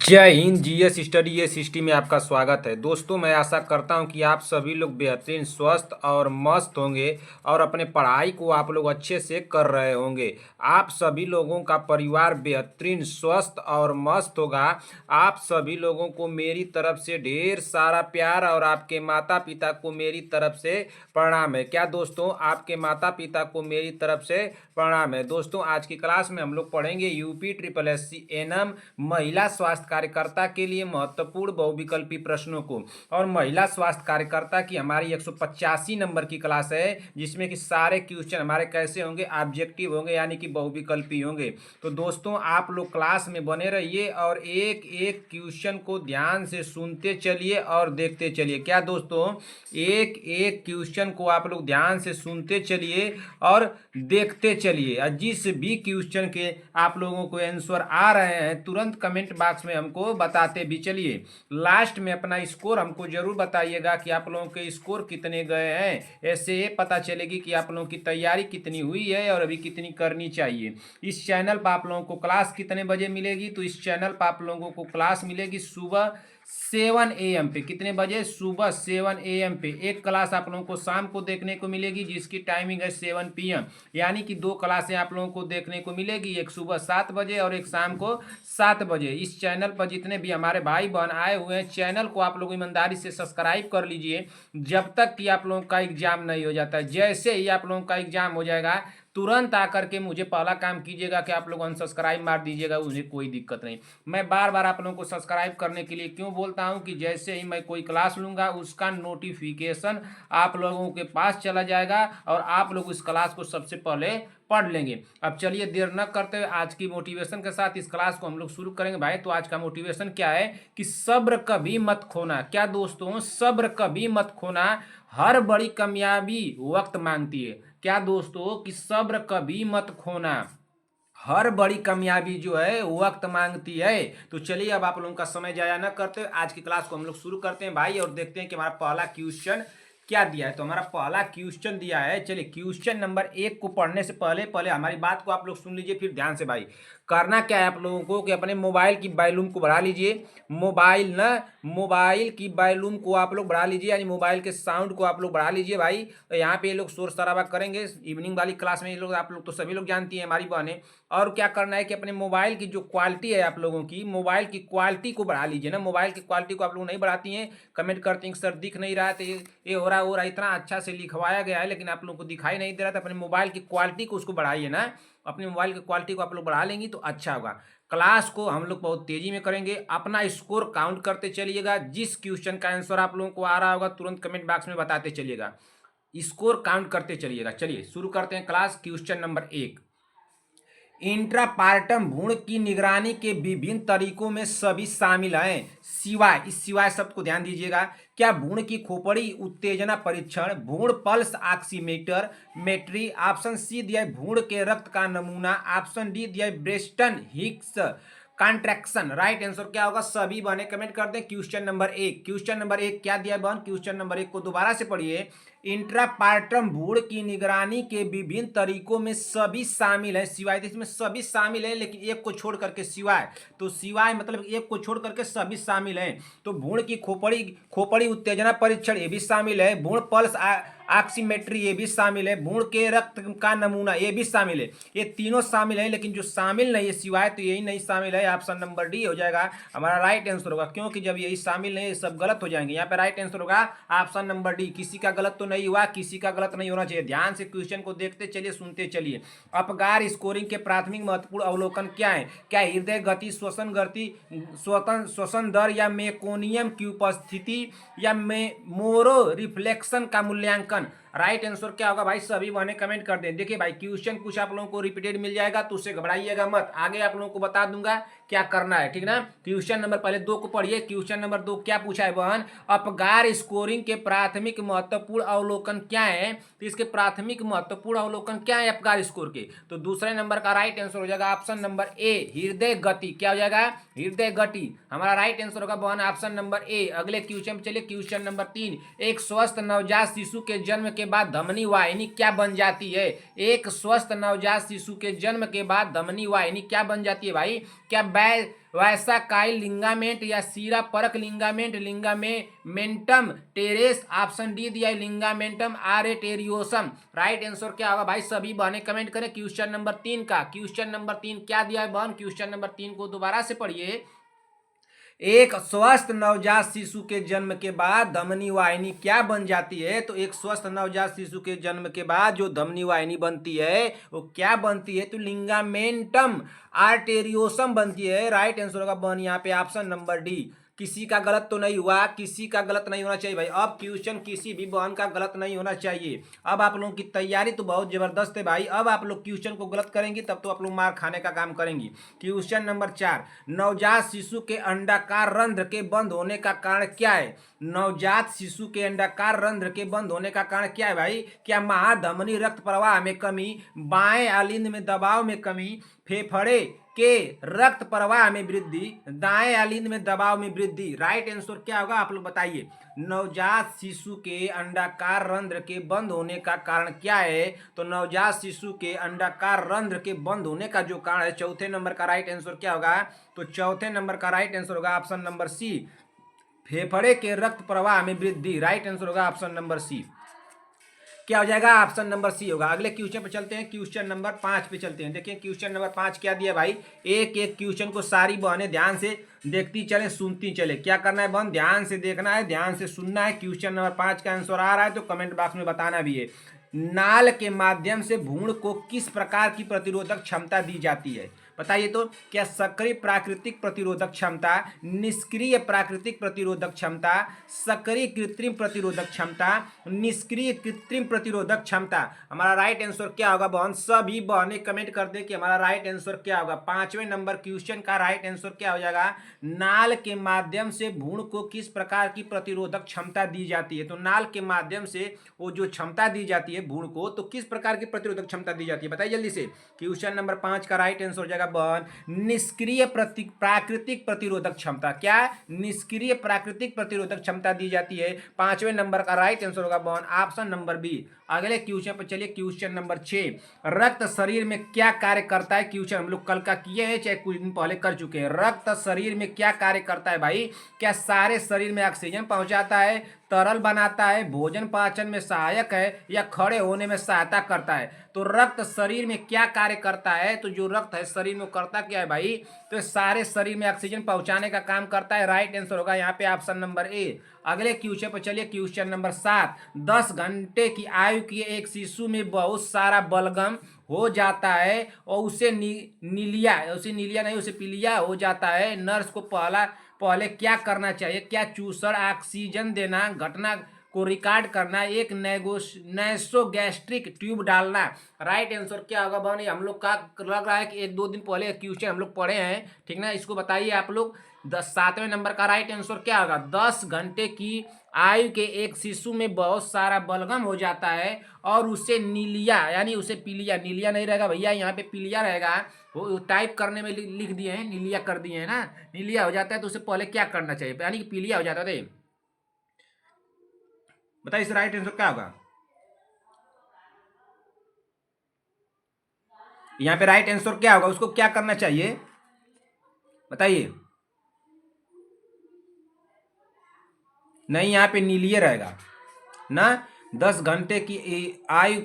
जय Hind. GS study ये system में आपका स्वागत है। दोस्तों, मैं आशा करता हूं कि आप सभी लोग बेहतरीन स्वस्थ और मस्त होंगे और अपने पढ़ाई को आप लोग अच्छे से कर रहे होंगे। आप सभी लोगों का परिवार बेहतरीन स्वस्थ और मस्त होगा। आप सभी लोगों को मेरी तरफ से ढेर सारा प्यार और आपके माता पिता को मेरी तरफ से प्रणाम है। क्या दोस्तों, आपके माता पिता को मेरी तरफ से प्रणाम है। दोस्तों, आज की क्लास में हम लोग पढ़ेंगे यूपी ट्रिपल एससी एनएम महिला स्वास्थ्य कार्यकर्ता के लिए महत्वपूर्ण बहुविकल्पी प्रश्नों को। और महिला स्वास्थ्य कार्यकर्ता की हमारी 185 नंबर की क्लास है, जिसमें कि सारे क्वेश्चन हमारे कैसे होंगे, ऑब्जेक्टिव होंगे, यानी कि बहुविकल्पी होंगे। तो दोस्तों, आप लोग क्लास में बने रहिए और एक एक क्वेश्चन को ध्यान से सुनते चलिए और देखते चलिए। क्या दोस्तों, एक एक क्वेश्चन को आप लोग ध्यान से सुनते चलिए और देखते चलिए। और जिस भी क्वेश्चन के आप लोगों को आंसर आ रहे हैं, तुरंत कमेंट बॉक्स में हमको बताते भी चलिए। लास्ट में अपना स्कोर हमको जरूर बताइएगा कि आप लोगों के स्कोर कितने गए हैं। ऐसे ये पता चलेगी कि आप लोगों की तैयारी कितनी हुई है और अभी कितनी करनी चाहिए। इस चैनल पर आप लोगों को क्लास कितने बजे मिलेगी? तो इस चैनल पर आप लोगों को क्लास मिलेगी सुबह 7 AM पे। कितने बजे? सुबह 7 AM पे। एक क्लास आप लोगों को शाम को देखने को मिलेगी, जिसकी टाइमिंग है 7 PM। यानी कि दो क्लासें आप लोगों को देखने को मिलेगी, एक सुबह 7 बजे और एक शाम को 7 बजे। इस चैनल पर जितने भी हमारे भाई बहन आए हुए हैं, चैनल को आप लोग ईमानदारी से सब्सक्राइब कर लीजिए, जब तक कि आप लोगों का एग्जाम नहीं हो जाता। जैसे ही आप लोगों का एग्जाम हो जाएगा, तुरंत आकर के मुझे पहला काम कीजिएगा कि आप लोग अनसब्सक्राइब मार दीजिएगा। मुझे कोई दिक्कत नहीं। मैं बार बार आप लोगों को सब्सक्राइब करने के लिए क्यों बोलता हूं कि जैसे ही मैं कोई क्लास लूंगा, उसका नोटिफिकेशन आप लोगों के पास चला जाएगा और आप लोग उस क्लास को सबसे पहले पढ़ लेंगे। अब चलिए देर न करते हुए आज की मोटिवेशन के साथ इस क्लास को हम लोग शुरू करेंगे। भाई, तो आज का मोटिवेशन क्या है कि सब्र कभी मत खोना। क्या दोस्तों, सब्र कभी मत खोना। हर बड़ी कामयाबी वक्त मांगती है। क्या दोस्तों, कि सब्र कभी मत खोना। हर बड़ी कामयाबी जो है वक्त मांगती है। तो चलिए, अब आप लोगों का समय जाया न करते आज की क्लास को हम लोग शुरू करते हैं भाई, और देखते हैं कि हमारा पहला क्वेश्चन क्या दिया है। तो हमारा पहला क्वेश्चन दिया है। चलिए, क्वेश्चन नंबर 1 को पढ़ने से पहले पहले हमारी बात को आप लोग सुन लीजिए, फिर ध्यान से। भाई, करना क्या है आप लोगों को कि अपने मोबाइल की वॉल्यूम को बढ़ा लीजिए। मोबाइल की वॉल्यूम को आप लोग बढ़ा लीजिए, यानी मोबाइल के साउंड को आप लोग बढ़ा लीजिए। भाई, तो यहाँ पे ये लोग शोर शराबा करेंगे इवनिंग वाली क्लास में। ये लोग आप लोग तो सभी लोग जानती हैं हमारी बहनें। और क्या करना है कि अपने मोबाइल की जो क्वालिटी है, आप लोगों की मोबाइल की क्वालिटी को बढ़ा लीजिए ना। मोबाइल की क्वालिटी को आप लोग नहीं बढ़ाती हैं, कमेंट करती हैं सर दिख नहीं रहा है, तो ये हो रहा इतना अच्छा से लिखवाया गया है लेकिन आप लोग को दिखाई नहीं दे रहा था। अपने मोबाइल की क्वालिटी को उसको बढ़ाइए ना। अपने मोबाइल की क्वालिटी को आप लोग बढ़ा लेंगी तो अच्छा होगा। क्लास को हम लोग बहुत तेजी में करेंगे। अपना स्कोर काउंट करते चलिएगा। जिस क्वेश्चन का आंसर आप लोगों को आ रहा होगा, तुरंत कमेंट बॉक्स में बताते चलिएगा। स्कोर काउंट करते चलिएगा। चलिए शुरू करते हैं क्लास। क्वेश्चन नंबर 1, इंट्रापार्टम भ्रूण की निगरानी के विभिन्न तरीकों में सभी शामिल हैं सिवाय। इस सिवाय शब्द को ध्यान दीजिएगा। क्या? भ्रूण की खोपड़ी उत्तेजना परीक्षण, भ्रूण पल्स ऑक्सीमीटर मेट्री, ऑप्शन सी दिया है भ्रूण के रक्त का नमूना, ऑप्शन डी दिया है ब्रेस्टन हिक्स कॉन्ट्रैक्शन। राइट आंसर क्या होगा? सभी बने कमेंट कर दें। क्वेश्चन नंबर 1, क्वेश्चन नंबर 1 क्या दिया बहन? क्वेश्चन नंबर 1 को दोबारा से पढ़िए। इंट्रापार्टम भ्रूण की निगरानी के विभिन्न तरीकों में सभी शामिल है सिवाय। इसमें सभी शामिल है लेकिन एक को छोड़ करके सिवाय। तो सिवाय मतलब एक को छोड़ करके सभी शामिल हैं। तो भ्रूण की खोपड़ी उत्तेजना परीक्षण ये भी शामिल है, भ्रूण पल्स ऑक्सीमेट्री ये भी शामिल है, भ्रूण के रक्त का नमूना ये भी शामिल है। ये तीनों शामिल है, लेकिन जो शामिल नहीं है सिवाय, तो यही नहीं शामिल है। ऑप्शन नंबर डी हो जाएगा हमारा राइट आंसर होगा, क्योंकि जब यही शामिल नहीं है सब गलत हो जाएंगे। यहाँ पे राइट आंसर होगा ऑप्शन नंबर डी। किसी का गलत तो नहीं हुआ, किसी का गलत नहीं होना चाहिए। ध्यान से क्वेश्चन को देखते चलिए, सुनते चलिए। अपगार स्कोरिंग के प्राथमिक महत्वपूर्ण अवलोकन क्या है? क्या हृदय गति, श्वसन दर या मेकोनियम की उपस्थिति या मोरो रिफ्लेक्शन का मूल्यांकन। राइट आंसर क्या होगा भाई? सभी बहने कमेंट कर दें। देखिए भाई, क्वेश्चन कुछ आप लोगों को रिपीटेड मिल जाएगा तो उससे घबराइएगा मत। आगे आप लोगों को बता दूंगा क्या करना है, ठीक ना। क्वेश्चन नंबर पहले 2 को पढ़िए। क्वेश्चन नंबर 2 क्या पूछा है बहन? अपगार स्कोरिंग के प्राथमिक महत्वपूर्ण अवलोकन क्या है? तो इसके प्राथमिक महत्वपूर्ण अवलोकन क्या है अपगार स्कोर के? तो दूसरे नंबर का राइट आंसर हो जाएगा ऑप्शन नंबर ए, हृदय गति। क्या हो जाएगा? हृदय गति। हमारा राइट आंसर होगा बहन ऑप्शन नंबर ए। अगले क्वेश्चन पे चलिए। क्वेश्चन नंबर 3, एक स्वस्थ नवजात शिशु के जन्म के बाद धमनी वाहिनी क्या बन जाती है? एक स्वस्थ नवजात शिशु के जन्म के बाद धमनी वाहिनी क्या बन जाती है भाई? क्या वैसा काइल लिंगामेंट या सीरा परक लिंगामेंट, लिंगामेंटम टेरेस, ऑप्शन डी दिया है लिंगामेंटम आरेटेरियोसम। राइट आंसर क्या होगा भाई? सभी बहने कमेंट करें क्वेश्चन नंबर 3 का। क्वेश्चन नंबर 3 क्या दिया है बहन? क्वेश्चन नंबर 3 को दोबारा से पढ़िए। एक स्वस्थ नवजात शिशु के जन्म के बाद धमनी वाहिनी क्या बन जाती है? तो एक स्वस्थ नवजात शिशु के जन्म के बाद जो धमनी वाहिनी बनती है वो क्या बनती है? तो लिंगामेंटम आर्टेरियोसम बनती है। राइट आंसर होगा बन यहाँ पे ऑप्शन नंबर डी। किसी का गलत तो नहीं हुआ, किसी का गलत नहीं होना चाहिए भाई। अब क्वेश्चन किसी भी बहन का गलत नहीं होना चाहिए। अब आप लोगों की तैयारी तो बहुत जबरदस्त है भाई। अब आप लोग क्वेश्चन को गलत करेंगे तब तो आप लोग मार खाने का काम करेंगी। क्वेश्चन नंबर 4, नवजात शिशु के अंडाकार रंध्र के बंद होने का कारण क्या है? नवजात शिशु के अंडाकार रंध्र के बंद होने का कारण क्या है भाई? क्या महाधमनी रक्त प्रवाह में कमी, बाएं आलिंद में दबाव में कमी, फेफड़े के रक्त प्रवाह में वृद्धि, दाएं आलिंद में दबाव में वृद्धि? राइट आंसर क्या होगा आप लोग बताइए। नवजात शिशु के अंडाकार रंध्र के बंद होने का कारण क्या है? तो नवजात शिशु के अंडाकार रंध्र के बंद होने का जो कारण है, चौथे नंबर का राइट आंसर क्या होगा? तो चौथे नंबर का राइट आंसर होगा ऑप्शन नंबर सी, फेफड़े के रक्त प्रवाह में वृद्धि। राइट आंसर होगा ऑप्शन नंबर सी। क्या हो जाएगा? ऑप्शन नंबर सी होगा। अगले क्वेश्चन पे चलते हैं, क्वेश्चन नंबर 5 पे चलते हैं। देखिए क्वेश्चन नंबर 5 क्या दिया भाई? एक एक क्वेश्चन को सारी बहनें ध्यान से देखती चले, सुनती चले। क्या करना है बहन? ध्यान से देखना है, ध्यान से सुनना है। क्वेश्चन नंबर 5 का आंसर आ रहा है तो कमेंट बॉक्स में बताना भी है। नाल के माध्यम से भ्रूण को किस प्रकार की प्रतिरोधक क्षमता दी जाती है? बताइए तो। क्या सक्रिय प्राकृतिक प्रतिरोधक क्षमता, निष्क्रिय प्राकृतिक प्रतिरोधक क्षमता, सक्रिय कृत्रिम प्रतिरोधक क्षमता, निष्क्रिय कृत्रिम प्रतिरोधक क्षमता? हमारा राइट आंसर क्या होगा बहन? सभी बहनें कमेंट कर दे कि हमारा राइट आंसर क्या होगा। 5वें नंबर क्वेश्चन का राइट आंसर क्या हो जाएगा? नाल के माध्यम से भ्रूण को किस प्रकार की प्रतिरोधक क्षमता दी जाती है? तो नाल के माध्यम से वो जो क्षमता दी जाती है भ्रूण को, तो किस प्रकार की प्रतिरोधक क्षमता दी जाती है? बताइए जल्दी से। क्वेश्चन नंबर 5 का राइट आंसर हो जाएगा बहन निष्क्रिय प्राकृतिक प्रतिरोधक क्षमता। क्या? निष्क्रिय प्राकृतिक प्रतिरोधक क्षमता दी जाती है। 5वें नंबर का राइट आंसर होगा बहन ऑप्शन नंबर बी। अगले क्वेश्चन पर चलिए, क्वेश्चन नंबर 6, रक्त शरीर में क्या कार्य करता है? क्वेश्चन हम लोग कल का किए हैं, चाहे कुछ दिन पहले कर चुके हैं। रक्त शरीर में क्या कार्य करता है भाई? क्या सारे शरीर में ऑक्सीजन पहुंचाता है, तरल बनाता है, भोजन पाचन में सहायक है, या खड़े होने में सहायता करता है? तो रक्त शरीर में क्या कार्य करता है? तो जो रक्त है शरीर में करता क्या है भाई? तो सारे शरीर में ऑक्सीजन पहुंचाने का काम करता है। राइट आंसर होगा यहाँ पे ऑप्शन नंबर ए। अगले क्वेश्चन पर चलिए, क्वेश्चन नंबर 7, 10 घंटे की आयु के एक शिशु में बहुत सारा बलगम हो जाता है और उसे पीलिया हो जाता है। नर्स को पहले क्या करना चाहिए? क्या चूसड़, ऑक्सीजन देना, घटना को रिकॉर्ड करना, एक नैसोगैस्ट्रिक ट्यूब डालना? राइट आंसर क्या होगा बहन? हम लोग का लग रहा है कि 1-2 दिन पहले क्वेश्चन हम लोग पढ़े हैं, ठीक ना? इसको बताइए आप लोग। 7वें नंबर का राइट आंसर क्या होगा? 10 घंटे की आयु के एक शिशु में बहुत सारा बलगम हो जाता है और उसे नीलिया, यानी उसे पीलिया, नीलिया नहीं रहेगा भैया, यहाँ पे पीलिया रहेगा। वो टाइप करने में लिख दिए हैं, नीलिया कर दिए हैं ना। नीलिया हो जाता है तो उसे पहले क्या करना चाहिए? यानी कि पीलिया हो जाता है। बताइए इस राइट आंसर क्या होगा? यहाँ पे राइट आंसर क्या होगा? उसको क्या करना चाहिए बताइए। नहीं, यहाँ पे नीलिया रहेगा ना। 10 घंटे की आयु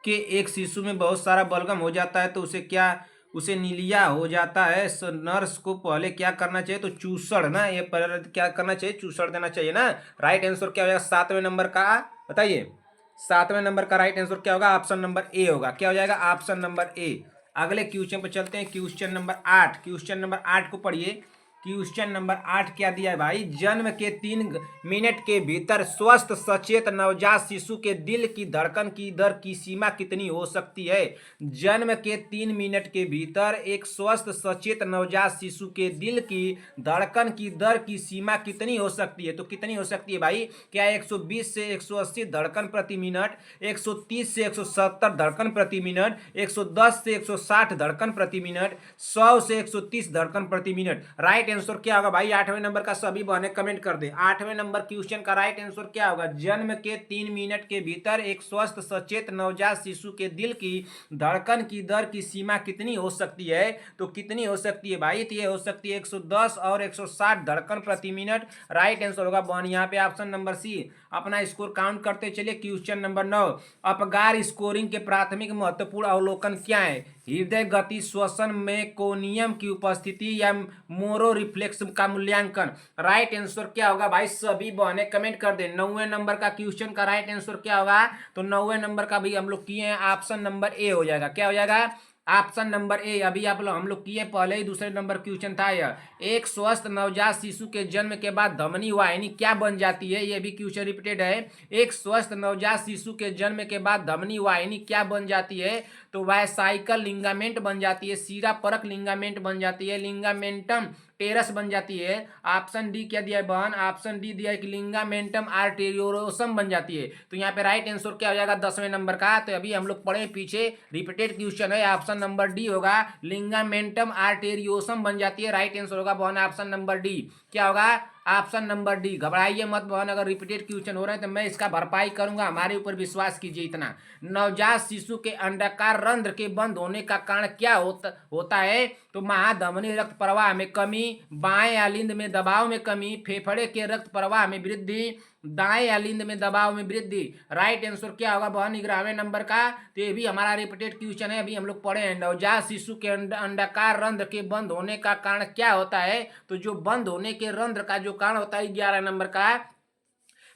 के एक शिशु में बहुत सारा बलगम हो जाता है तो उसे क्या, उसे नीलिया हो जाता है। नर्स को पहले क्या करना चाहिए? तो चूसड़ ना, ये पहले क्या करना चाहिए? चूसड़ देना चाहिए ना। राइट आंसर क्या हो जाएगा 7वें नंबर का? बताइए 7वें नंबर का राइट आंसर क्या होगा? ऑप्शन नंबर ए होगा। क्या हो जाएगा? ऑप्शन नंबर ए। अगले क्वेश्चन पर चलते हैं, क्वेश्चन नंबर 8। क्वेश्चन नंबर 8 को पढ़िए। क्वेश्चन नंबर 8 क्या दिया है भाई? जन्म के 3 मिनट के भीतर स्वस्थ सचेत नवजात शिशु के दिल की धड़कन की दर की सीमा कितनी हो सकती है? जन्म के 3 मिनट के भीतर एक स्वस्थ सचेत नवजात शिशु के दिल की धड़कन की दर की सीमा कितनी हो सकती है? तो कितनी हो सकती है भाई? क्या 120 से 180 धड़कन प्रति मिनट, 130 से 170 धड़कन प्रति मिनट, 110 से 160 धड़कन प्रति मिनट, 100 से 130 धड़कन प्रति मिनट? राइट आंसर क्या होगा भाई? 8वें नंबर का सभी बहने कमेंट कर दे। 8वें नंबर क्वेश्चन का राइट आंसर क्या होगा? जन्म के 3 मिनट के भीतर एक स्वस्थ सचेत नवजात शिशु के दिल की धड़कन की दर की सीमा कितनी हो सकती है? तो कितनी हो सकती है भाई? तो ये हो सकती है 110 और 160 धड़कन प्रति मिनट। राइट आंसर होगा बहन यहाँ पे ऑप्शन नंबर सी। अपना स्कोर काउंट करते चलिए। क्वेश्चन नंबर 9, अपगार स्कोरिंग के प्राथमिक महत्वपूर्ण अवलोकन क्या है? हृदय गति, श्वसन मेकोनियम की उपस्थिति या मोरो रिफ्लेक्स का मूल्यांकन। राइट आंसर क्या होगा भाई? सभी बहने कमेंट कर दे। 9वें नंबर का क्वेश्चन का राइट आंसर क्या होगा? तो 9वें नंबर का भी हम लोग किए हैं, ऑप्शन नंबर ए हो जाएगा। क्या हो जाएगा? ऑप्शन नंबर ए। अभी आप लोग हम लोग किए पहले ही, दूसरे नंबर क्वेश्चन था यह। एक स्वस्थ नवजात शिशु के जन्म के बाद धमनी वाहिनी क्या बन जाती है? यह भी क्वेश्चन रिपीटेड है। एक स्वस्थ नवजात शिशु के जन्म के बाद धमनी वाहिनी क्या बन जाती है? तो वायसाइकल लिंगामेंट बन जाती है, सीरा परक लिंगामेंट बन जाती है, लिंगामेंटम टेरस बन जाती है। ऑप्शन डी क्या दिया है बहन? ऑप्शन डी दिया है कि लिंगामेंटम आर्टेरियोसम बन जाती है। तो यहाँ पे राइट आंसर क्या हो जाएगा 10वें नंबर का? तो अभी हम लोग पढ़े पीछे, रिपीटेड क्वेश्चन है, ऑप्शन नंबर डी होगा, लिंगामेंटम आर्टेरियोसम बन जाती है। राइट आंसर होगा बहन ऑप्शन नंबर डी। क्या होगा? Option number D. घबराइए मत बहन, अगर रिपीटेड क्वेश्चन हो रहे हैं तो मैं इसका भरपाई करूंगा, हमारे ऊपर विश्वास कीजिए इतना। नवजात शिशु के अंडाकार रंध्र के बंद होने का कारण क्या होता है? तो महाधमनी रक्त प्रवाह में कमी, बाएं अलिंद में दबाव में कमी, फेफड़े के रक्त प्रवाह में वृद्धि, दाएं अलिंद में दबाव में वृद्धि। राइट आंसर क्या होगा बहन 11वें नंबर का? तो ये भी हमारा रिपीटेड क्वेश्चन है, अभी हम लोग पढ़े हैं। नवजात शिशु के अंडाकार रंध्र के बंद होने का कारण क्या होता है? तो जो बंद होने के रंध्र का जो कारण होता है 11 नंबर का,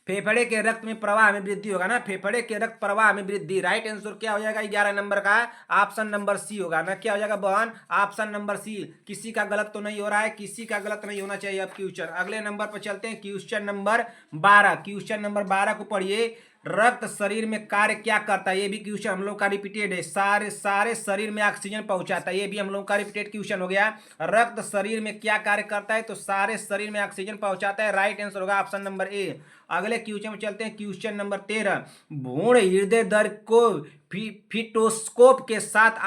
फेफड़े के रक्त में प्रवाह में वृद्धि होगा ना, फेफड़े के रक्त प्रवाह में वृद्धि। राइट आंसर क्या हो जाएगा 11 नंबर का? ऑप्शन नंबर सी होगा ना। क्या हो जाएगा बहन? Option number C. किसी का गलत तो नहीं हो रहा है, किसी का गलत नहीं होना चाहिए। अब क्वेश्चन अगले नंबर पर चलते हैं, क्वेश्चन नंबर 12। क्वेश्चन नंबर 12 को पढ़िए। रक्त शरीर में कार्य क्या करता है? ये भी क्वेश्चन हम लोग का रिपीटेड है। सारे शरीर में ऑक्सीजन पहुंचाता है, ये भी हम लोग का रिपीटेड क्वेश्चन हो गया। रक्त शरीर में क्या कार्य करता है? तो सारे शरीर में ऑक्सीजन पहुंचाता है। राइट आंसर होगा ऑप्शन नंबर ए। अगले क्वेश्चन में चलते हैं, क्वेश्चन नंबर 13। भ्रूण हृदय दर को फिटोस्कोप के साथ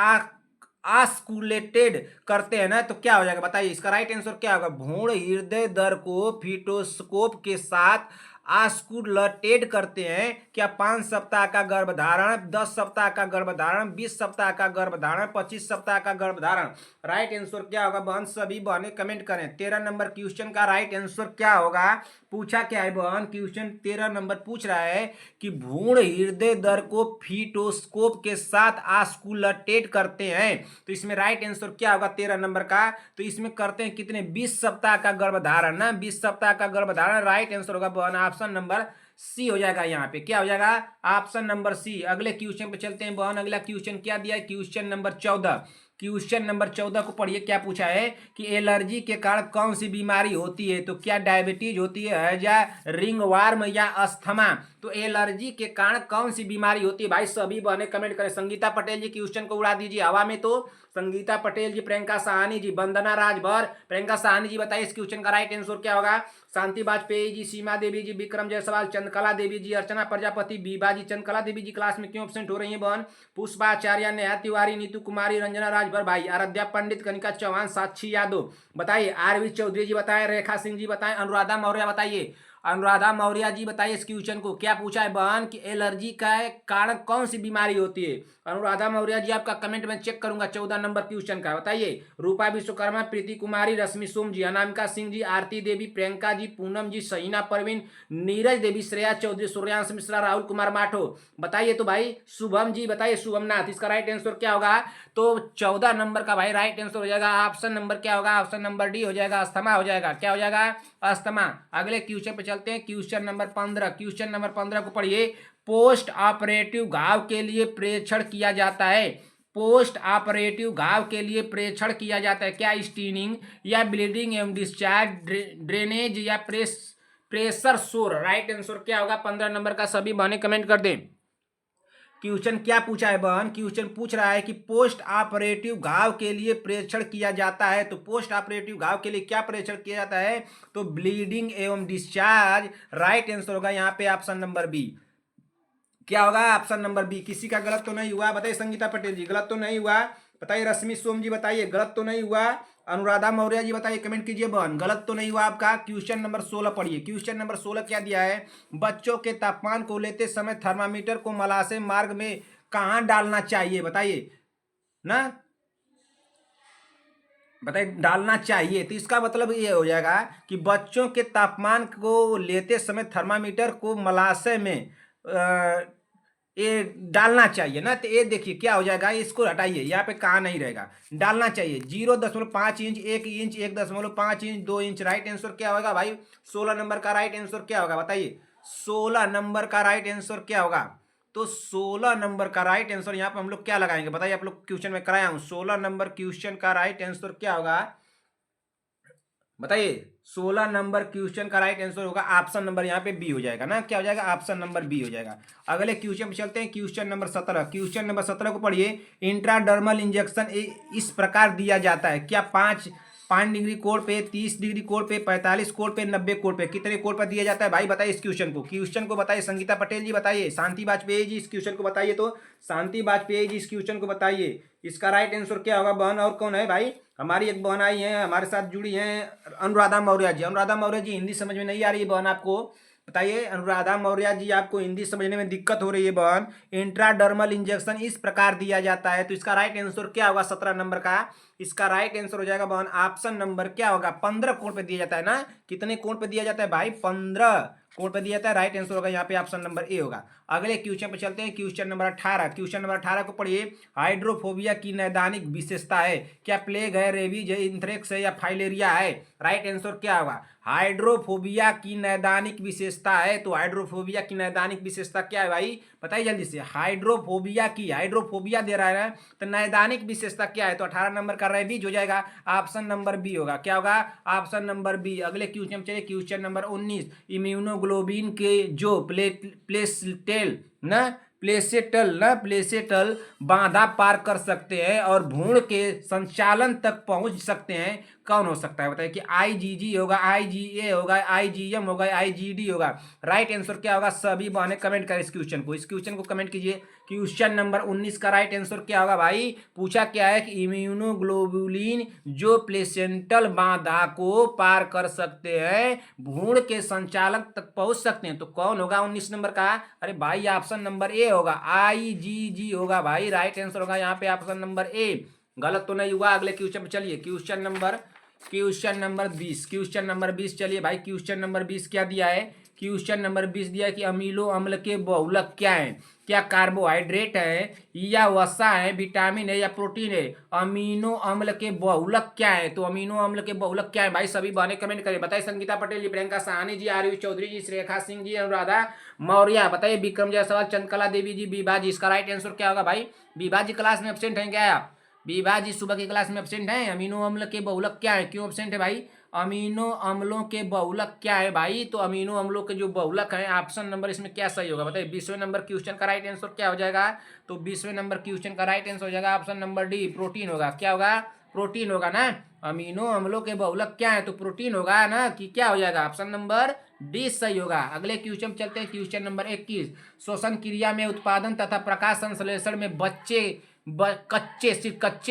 आस्कुलेटेड करते हैं ना, तो क्या हो जाएगा बताइए? इसका राइट आंसर क्या होगा? भ्रूण हृदय दर को फिटोस्कोप के साथ आस्कुलेटेड करते हैं। क्या 5 सप्ताह का गर्भधारण, 10 सप्ताह का गर्भधारण, 20 सप्ताह का गर्भधारण, 25 सप्ताह का गर्भधारण। राइट आंसर क्या होगा बहन? सभी बहनें कमेंट करें। 13 नंबर क्वेश्चन का राइट आंसर क्या होगा? पूछा क्या है बहन? क्वेश्चन 13 नंबर पूछ रहा है कि भ्रूण हृदय दर को फिटोस्कोप के साथ आस्कुलेटेड करते हैं, तो इसमें राइट आंसर क्या होगा 13 नंबर का? तो इसमें करते हैं कितने? 20 सप्ताह का गर्भधारण ना, 20 सप्ताह का गर्भधारण। राइट आंसर होगा बहन ऑप्शन नंबर सी हो जाएगा। यहाँ पे क्या हो जाएगा? Option number C. अगले क्वेश्चन पे चलते हैं बहन। अगला क्वेश्चन क्या दिया है? Question number 14। क्वेश्चन नंबर 14 को पढ़िए। क्या पूछा है कि एलर्जी के कारण कौन सी बीमारी होती है? तो क्या डायबिटीज होती है, या रिंगवर्म, या अस्थमा? तो एलर्जी के कारण कौन सी बीमारी होती है भाई? सभी बहने कमेंट करें। संगीता पटेल जी क्वेश्चन को उड़ा दीजिए हवा में। तो संगीता पटेल जी, प्रियंका साहनी जी, वंदना राजभर, प्रियंका साहनी जी बताइए इस क्वेश्चन का राइट आंसर क्या होगा? शांति वाजपेयी जी, सीमा देवी जी, विक्रम जायसवाल, चंद्रकला देवी जी, अर्चना प्रजापति, बीबा जी। चंद्रकला देवी जी क्लास में क्यों एब्सेंट हो रही है बहन? पुष्पाचार्य, नेहा तिवारी, नीतू कुमारी, रंजना राजभर भाई, आराध्या पंडित, कनिका चौहान, साक्षी यादव बताइए, आरवी चौधरी जी बताएं, रेखा सिंह जी बताएं, अनुराधा मौर्य बताइए। अनुराधा मौर्य जी बताइए इस क्वेश्चन को। क्या पूछा है बहन कि एलर्जी का कारण कौन सी बीमारी होती है? अनुराधा मौर्य जी आपका कमेंट में चेक करूंगा 14 नंबर क्वेश्चन का। बताइए। रूपा विश्वकर्मा, प्रीति कुमारी, रश्मि सोम जी, अनामिका सिंह जी, आरती देवी, प्रियंका जी, पूनम जी, सहीना परवीन, नीरज देवी, श्रेया चौधरी, सूर्यांश मिश्रा, राहुल कुमार माठो बताइए। तो भाई शुभम जी बताइए, शुभम नाथ। इसका राइट आंसर क्या होगा? तो 14 नंबर का भाई राइट आंसर हो जाएगा ऑप्शन नंबर क्या होगा? ऑप्शन नंबर डी हो जाएगा, अस्थमा हो जाएगा। क्या हो जाएगा? अस्थमा। अगले क्वेश्चन पे चलते हैं, क्वेश्चन नंबर 15। क्वेश्चन नंबर 15 को पढ़िए। पोस्ट ऑपरेटिव घाव के लिए प्रेक्षण किया जाता है। पोस्ट ऑपरेटिव घाव के लिए प्रेक्षण किया जाता है। क्या स्टीनिंग, या ब्लीडिंग एवं डिस्चार्ज, ड्रेनेज, या प्रेशर सोर? राइट आंसर क्या होगा 15 नंबर का? सभी बहने कमेंट कर दें। क्वेश्चन क्या पूछा है बहन? क्वेश्चन पूछ रहा है कि पोस्ट ऑपरेटिव घाव के लिए प्रेक्षण किया जाता है। तो पोस्ट ऑपरेटिव घाव के लिए क्या प्रेक्षण किया जाता है? तो ब्लीडिंग एवं डिस्चार्ज। राइट आंसर होगा यहाँ पे ऑप्शन नंबर बी। क्या होगा? Option number B. किसी का गलत तो नहीं हुआ? बताइए संगीता पटेल जी, गलत तो नहीं हुआ? बताइए रश्मि सोम जी बताइए, गलत तो नहीं हुआ? अनुराधा मौर्य जी बताइए, कमेंट कीजिए बहन, गलत तो नहीं हुआ आपका। क्वेश्चन नंबर 16 पढ़िए। क्वेश्चन नंबर 16 क्या दिया है? बच्चों के तापमान को लेते समय थर्मामीटर को मलाशय मार्ग में कहाँ डालना चाहिए, बताइए ना, बताइए डालना चाहिए। तो इसका मतलब ये हो जाएगा कि बच्चों के तापमान को लेते समय थर्मामीटर को मलाशय में ये डालना चाहिए ना। तो ये देखिए क्या हो जाएगा, इसको हटाइए, यहाँ पे कहाँ नहीं रहेगा, डालना चाहिए। 0.5 inch, 1 inch, 1.5 inch, 2 inch. Right answer क्या होगा भाई? 16 नंबर का राइट आंसर क्या होगा, बताइए। 16 नंबर का राइट आंसर क्या होगा? तो 16 नंबर का राइट आंसर यहाँ पे हम लोग क्या लगाएंगे, बताइए। आप लोग क्वेश्चन में कराया हूँ, 16 नंबर क्वेश्चन का राइट आंसर क्या होगा, बताइए। 16 नंबर क्वेश्चन का राइट आंसर होगा ऑप्शन नंबर यहाँ पे बी हो जाएगा ना। क्या हो जाएगा? ऑप्शन नंबर बी हो जाएगा। अगले क्वेश्चन पे चलते हैं, क्वेश्चन नंबर 17। क्वेश्चन नंबर 17 को पढ़िए। इंट्राडर्मल इंजेक्शन इस प्रकार दिया जाता है, क्या 5 डिग्री कोण पे, 30 डिग्री कोण पे, 45 कोण पे, 90 कोण पे, कितने कोण पर दिया जाता है भाई, बताइए इस क्वेश्चन को बताइए। संगीता पटेल जी बताइए, शांति वाजपेयी जी इस क्वेश्चन को बताइए। तो शांति वाजपेयी जी इस क्वेश्चन को बताइए, इसका राइट आंसर क्या होगा बहन? और कौन है भाई? हमारी एक बहन आई है, हमारे साथ जुड़ी हैं, अनुराधा मौर्य जी। अनुराधा मौर्य जी, हिंदी समझ में नहीं आ रही है बहन आपको, बताइए। अनुराधा मौर्य जी, आपको हिंदी समझने में दिक्कत हो रही है बहन। इंट्राडर्मल इंजेक्शन इस प्रकार दिया जाता है, तो इसका राइट आंसर क्या होगा 17 नंबर का? इसका राइट आंसर हो जाएगा बहन ऑप्शन नंबर क्या होगा? 15 कोण पे दिया जाता है ना। कितने कोण पे दिया जाता है भाई? 15 कोण पे दिया जाता है। राइट आंसर होगा यहाँ पे ऑप्शन नंबर ए होगा। अगले क्वेश्चन पे चलते हैं, क्वेश्चन नंबर 18। क्वेश्चन नंबर 18 को पढ़िए। हाइड्रोफोबिया की नैदानिक विशेषता है, क्या प्लेग है, रेबीज है, इंथ्रेक्स है, या फाइलेरिया है? राइट आंसर क्या होगा? हाइड्रोफोबिया की नैदानिक विशेषता है, तो हाइड्रोफोबिया की नैदानिक विशेषता क्या है भाई, बताइए जल्दी से। हाइड्रोफोबिया दे रहा है ना, तो नैदानिक विशेषता क्या है? तो 18 नंबर का रेबीज हो जाएगा, ऑप्शन नंबर बी होगा। क्या होगा? Option number B. अगले क्वेश्चन चलिए, क्वेश्चन नंबर 19। इम्यूनोग्लोबिन के जो प्लेसेटल बाधा पार कर सकते हैं और भ्रूण के संचालन तक पहुंच सकते हैं, कौन हो सकता है, बताइए। कि आईजीजी होगा, आईजीए होगा, आईजीएम होगा, आईजीडी होगा? राइट आंसर क्या होगा? सभी बहने कमेंट करें इस क्वेश्चन को कमेंट कीजिए। क्वेश्चन नंबर 19 का राइट आंसर क्या होगा भाई? पूछा क्या है कि इम्यूनोग्लोबुलिन जो प्लेसेंटल बाधा को पार कर सकते हैं, भ्रूण के संचालन तक पहुंच सकते हैं, तो कौन होगा 19 नंबर का? अरे भाई ऑप्शन नंबर ए होगा, आईजीजी होगा भाई। राइट आंसर होगा यहाँ पे ऑप्शन नंबर ए। गलत तो नहीं हुआ। अगले क्वेश्चन पे चलिए, क्वेश्चन नंबर 20। क्वेश्चन नंबर 20 चलिए भाई। क्वेश्चन नंबर 20 क्या दिया है? क्वेश्चन नंबर 20 दिया है कि अमीनो अम्ल के बहुलक क्या है? क्या कार्बोहाइड्रेट है, या वसा है, विटामिन है, या प्रोटीन है? अमीनो अम्ल के बहुलक क्या है? तो अमीनो अम्ल के बहुलक क्या है भाई? सभी बहने कमेंट करें, बताइए। संगीता पटेल जी, प्रियंका साहनी जी, आरवी चौधरी जी, श्रेखा सिंह जी, अनुराधा मौर्य, बताइए। विक्रम जायसवाल, चंद्रकला देवी जी, बीबा जी, इसका राइट आंसर क्या होगा भाई? बीबा जी क्लास में एब्सेंट हैं क्या आप? बीबा जी सुबह की क्लास में एब्सेंट हैं। अमीनो अम्ल के बहुलक क्या है, क्यों एब्सेंट है भाई? अमीनो अम्लों के बहुलक क्या है भाई? तो अमीनो अम्लों के जो बहुलक हैं, ऑप्शन नंबर इसमें क्या सही होगा, बताइए। 20वें नंबर क्वेश्चन का राइट आंसर क्या हो जाएगा? तो 20वें नंबर क्वेश्चन का राइट आंसर हो जाएगा ऑप्शन नंबर डी, प्रोटीन होगा। क्या होगा? प्रोटीन होगा ना। अमीनो अम्लों के बहुलक क्या है? तो प्रोटीन होगा ना, कि क्या हो जाएगा? ऑप्शन नंबर डी सही होगा। अगले क्वेश्चन चलते हैं, क्वेश्चन नंबर 21। श्वसन क्रिया में उत्पादन तथा प्रकाश संश्लेषण में कच्चे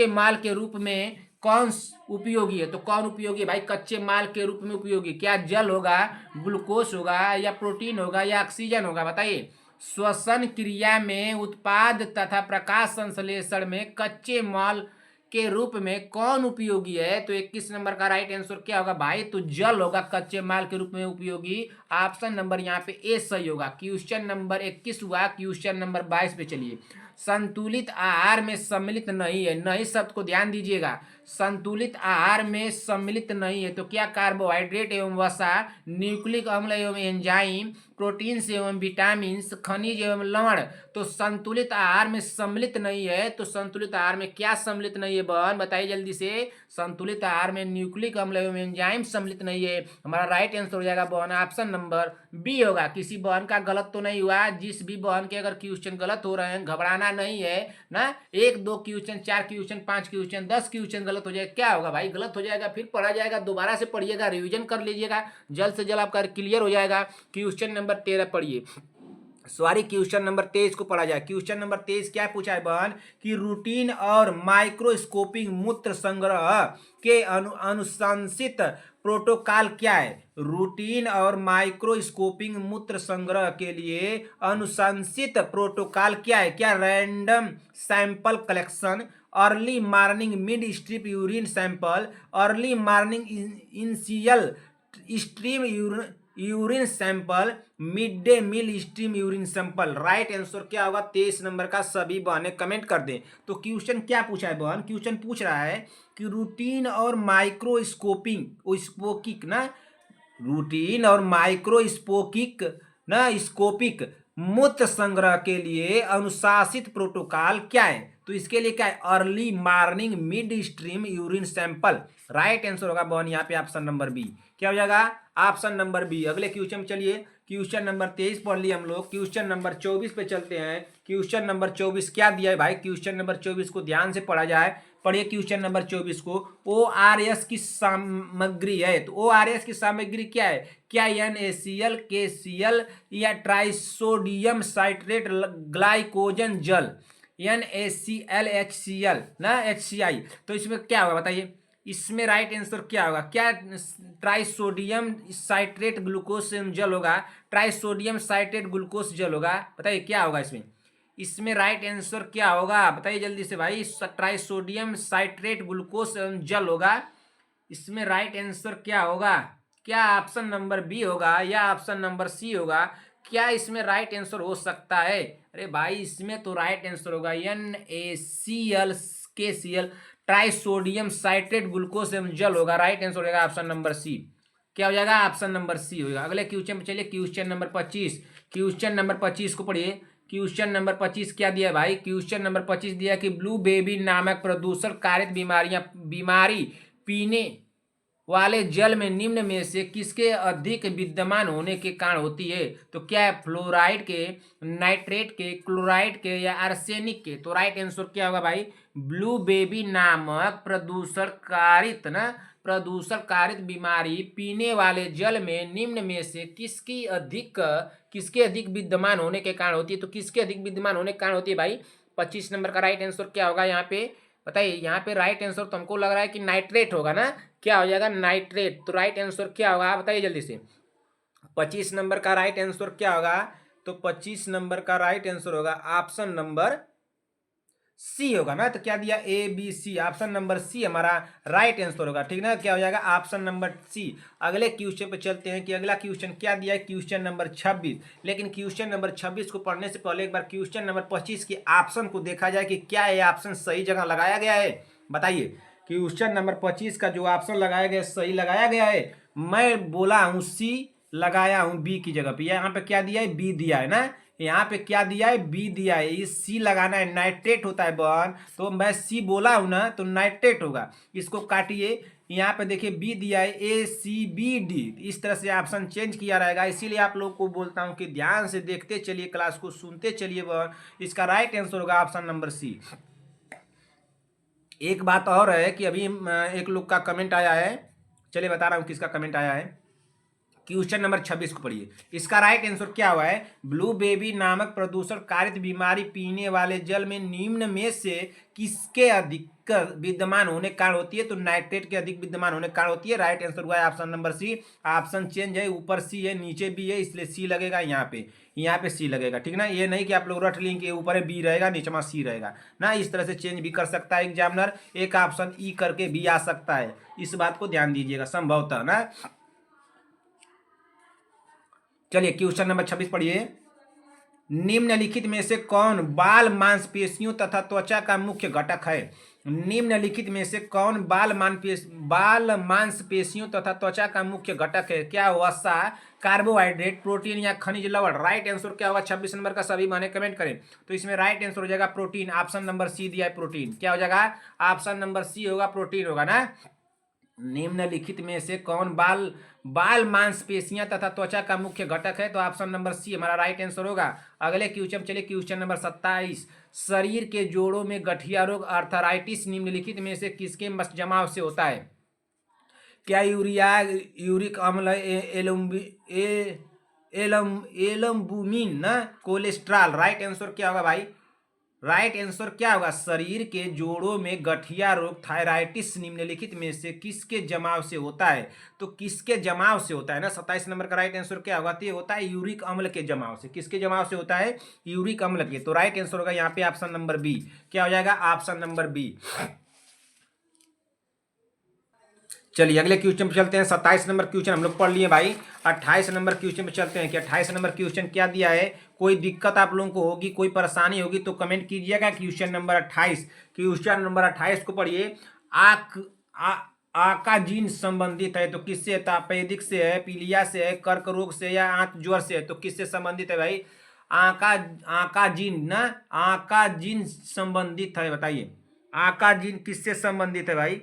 माल के रूप में कौन उपयोगी है? तो कौन उपयोगी है भाई? कच्चे माल के रूप में उपयोगी क्या जल होगा, ग्लूकोज होगा, या प्रोटीन होगा, या ऑक्सीजन होगा, बताइए। श्वसन क्रिया में उत्पाद तथा प्रकाश संश्लेषण में कच्चे माल के रूप में कौन उपयोगी है? तो 21 नंबर का राइट आंसर क्या होगा भाई? तो जल होगा कच्चे माल के रूप में उपयोगी। ऑप्शन नंबर यहाँ पे ए सही होगा। क्वेश्चन नंबर 21 हुआ। क्वेश्चन नंबर 22 पे चलिए। संतुलित आहार में सम्मिलित नहीं है, नहीं शब्द को ध्यान दीजिएगा। संतुलित आहार में सम्मिलित नहीं है, तो क्या कार्बोहाइड्रेट एवं वसा, न्यूक्लिक अम्ल एवं एंजाइम, प्रोटीन एवं विटामिन, खनिज एवं लवण? तो संतुलित आहार में सम्मिलित नहीं है, तो संतुलित आहार में क्या सम्मिलित नहीं है बहन, बताइए जल्दी से। संतुलित आहार में न्यूक्लिक अम्ल एवं एंजाइम सम्मिलित नहीं है। हमारा राइट आंसर हो जाएगा बहन ऑप्शन नंबर बी होगा। किसी बहन का गलत तो नहीं हुआ। जिस भी बहन के अगर क्वेश्चन गलत हो रहे हैं, घबराना नहीं है ना। 1 2 क्वेश्चन, 4 क्वेश्चन, 5 क्वेश्चन, 10 क्वेश्चन गलत हो जाएगा, क्या होगा भाई? गलत हो जाएगा, फिर पढ़ा जाएगा, दोबारा से पढ़िएगा, रिवीजन कर लीजिएगा, जल्द से जल्द आपका क्लियर हो जाएगा। क्वेश्चन नंबर 13 पढ़िए। सॉरी, क्वेश्चन नंबर 23 को पढ़ा जाए। क्वेश्चन नंबर 23 क्या पूछा है बहन कि रूटीन और माइक्रोस्कोपिक मूत्र संग्रह के अनुशंसित प्रोटोकॉल क्या है। रूटीन और माइक्रोस्कोपिक मूत्र संग्रह के लिए अनुशंसित प्रोटोकॉल क्या है। क्या random sample collection, early morning mid strip urine sample, early morning initial stream urine sample, mid day meal stream urine sample. Right answer क्या होगा 23 नंबर का। सभी बहनें कमेंट कर दें। तो क्वेश्चन क्या पूछा है बहन, क्वेश्चन पूछ रहा है कि रूटीन और माइक्रोस्कोपिक ना, रूटीन और माइक्रोस्कोपिक ना स्कोपिक मूत्र संग्रह के लिए अनुशासित प्रोटोकॉल क्या है। तो इसके लिए क्या है, early morning mid stream urine sample. Right answer होगा बहन यहाँ पे ऑप्शन नंबर बी। क्या हो जाएगा, ऑप्शन नंबर बी। अगले क्वेश्चन चलिए, क्वेश्चन नंबर 23 पढ़ लिए हम लोग। क्वेश्चन नंबर 24 पे चलते हैं। क्वेश्चन नंबर 24 क्या दिया है भाई, क्वेश्चन नंबर 24 को ध्यान से पढ़ा जाए। पढ़िए क्वेश्चन नंबर 24 को। ORS की सामग्री है, तो ORS की सामग्री क्या है। क्या NaCl, KCl या ट्राइसोडियम साइट्रेट ग्लाइकोजन जल, NaCl HCl ना HCI। तो इसमें क्या होगा बताइए, इसमें राइट आंसर क्या होगा। क्या ट्राइसोडियम साइट्रेट ग्लूकोज जल होगा, ट्राइसोडियम साइट्रेट ग्लूकोज जल होगा। बताइए क्या होगा इसमें, इसमें राइट आंसर क्या होगा बताइए जल्दी से भाई। ट्राइसोडियम साइट्रेट ग्लूकोज जल होगा। इसमें राइट आंसर क्या होगा, क्या ऑप्शन नंबर बी होगा या ऑप्शन नंबर सी होगा। क्या इसमें राइट आंसर हो सकता है। अरे भाई इसमें तो राइट आंसर होगा NaCl KCl trisodium citrate glucose जल होगा। राइट आंसर होगा ऑप्शन नंबर सी। क्या हो जाएगा, ऑप्शन नंबर सी होगा। अगले क्वेश्चन पे चलिए, क्वेश्चन नंबर 25। क्वेश्चन नंबर 25 को पढ़िए। क्वेश्चन नंबर 25 क्या दिया है भाई, क्वेश्चन नंबर 25 दिया कि ब्लू बेबी नामक प्रदूषण कारित बीमारी पीने वाले जल में निम्न में से किसके अधिक विद्यमान होने के कारण होती है। तो क्या है, फ्लोराइड के, नाइट्रेट के, क्लोराइड के या आर्सेनिक के। तो राइट आंसर क्या होगा भाई, ब्लू बेबी नामक प्रदूषण कारित बीमारी पीने वाले जल में निम्न में से किसके अधिक विद्यमान होने के कारण होती है। तो किसके अधिक विद्यमान होने के कारण होती है भाई। 25 नंबर का राइट आंसर क्या होगा यहाँ पे बताइए। यहाँ पे राइट आंसर तो हमको लग रहा है कि नाइट्रेट होगा ना। क्या हो जाएगा, नाइट्रेट। तो राइट आंसर क्या होगा बताइए जल्दी से। 25 नंबर का राइट आंसर क्या होगा, तो 25 नंबर का राइट आंसर होगा ऑप्शन नंबर सी होगा ना। तो क्या दिया, ABC, ऑप्शन नंबर सी हमारा राइट आंसर होगा। ठीक ना, क्या हो जाएगा ऑप्शन नंबर सी। अगले क्वेश्चन पे चलते हैं कि अगला क्वेश्चन क्या दिया है, क्वेश्चन नंबर 26। लेकिन क्वेश्चन नंबर 26 को पढ़ने से पहले एक बार क्वेश्चन नंबर 25 के ऑप्शन को देखा जाए कि क्या ये ऑप्शन सही जगह लगाया गया है। बताइए, क्वेश्चन नंबर 25 का जो ऑप्शन लगाया गया सही लगाया गया है। मैं बोला हूँ सी, लगाया हूँ बी की जगह पे। यहाँ पे क्या दिया है, बी दिया है ना। यहाँ पे क्या दिया है, बी दिया है। ये सी लगाना है, नाइट्रेट होता है बहन। तो मैं सी बोला हूं ना, तो नाइट्रेट होगा। इसको काटिए, यहाँ पे देखिए बी दिया है, ACBD। इस तरह से ऑप्शन चेंज किया रहेगा। इसीलिए आप लोग को बोलता हूं कि ध्यान से देखते चलिए, क्लास को सुनते चलिए बहन। इसका राइट आंसर होगा ऑप्शन नंबर सी। एक बात और है कि अभी एक लोग का कमेंट आया है, चलिए बता रहा हूँ किसका कमेंट आया है। क्वेश्चन नंबर 26 को पढ़िए। इसका राइट आंसर क्या हुआ है, ब्लू बेबी नामक प्रदूषण कारित बीमारी पीने वाले जल में निम्न में से किसके अधिक विद्यमान होने के कारण होती है। तो नाइट्रेट के अधिक विद्यमान होने के कारण होती है। राइट आंसर हुआ है option number C. Option change है, ऊपर सी है नीचे बी है, इसलिए सी लगेगा यहाँ पे सी लगेगा। ठीक ना, ये नहीं कि आप लोग रट लेंगे ऊपर बी रहेगा नीचे में सी रहेगा ना। इस तरह से चेंज भी कर सकता है एग्जामिनर। एक ऑप्शन ई करके भी आ सकता है, इस बात को ध्यान दीजिएगा संभवतः ना। चलिए क्वेश्चन नंबर 26 पढ़िए। निम्नलिखित में से कौन बाल मांसपेशियों तथा त्वचा का मुख्य घटक है। निम्नलिखित में से कौन बाल मांसपेशियों तथा त्वचा का मुख्य घटक है। क्या वसा, कार्बोहाइड्रेट, प्रोटीन या खनिज लवण। राइट आंसर क्या होगा 26 नंबर का, सभी माने कमेंट करें। तो इसमें राइट आंसर हो जाएगा प्रोटीन। ऑप्शन नंबर सी दिया है प्रोटीन। क्या हो जाएगा, ऑप्शन नंबर सी होगा प्रोटीन होगा ना। निम्नलिखित में से कौन बाल मांसपेशियां तथा त्वचा का मुख्य घटक है। तो ऑप्शन नंबर सी हमारा राइट आंसर होगा। अगले क्वेश्चन चलिए, क्वेश्चन नंबर 27। शरीर के जोड़ों में गठिया रोग आर्थराइटिस निम्नलिखित में से किसके जमाव से होता है। क्या यूरिक अम्ल, एल्बुमिन ना कोलेस्ट्रॉल। राइट आंसर क्या होगा भाई? राइट आंसर क्या होगा? शरीर के जोड़ों में गठिया रोग थायराइटिस निम्नलिखित में से किसके जमाव से होता है? तो किसके जमाव से होता है ना? 27 नंबर का राइट आंसर क्या होगा? तो ये होता है यूरिक अम्ल के जमाव से। किसके जमाव से होता है? यूरिक अम्ल के। तो राइट आंसर होगा यहाँ पे ऑप्शन नंबर बी। क्या हो जाएगा? Option number B. चलिए अगले क्वेश्चन पे चलते हैं। 27 नंबर क्वेश्चन हम लोग पढ़ लिए भाई। 28 नंबर क्वेश्चन पे चलते हैं कि 28 नंबर क्वेश्चन क्या दिया है। कोई दिक्कत आप लोगों को होगी, कोई परेशानी होगी तो कमेंट कीजिएगा। क्वेश्चन नंबर 28, क्वेश्चन नंबर 28 को पढ़िए। आक आ, आका जीन संबंधित है तो किससे है? तापेदिक से है, पीलिया से है, कर्क रोग से या आंत ज्वर से है? तो किससे संबंधित है भाई? आका आका जीन ना, आका जीन संबंधित है। बताइए आका जीन किससे संबंधित है भाई?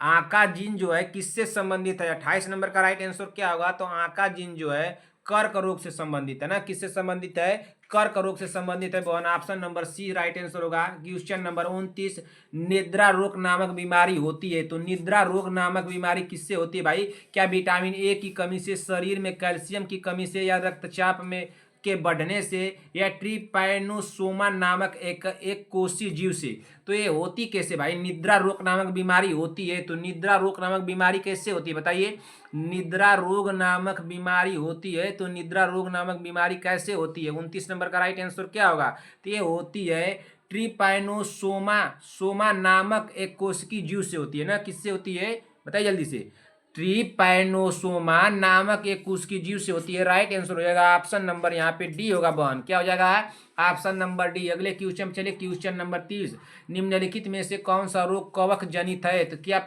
आका जीन जो है किससे संबंधित है? 28 नंबर का राइट आंसर क्या होगा? तो आका जीन जो है कर्क रोग से संबंधित है ना। किससे संबंधित है? कर्क रोग से संबंधित है। One option number C right answer होगा। क्वेश्चन नंबर 29, निद्रा रोग नामक बीमारी होती है तो निद्रा रोग नामक बीमारी किससे होती है भाई? क्या विटामिन ए की कमी से, शरीर में कैल्शियम की कमी से, या रक्तचाप में के बढ़ने से, या ट्रिपैनोसोमा नामक एक कोषीय जीव से? तो ये होती कैसे भाई? निद्रा रोग नामक बीमारी होती है तो निद्रा रोग नामक बीमारी कैसे होती है बताइए? निद्रा रोग नामक बीमारी होती है तो निद्रा रोग नामक बीमारी कैसे होती है? 29 नंबर का राइट आंसर क्या होगा? तो ये होती है ट्रिपैनोसोमा नामक एक कोशिकीय जीव से होती है ना। किससे होती है बताइए जल्दी से? ट्रिपैनोसोमा नामक एक कोशिकीय जीव से होती है। राइट आंसर हो जाएगा ऑप्शन नंबर यहाँ पे डी होगा। बहन क्या हो जाएगा? Option number D. अगले क्वेश्चन चलिए। क्वेश्चन नंबर 30, निम्नलिखित में से कौन सा रोग कवक जनित है? तो क्या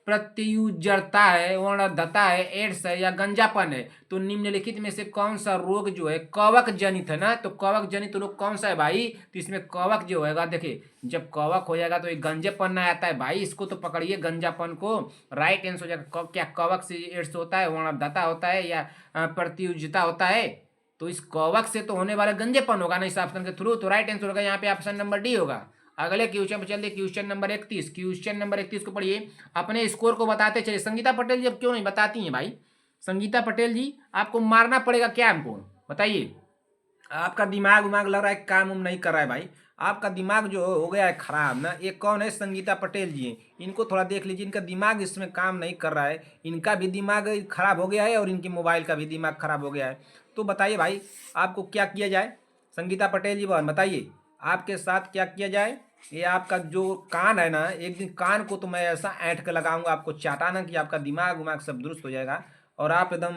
प्रत्युजरता है, वर्णद्धता है, एड्स है, या गंजापन है? तो निम्नलिखित में से कौन सा रोग जो है कवक जनित है ना। तो कवक जनित रोग कौन सा है भाई? तो इसमें कवक जो होगा, देखिए जब कवक हो जाएगा तो ये गंजेपन ना आता है भाई। इसको तो पकड़िए गंजापन को। राइट आंसर हो जाएगा। क्या कवक से एड्स होता है, वर्णद्धता होता है, या प्रत्युजता होता है? तो इस कवक से तो होने वाला गंजेपन होगा ना इस ऑप्शन के थ्रू। तो राइट आंसर होगा यहाँ पे ऑप्शन नंबर डी होगा। अगले क्वेश्चन पे चलते। क्वेश्चन नंबर 31, क्वेश्चन नंबर 31 को पढ़िए। अपने स्कोर को बताते चलिए। संगीता पटेल जी अब क्यों नहीं बताती हैं भाई? संगीता पटेल जी आपको मारना पड़ेगा क्या हमको? बताइए। आपका दिमाग उमाग लग रहा है काम उम नहीं कर रहा है भाई। आपका दिमाग जो हो गया है खराब ना। ये कौन है? संगीता पटेल जी हैं। इनको थोड़ा देख लीजिए, इनका दिमाग इसमें काम नहीं कर रहा है। इनका भी दिमाग खराब हो गया है और इनके मोबाइल का भी दिमाग खराब हो गया है। तो बताइए भाई आपको क्या किया जाए? संगीता पटेल जी बहन बताइए आपके साथ क्या किया जाए? ये आपका जो कान है ना, एक दिन कान को तो मैं ऐसा ऐंठ के लगाऊंगा आपको चाटाना कि आपका दिमाग उमाग सब दुरुस्त हो जाएगा और आप एकदम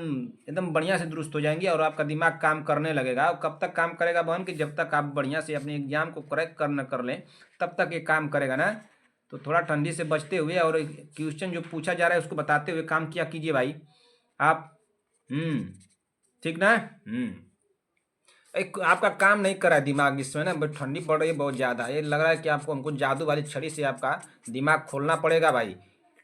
एकदम बढ़िया से दुरुस्त हो जाएंगे और आपका दिमाग काम करने लगेगा। और कब तक काम करेगा बहन? कि जब तक आप बढ़िया से अपने एग्जाम को क्रैक कर लें तब तक ये काम करेगा ना। तो थोड़ा ठंडी से बचते हुए और क्वेश्चन जो पूछा जा रहा है उसको बताते हुए काम किया कीजिए भाई आप। ठीक ना? एक आपका काम नहीं कर रहा है दिमाग इसमें ना। बट ठंडी पड़ रही है बहुत ज़्यादा। ये लग रहा है कि आपको हमको जादू वाली छड़ी से आपका दिमाग खोलना पड़ेगा भाई।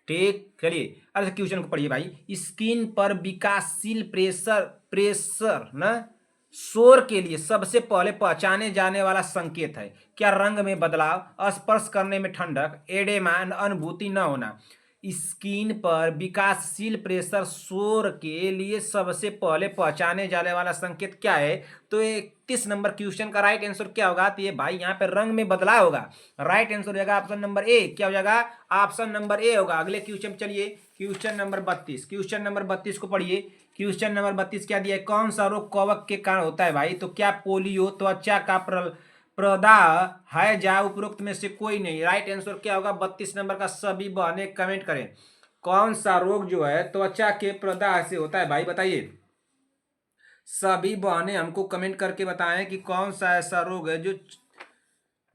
ठीक चलिए अरे क्वेश्चन को पढ़िए भाई। स्किन पर विकासशील प्रेशर प्रेशर ना शोर के लिए सबसे पहले पहचाने जाने वाला संकेत है। क्या रंग में बदलाव, स्पर्श करने में ठंडक, एडेमा अनुभूति न होना? स्किन पर विकासशील प्रेशर शोर के लिए सबसे पहले पहचाने जाने वाला संकेत क्या है? तो 31 नंबर क्वेश्चन का राइट आंसर क्या होगा? तो ये भाई यहाँ पे रंग में बदलाव होगा। राइट आंसर हो जाएगा ऑप्शन नंबर ए। क्या हो जाएगा? ऑप्शन नंबर ए होगा। अगले क्वेश्चन चलिए। क्वेश्चन नंबर 32, क्वेश्चन नंबर 32 को पढ़िए। क्वेश्चन नंबर 32 क्या दिया है? कौन सा रोग कवक के कारण होता है भाई? तो क्या पोलियो, त्वचा का प्रदाह है या उपरोक्त में से कोई नहीं? राइट आंसर क्या होगा? 32 नंबर का सभी बहने कमेंट करें। कौन सा रोग जो है त्वचा के प्रदाह से होता है भाई? बताइए सभी बहने हमको कमेंट करके बताएं कि कौन सा ऐसा रोग है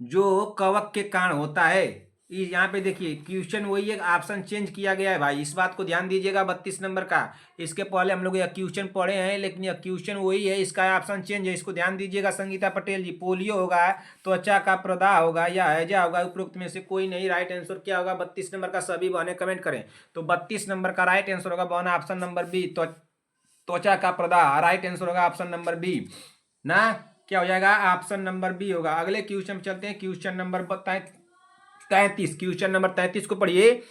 जो कवक के कारण होता है। यहाँ पे देखिए क्वेश्चन वही है, ऑप्शन चेंज किया गया है भाई। इस बात को ध्यान दीजिएगा। 32 नंबर का इसके पहले हम लोग यह क्वेश्चन पढ़े हैं लेकिन यह क्वेश्चन वही है, इसका ऑप्शन चेंज है। इसको ध्यान दीजिएगा संगीता पटेल जी। पोलियो होगा, त्वचा का प्रदाह होगा, या हैजा होगा, उपरोक्त में से कोई नहीं। राइट आंसर क्या होगा? 32 नंबर का सभी बहने कमेंट करें। तो 32 नंबर का राइट आंसर होगा बहन ऑप्शन नंबर बी, त्वचा का प्रदाह। राइट आंसर होगा ऑप्शन नंबर बी ना। क्या हो जाएगा? ऑप्शन नंबर बी होगा। अगले क्वेश्चन चलते हैं। क्वेश्चन नंबर 33, क्वेश्चन नंबर 33 को पढ़िए।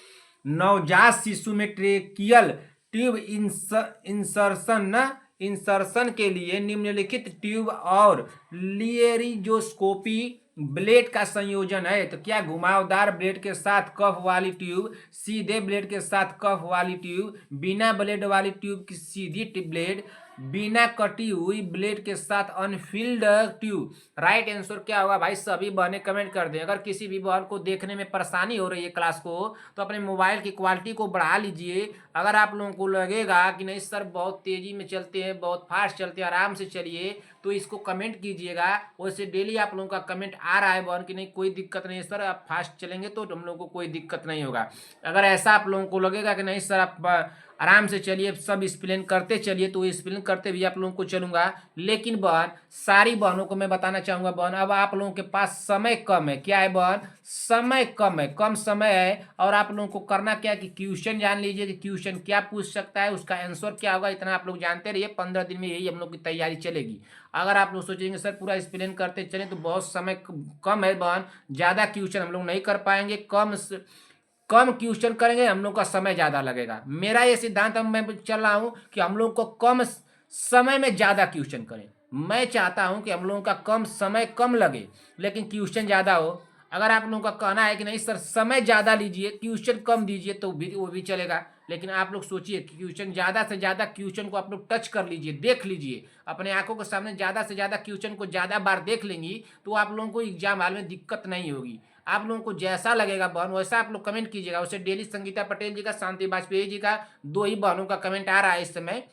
नवजात शिशु में ट्रेकियल ट्यूब इंसर्शन ना इंसर्शन के लिए निम्नलिखित ट्यूब और लिएरिजोस्कोपी ब्लेड का संयोजन है। तो क्या घुमावदार ब्लेड के साथ कफ वाली ट्यूब, सीधे ब्लेड के साथ कफ वाली ट्यूब, बिना ब्लेड वाली ट्यूब की सीधी ब्लेड, बिना कटी हुई ब्लेड के साथ अनफिल्ड ट्यूब। राइट आंसर क्या होगा भाई? सभी बहनें कमेंट कर दें। अगर किसी भी बहन को देखने में परेशानी हो रही है क्लास को, तो अपने मोबाइल की क्वालिटी को बढ़ा लीजिए। अगर आप लोगों को लगेगा कि नहीं सर बहुत तेजी में चलते हैं, बहुत फास्ट चलते हैं, आराम से चलिए, तो इसको कमेंट कीजिएगा। वैसे डेली आप लोगों का कमेंट आ रहा है बहन कि नहीं कोई दिक्कत नहीं है सर, आप फास्ट चलेंगे तो हम लोग को कोई दिक्कत नहीं होगा। अगर ऐसा आप लोगों को लगेगा कि नहीं सर आप आराम से चलिए, सब एक्सप्लेन करते चलिए, तो एक्सप्लेन करते भी आप लोगों को चलूंगा। लेकिन बहन सारी बहनों को मैं बताना चाहूंगा बहन, अब आप लोगों के पास समय कम है। क्या है बहन? समय कम है, कम समय है। और आप लोगों को करना क्या है कि क्वेश्चन जान लीजिए कि क्वेश्चन क्या पूछ सकता है, उसका आंसर क्या होगा, इतना आप लोग जानते रहिए। 15 दिन में यही हम लोग की तैयारी चलेगी। अगर आप लोग सोचेंगे सर पूरा एक्सप्लेन करते चलें, तो बहुत समय कम है बहन, ज़्यादा क्वेश्चन हम लोग नहीं कर पाएंगे। कम क्वेश्चन करेंगे, हम लोग का समय ज़्यादा लगेगा। मेरा ये सिद्धांत अब मैं चल रहा हूँ कि हम लोग को कम समय में ज़्यादा क्वेश्चन करें। मैं चाहता हूँ कि हम लोगों का कम समय कम लगे, लेकिन क्वेश्चन ज़्यादा हो। अगर आप लोगों का कहना है कि नहीं सर समय ज़्यादा लीजिए, क्वेश्चन कम दीजिए, तो वो भी चलेगा। लेकिन आप लोग सोचिए कि क्वेश्चन ज़्यादा से ज़्यादा क्वेश्चन को आप लोग टच कर लीजिए, देख लीजिए अपने आंखों के सामने। ज़्यादा से ज़्यादा क्वेश्चन को ज़्यादा बार देख लेंगी तो आप लोगों को एग्जाम हॉल में दिक्कत नहीं होगी। आप लोगों को जैसा लगेगा बहन वैसा आप लोग कमेंट कीजिएगा। उसे डेली संगीता पटेल जी का, शांति वाजपेयी जी का, दो ही बहनों का कमेंट आ रहा है इस समय।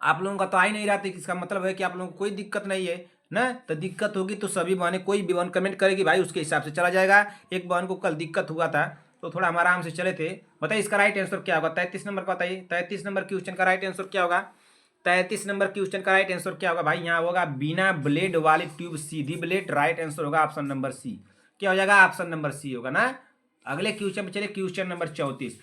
आप लोगों का तो आ ही नहीं रहा था, इसका मतलब है कि आप लोगों को कोई दिक्कत नहीं है ना। तो दिक्कत होगी तो सभी बहनें, कोई भी बहन कमेंट करेगी भाई, उसके हिसाब से चला जाएगा। एक बहन को कल दिक्कत हुआ था तो थोड़ा हम आराम से चले थे। बताइए इसका राइट आंसर क्या होगा? 33 नंबर का बताइए, 33 नंबर क्वेश्चन का राइट आंसर क्या होगा? 33 नंबर क्वेश्चन का राइट आंसर क्या होगा भाई? यहाँ होगा बिना ब्लेड वाली ट्यूब सीधी ब्लेड। राइट आंसर होगा ऑप्शन नंबर सी। क्या हो जाएगा? ऑप्शन नंबर सी होगा ना। अगले क्वेश्चन पे चलिए, क्वेश्चन नंबर 34।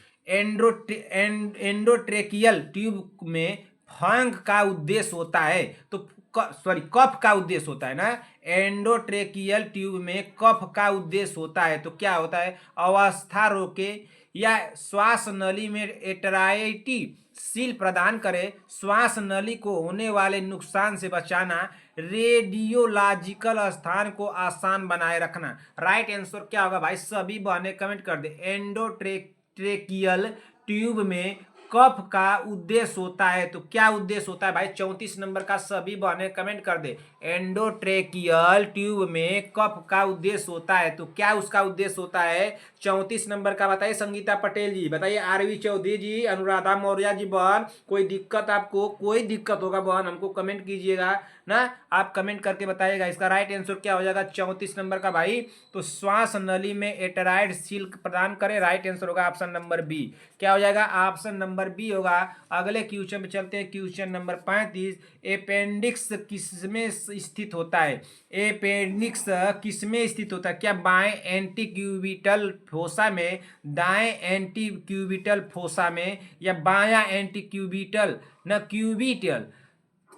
एंडोट्रेकियल ट्यूब में फंग का उद्देश्य होता है, तो सॉरी कफ का उद्देश्य होता है ना। एंडोट्रेकियल ट्यूब में कफ का उद्देश्य होता है, तो क्या होता है? अवस्था रोके या श्वास नली में एटराइटी सील प्रदान करे, श्वास नली को होने वाले नुकसान से बचाना, रेडियोलॉजिकल स्थान को आसान बनाए रखना। राइट आंसर क्या होगा भाई? सभी बहनें कमेंट कर दे। एंडोट्रेकियल ट्यूब में कफ का उद्देश्य होता है, तो क्या उद्देश्य होता है भाई? 34 नंबर का सभी बहनें कमेंट कर दे। एंडोट्रेकियल ट्यूब में कफ का उद्देश्य होता है, तो क्या उसका उद्देश्य होता है? 34 नंबर का बताइए संगीता पटेल जी, बताइए आरवी चौधरी जी, अनुराधा मौर्य जी। बहन कोई दिक्कत, आपको कोई दिक्कत होगा बहन हमको कमेंट कीजिएगा ना, आप कमेंट करके बताइएगा। इसका राइट आंसर क्या हो जाएगा 34 नंबर का भाई? तो श्वास नली में एटराइड सील प्रदान करे। राइट आंसर होगा ऑप्शन नंबर बी। क्या हो जाएगा? ऑप्शन नंबर बी होगा। अगले क्वेश्चन पे चलते हैं, क्वेश्चन नंबर 35। अपेंडिक्स किसमें स्थित होता है? अपेंडिक्स किसमें स्थित होता है? क्या बाएं एंटीक्यूबिटल फोसा में, दाएं एंटीक्यूबिटल फोसा में, या बायां एंटीक्यूबिटल न क्यूबिटल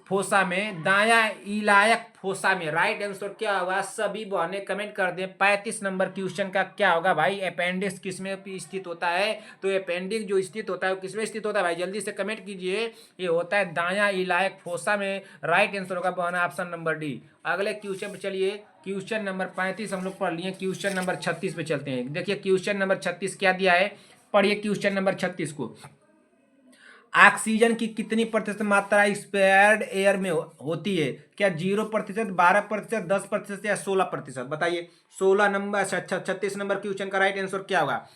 फोसा में, दायां इलायक फोसा में? राइट आंसर क्या होगा? सभी बहनें कमेंट कर दें। 35 नंबर क्वेश्चन का क्या होगा भाई? अपेंडिक्स किसमें स्थित होता है? तो अपेंडिक्स जो स्थित होता है वो किसमें स्थित होता है भाई? जल्दी से कमेंट कीजिए। ये होता है दायां इलायक फोसा में। राइट आंसर होगा बहन ऑप्शन नंबर डी। अगले क्वेश्चन पे चलिए, क्वेश्चन नंबर 35 हम लोग पढ़ लिए, क्वेश्चन नंबर 36 पे चलते हैं। देखिए क्वेश्चन नंबर 36 क्या दिया है, पढ़िए क्वेश्चन नंबर 36 को। ऑक्सीजन की कितनी प्रतिशत मात्रा एक्सपायर्ड एयर में होती है? क्या 0%, 12%, 10% या 16%? बताइए। 16 नंबर 36 नंबर क्वेश्चन का राइट आंसर क्या होगा?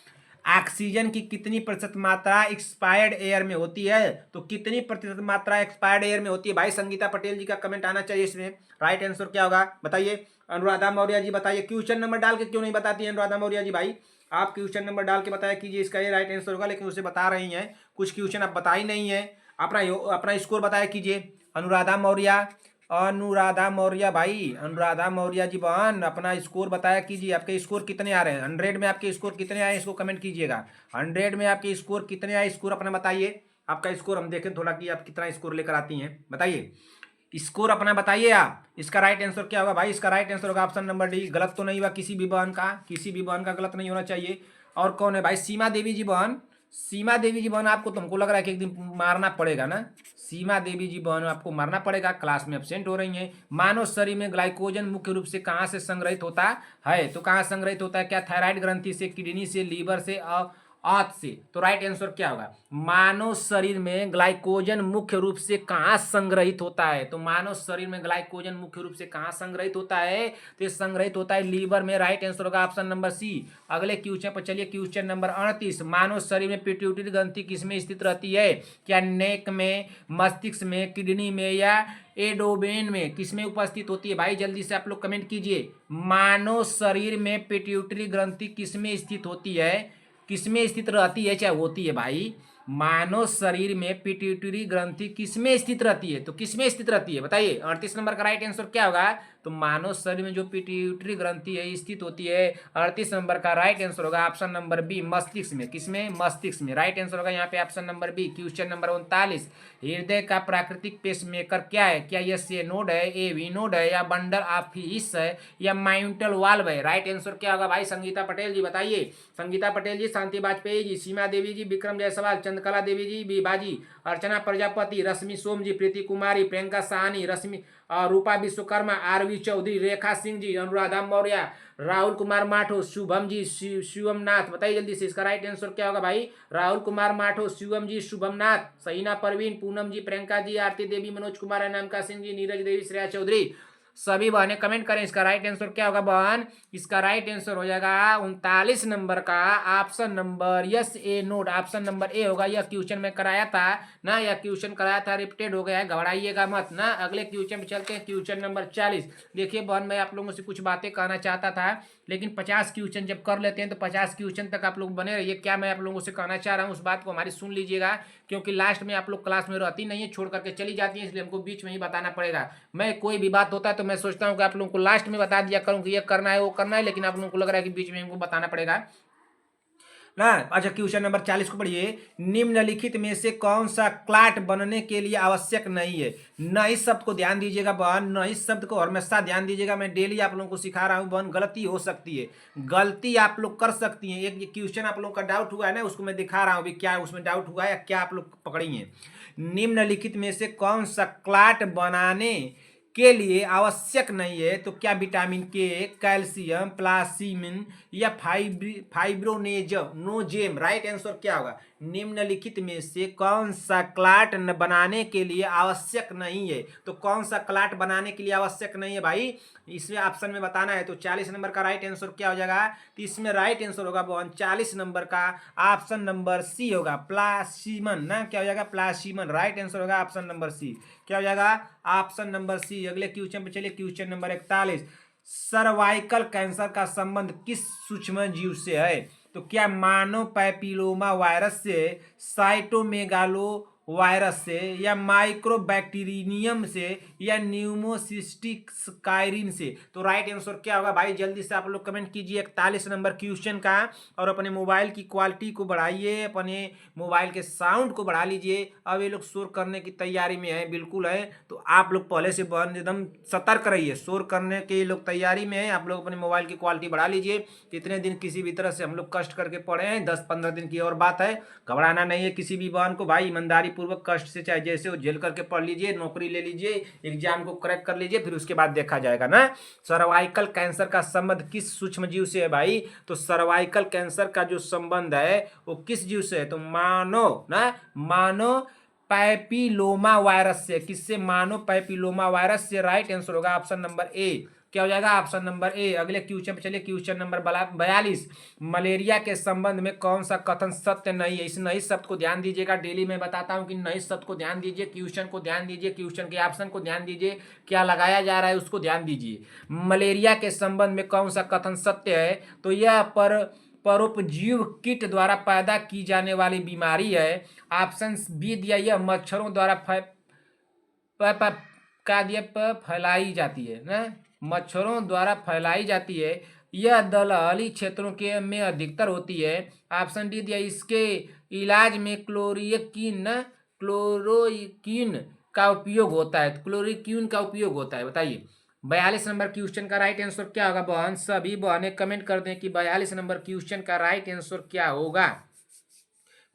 ऑक्सीजन की कितनी प्रतिशत मात्रा एक्सपायर्ड एयर में होती है? तो कितनी प्रतिशत मात्रा एक्सपायर्ड एयर में होती है भाई? संगीता पटेल जी का कमेंट आना चाहिए इसमें। राइट आंसर क्या होगा बताइए। अनुराधा मौर्य जी बताइए। क्वेश्चन नंबर डाल के क्यों नहीं बताती है अनुराधा मौर्य जी भाई? आप क्वेश्चन नंबर डाल के बताया कीजिए, इसका ये राइट आंसर होगा। लेकिन उसे बता रही हैं, कुछ क्वेश्चन आप बता ही नहीं है। अपना स्कोर बताया कीजिए अनुराधा मौर्य। अनुराधा मौर्य भाई, अनुराधा मौर्य जी बहन अपना स्कोर बताया कीजिए। आपके स्कोर कितने आ रहे हैं? 100 में आपके स्कोर कितने आए इसको कमेंट कीजिएगा। 100 में आपके स्कोर कितने आए, स्कोर अपना बताइए। आपका स्कोर हम देखें थोड़ा कि आप कितना स्कोर लेकर आती हैं, बताइए स्कोर अपना बताइए आप। इसका राइट आंसर क्या होगा भाई? इसका राइट आंसर होगा ऑप्शन नंबर डी। गलत तो नहीं हुआ किसी भी बहन का, किसी भी बहन का गलत नहीं होना चाहिए। और कौन है भाई? सीमा देवी जी बहन, सीमा देवी जी बहन, आपको तुमको लग रहा है कि एक दिन मारना पड़ेगा ना। सीमा देवी जी बहन, आपको मारना पड़ेगा, क्लास में एब्सेंट हो रही हैं। मानव शरीर में ग्लाइकोजन मुख्य रूप से कहाँ से संग्रहित होता है? तो कहाँ संग्रहित होता है? क्या थायराइड ग्रंथि से, किडनी से, लीवर से और आंत से? तो राइट आंसर क्या होगा? मानव शरीर में ग्लाइकोजन मुख्य रूप से कहाँ संग्रहित होता है? तो मानव शरीर में ग्लाइकोजन मुख्य रूप से कहाँ संग्रहित होता है? तो ये संग्रहित होता है लीवर में। राइट आंसर होगा ऑप्शन नंबर सी। अगले क्वेश्चन पर चलिए, क्वेश्चन नंबर 38। मानव शरीर में पिट्यूटरी ग्रंथि किसमें स्थित रहती है? क्या नेक में, मस्तिष्क में, किडनी में या एडोबेन में? किसमें उपस्थित होती है भाई? जल्दी से आप लोग कमेंट कीजिए। मानव शरीर में पिट्यूटरी ग्रंथि किसमें स्थित होती है? किसमें स्थित रहती है, चाहे होती है भाई? मानव शरीर में पिट्यूटरी ग्रंथि किसमें स्थित रहती है? तो किसमें स्थित रहती है बताइए। 38 नंबर का राइट आंसर क्या होगा? तो मानव शरीर में जो पिट्यूटरी ग्रंथि है स्थित होती है, 38 नंबर का राइट आंसर होगा ऑप्शन नंबर बी, मस्तिष्क में। किसमें? मस्तिष्क में। राइट आंसर होगा यहाँ पे option number B. Question number 39। हृदय का प्राकृतिक पेसमेकर क्या है? क्या यह से नोड है, ए वी नोड है, या बंडल ऑफ हिस है, या माइंटल वाल्व है? राइट आंसर क्या होगा भाई? संगीता पटेल जी बताइए। संगीता पटेल जी, शांति वाजपेयी जी, सीमा देवी जी, विक्रम जायसवाल, चंद्रकला देवी जी, बीबाजी, अर्चना प्रजापति, रश्मि सोम जी, प्रीति कुमारी, प्रियंका साहनी, रश्मि रूपा विश्वकर्मा, आरवी चौधरी, रेखा सिंह जी, अनुराधा मौर्य, राहुल कुमार माठो, शुभम जी, शिवम नाथ। बताइए जल्दी से, इसका राइट आंसर क्या होगा भाई? राहुल कुमार माठो, शिवम जी, शुभम नाथ, सहीना परवीन, पूनम जी, प्रियंका जी, आरती देवी, मनोज कुमार, अनामिका सिंह जी, नीरज देवी, श्रेया चौधरी। सभी बहनें कमेंट करें, इसका राइट आंसर क्या होगा बहन? इसका राइट आंसर हो जाएगा 39 नंबर का option number yes A note. Option number A होगा। यह क्वेश्चन में कराया था ना, यह क्वेश्चन कराया था, रिपीटेड हो गया है, घबराइएगा मत ना। अगले क्वेश्चन पे चलते हैं, क्वेश्चन नंबर 40। देखिए बहन, मैं आप लोगों से कुछ बातें कहना चाहता था, लेकिन 50 क्वेश्चन जब कर लेते हैं तो 50 क्वेश्चन तक आप लोग बने रहिए। क्या मैं आप लोगों से कहना चाह रहा हूँ उस बात को हमारी सुन लीजिएगा, क्योंकि लास्ट में आप लोग क्लास में रहती नहीं है, छोड़ करके चली जाती है, इसलिए हमको बीच में ही बताना पड़ेगा। मैं कोई भी बात होता है तो मैं सोचता हूँ कि आप लोगों को लास्ट में बता दिया करूँ कि ये करना है वो करना है, लेकिन आप लोगों को लग रहा है कि बीच में हमको बताना पड़ेगा ना। अच्छा, क्वेश्चन नंबर 40 को पढ़िए। निम्नलिखित में से कौन सा क्लाट बनने के लिए आवश्यक नहीं है? न इस शब्द को ध्यान दीजिएगा बहन, न इस शब्द को हमेशा ध्यान दीजिएगा। मैं डेली आप लोगों को सिखा रहा हूँ बहन, गलती हो सकती है, गलती आप लोग कर सकती हैं। एक क्वेश्चन आप लोगों का डाउट हुआ है ना, उसको मैं दिखा रहा हूँ अभी, क्या उसमें डाउट हुआ है या क्या आप लोग पकड़ी हैं। निम्नलिखित में से कौन सा क्लाट बनाने के लिए आवश्यक नहीं है? तो क्या विटामिन के, कैल्शियम, प्लासीमिन या फाइब्रोनेजम नोजेम? राइट आंसर क्या होगा? निम्नलिखित में से कौन सा क्लाट बनाने के लिए आवश्यक नहीं है? तो कौन सा क्लाट बनाने के लिए आवश्यक नहीं है भाई, इसमें ऑप्शन में बताना है। तो 40 नंबर का राइट आंसर क्या हो जाएगा? तो इसमें राइट आंसर होगा बहन 40 नंबर का ऑप्शन नंबर सी होगा, प्लासीमन ना। क्या हो जाएगा? प्लासीमन। राइट आंसर होगा ऑप्शन नंबर सी। क्या हो जाएगा? Option number C. अगले क्वेश्चन पे चलिए, क्वेश्चन नंबर 41। सर्वाइकल कैंसर का संबंध किस सूक्ष्म जीव से है? तो क्या मानव पैपिलोमा वायरस से, साइटोमेगालो वायरस से, या माइक्रोबैक्टीरियम से, या न्यूमोसिस्टिक कायरिन से? तो राइट आंसर क्या होगा भाई? जल्दी से आप लोग कमेंट कीजिए 41 नंबर क्वेश्चन का, और अपने मोबाइल की क्वालिटी को बढ़ाइए, अपने मोबाइल के साउंड को बढ़ा लीजिए। अब ये लोग शोर करने की तैयारी में है, बिल्कुल है, तो आप लोग पहले से एकदम सतर्क रहिए, शोर करने के लोग तैयारी में है। आप लोग अपने मोबाइल की क्वालिटी बढ़ा लीजिए। इतने दिन किसी भी तरह से हम लोग कष्ट करके पढ़े हैं, 10-15 दिन की और बात है, घबराना नहीं है किसी भी बहन को भाई। ईमानदारी पूर्वक कष्ट से चाहे जैसे हो झेल करके पढ़ लीजिए, नौकरी ले लीजिए, एग्जाम को क्रैक कर लीजिए, फिर उसके बाद देखा जाएगा ना। सर्वाइकल कैंसर का संबंध किस सूक्ष्म जीव से है भाई? तो सर्वाइकल कैंसर का जो संबंध है वो किस जीव से है? तो मानव ना, मानव पैपिलोमा वायरस से। किससे? मानव पैपिलोमा वायरस से। राइट आंसर होगा ऑप्शन नंबर ए। क्या हो जाएगा? ऑप्शन नंबर ए। अगले क्वेश्चन पे चलिए, क्वेश्चन नंबर 42। मलेरिया के संबंध में कौन सा कथन सत्य नहीं है? इस नहीं शब्द को ध्यान दीजिएगा, डेली मैं बताता हूं कि नहीं शब्द को ध्यान दीजिए, क्वेश्चन को ध्यान दीजिए, क्वेश्चन के ऑप्शन को ध्यान दीजिए, क्या लगाया जा रहा है उसको ध्यान दीजिए। मलेरिया के संबंध में कौन सा कथन सत्य है? तो यह परोपजीव कीट द्वारा पैदा की जाने वाली बीमारी है। ऑप्शन बी दिया, यह मच्छरों द्वारा का दिया फैलाई जाती है ना, मच्छरों द्वारा फैलाई जाती है। यह दलहली क्षेत्रों के में अधिकतर होती है। ऑप्शन डी दिया, इसके इलाज में क्लोरोक्विन का उपयोग होता है। क्लोरोक्विन का उपयोग होता है। बताइए 42 नंबर क्वेश्चन का राइट आंसर क्या होगा बहन? सभी बहनें कमेंट कर दें कि 42 नंबर क्वेश्चन का राइट आंसर क्या होगा।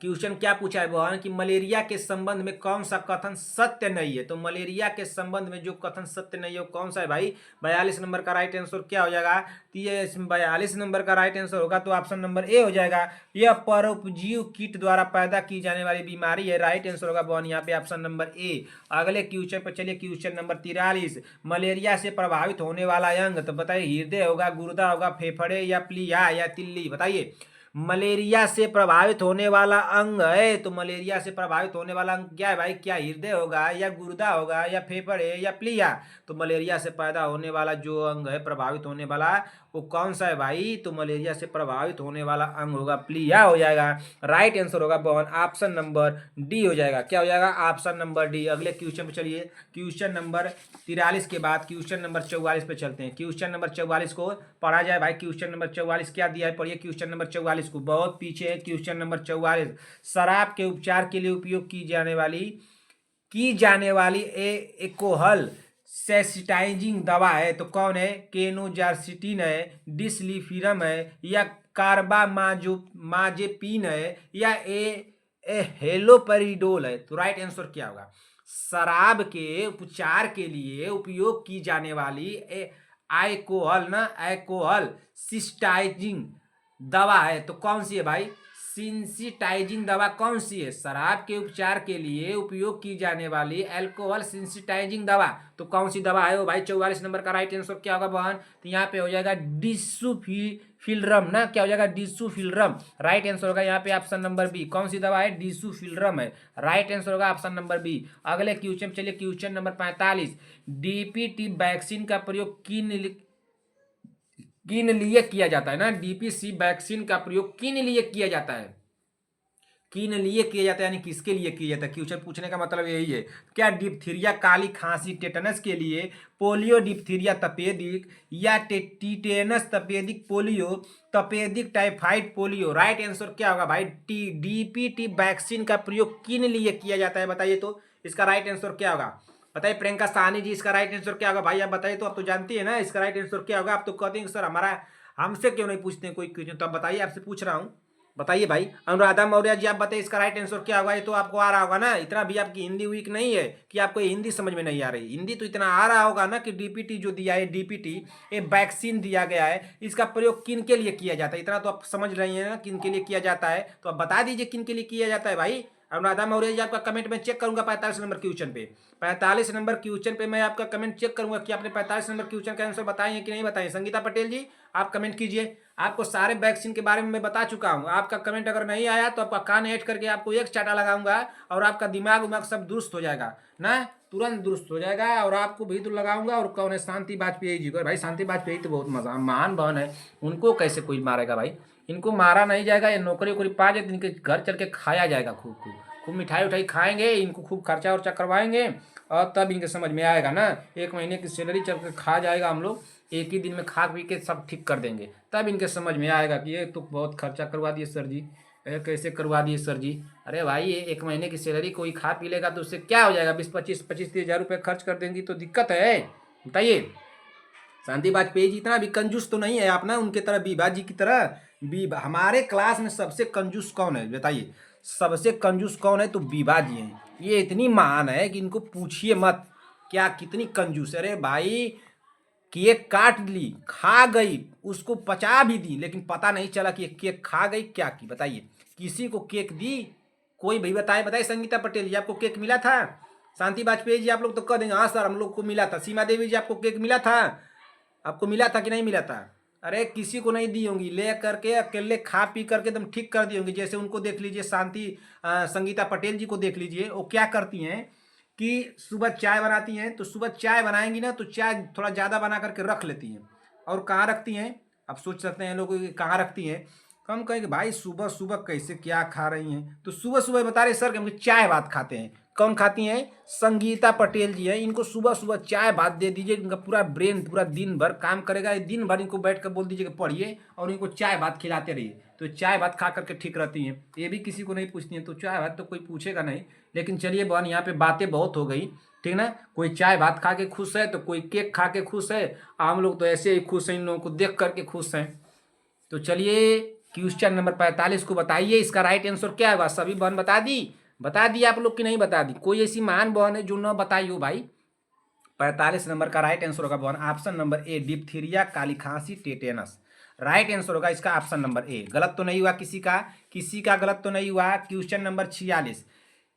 क्वेश्चन क्या पूछा है बहन कि मलेरिया के संबंध में कौन सा कथन सत्य नहीं है। तो मलेरिया के संबंध में जो कथन सत्य नहीं है वो कौन सा है भाई? 42 नंबर का राइट आंसर क्या हो जाएगा? तो ये इसमें 42 नंबर का राइट आंसर होगा तो ऑप्शन नंबर ए हो जाएगा। यह परोपजीव कीट द्वारा पैदा की जाने वाली बीमारी है। राइट आंसर होगा बहन यहाँ पे ऑप्शन नंबर ए। अगले क्वेश्चन पर चलिए, क्वेश्चन नंबर 43। मलेरिया से प्रभावित होने वाला अंग, तो बताइए हृदय होगा, गुर्दा होगा, फेफड़े या प्लीहा या तिल्ली? बताइए मलेरिया से प्रभावित होने वाला अंग है, तो मलेरिया से प्रभावित होने वाला अंग क्या है भाई? क्या हृदय होगा या गुर्दा होगा या फेफड़े या प्लीहा? तो मलेरिया से पैदा होने वाला जो अंग है प्रभावित होने वाला वो कौन सा है भाई? तो मलेरिया से प्रभावित होने वाला अंग होगा प्लीहा हो जाएगा। राइट आंसर होगा बहन ऑप्शन नंबर डी हो जाएगा। क्या हो जाएगा? Option number D. अगले क्वेश्चन पे चलिए, क्वेश्चन नंबर 43 के बाद क्वेश्चन नंबर 44 पे चलते हैं। क्वेश्चन नंबर 44 को पढ़ा जाए भाई। क्वेश्चन नंबर 44 क्या दिया है, पढ़िए क्वेश्चन नंबर 44 को, बहुत पीछे है क्वेश्चन नंबर 44। शराब के उपचार के लिए उपयोग की जाने वाली एल्कोहल सेंसिटाइजिंग दवा है, तो कौन है? केनोजार्सिटीन है, डिस्लिफिरम है, या कार्बामाजेपिन है, या हेलोपेरिडोल है? तो राइट आंसर क्या होगा? शराब के उपचार के लिए उपयोग की जाने वाली एल्कोहल सिस्टाइजिंग दवा है, तो कौन सी है भाई? सिंसिटाइजिंग दवा कौन सी है? शराब के उपचार के लिए उपयोग की जाने वाली अल्कोहल सिंसिटाइजिंग दवा, तो कौन सी दवा है वो भाई? 44 नंबर का राइट आंसर क्या होगा बहन? तो यहाँ पे हो जाएगा डिसुफिल्रम ना। क्या हो जाएगा? डिसुफिल्रम। राइट आंसर होगा यहाँ पे ऑप्शन नंबर बी। कौन सी दवा है? डिसुफिल्रम है। राइट आंसर होगा ऑप्शन नंबर बी। अगले क्वेश्चन चलिए, क्वेश्चन नंबर 45। डीपीटी वैक्सीन का प्रयोग किन लिए किया जाता है ना? डीपीसी वैक्सीन का प्रयोग किन लिए किया जाता है? किन लिए किया जाता है यानी किसके लिए किया जाता है? क्वेश्चन पूछने का मतलब यही है। क्या डिप्थीरिया, काली खांसी, टेटनस के लिए, पोलियो डिप्थीरिया तपेदिक, या टीटेनस तपेदिक पोलियो, तपेदिक टाइफाइड पोलियो? राइट आंसर क्या होगा भाई? डीपीटी वैक्सीन का प्रयोग किन लिए किया जाता है बताइए तो इसका राइट आंसर क्या होगा? बताइए प्रियंका साहनी जी, इसका राइट आंसर क्या होगा भाई? आप बताइए तो, आप तो जानती है ना इसका राइट आंसर क्या होगा। आप तो कहते हैं सर हमारा हमसे क्यों नहीं पूछते कोई क्वेश्चन, तो आप बताइए, आपसे पूछ रहा हूँ, बताइए भाई। अनुराधा मौर्य जी आप बताइए इसका राइट आंसर क्या होगा? ये तो आपको आ रहा होगा ना, इतना भी आपकी हिंदी वीक नहीं है कि आपको हिंदी समझ में नहीं आ रही। हिंदी तो इतना आ रहा होगा ना कि डीपीटी जो दिया है, डीपीटी ये वैक्सीन दिया गया है, इसका प्रयोग किन के लिए किया जाता है? इतना तो आप समझ रही हैं ना किन के लिए किया जाता है, तो आप बता दीजिए किन के लिए किया जाता है भाई। अनुराधा मौर्य जी आपका कमेंट में चेक करूंगा 45 नंबर क्वेश्चन पे। 45 नंबर क्वेश्चन पे मैं आपका कमेंट चेक करूंगा कि आपने 45 नंबर क्वेश्चन का आंसर बताए हैं कि नहीं बताए। संगीता पटेल जी आप कमेंट कीजिए। आपको सारे वैक्सीन के बारे में मैं बता चुका हूं। आपका कमेंट अगर नहीं आया तो आपका कान ऐड करके आपको एक चाटा लगाऊंगा और आपका दिमाग उमाग सब दुरुस्त हो जाएगा ना, तुरंत दुरुस्त हो जाएगा। और आपको भी तो लगाऊंगा। और कौन है? शांति वाजपेयी जी को। भाई शांति वाजपेयी तो बहुत मजा महान बहन है, उनको कैसे कोई मारेगा भाई? इनको मारा नहीं जाएगा, ये नौकरी वोकरी पा जाए, इनके घर चल के खाया जाएगा, खूब खूब खूब मिठाई उठाई खाएंगे, इनको खूब खर्चा वर्चा करवाएंगे और तब इनके समझ में आएगा ना। 1 महीने की सैलरी चल के खा जाएगा, हम लोग एक ही दिन में खा पी के सब ठीक कर देंगे, तब इनके समझ में आएगा कि ये तो बहुत खर्चा करवा दिए सर जी, कैसे करवा दिए सर जी। अरे भाई ये 1 महीने की सैलरी कोई खा पी लेगा तो उससे क्या हो जाएगा? 20-25 हज़ार रुपये खर्च कर देंगी तो दिक्कत है, बताइए। शांति वाजपेयी जी इतना भी कंजूस तो नहीं है आप ना उनके तरह, बीबा जी की तरह। बीबा हमारे क्लास में सबसे कंजूस कौन है बताइए? सबसे कंजूस कौन है? तो बीबा जी हैं। ये इतनी महान है कि इनको पूछिए मत क्या कितनी कंजूस है। अरे भाई केक काट ली, खा गई, उसको पचा भी दी, लेकिन पता नहीं चला कि केक खा गई क्या की, बताइए। किसी को केक दी? कोई भाई बताए बताइए। संगीता पटेल जी आपको केक मिला था? शांति वाजपेयी जी आप लोग तो कह देंगे हाँ सर हम लोग को मिला था। सीमा देवी जी आपको केक मिला था? आपको मिला था कि नहीं मिला था? अरे किसी को नहीं दी होंगी, ले करके अकेले खा पी करके एकदम ठीक कर दी होंगी। जैसे उनको देख लीजिए, संगीता पटेल जी को देख लीजिए, वो क्या करती हैं कि सुबह चाय बनाती हैं, तो सुबह चाय बनाएंगी ना तो चाय थोड़ा ज़्यादा बना करके रख लेती हैं। और कहाँ रखती हैं? आप सोच सकते हैं लोग कहाँ रखती हैं। हम कहेंगे भाई सुबह सुबह कैसे क्या खा रही हैं? तो सुबह सुबह बता रहे सर कि हम चाय भात खाते हैं। कौन खाती हैं? संगीता पटेल जी हैं। इनको सुबह सुबह चाय भात दे दीजिए, इनका पूरा ब्रेन पूरा दिन भर काम करेगा। दिन भर इनको बैठ कर बोल दीजिए कि पढ़िए और इनको चाय भात खिलाते रहिए, तो चाय भात खा करके ठीक रहती हैं। ये भी किसी को नहीं पूछती हैं, तो चाय भात तो कोई पूछेगा नहीं। लेकिन चलिए बहन यहाँ पे बातें बहुत हो गई, ठीक ना। कोई चाय भात खा के खुश है तो कोई केक खा के खुश है। हम लोग तो ऐसे ही खुश हैं, इन लोगों को देख करके खुश हैं। तो चलिए क्वेश्चन नंबर 45 को बताइए, इसका राइट आंसर क्या होगा। सभी बहन बता दी आप लोग की नहीं बता दी? कोई ऐसी महान बहन है जो न बताई हो भाई? 45 नंबर का राइट आंसर होगा बहन ऑप्शन नंबर ए, डिप्थीरिया, काली खांसी, टेटेनस। राइट आंसर होगा इसका ऑप्शन नंबर ए। गलत तो नहीं हुआ किसी का गलत तो नहीं हुआ। क्वेश्चन नंबर 46,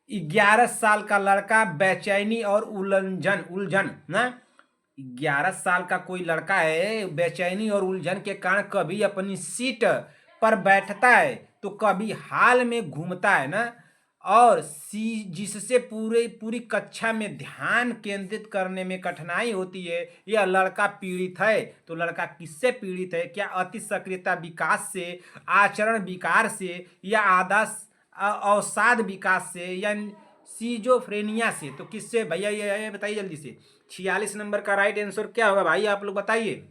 11 साल का लड़का बेचैनी और उलझन ना, 11 साल का कोई लड़का है, बेचैनी और उलझन के कारण कभी अपनी सीट पर बैठता है तो कभी हाल में घूमता है ना, और जिससे पूरी कक्षा में ध्यान केंद्रित करने में कठिनाई होती है। यह लड़का पीड़ित है। तो लड़का किससे पीड़ित है? क्या अति सक्रियता विकास से, आचरण विकार से, या अवसाद विकास से, या सीजोफ्रेनिया से? तो किससे भैया, ये बताइए जल्दी से। 46 नंबर का राइट आंसर क्या होगा भाई, आप लोग बताइए।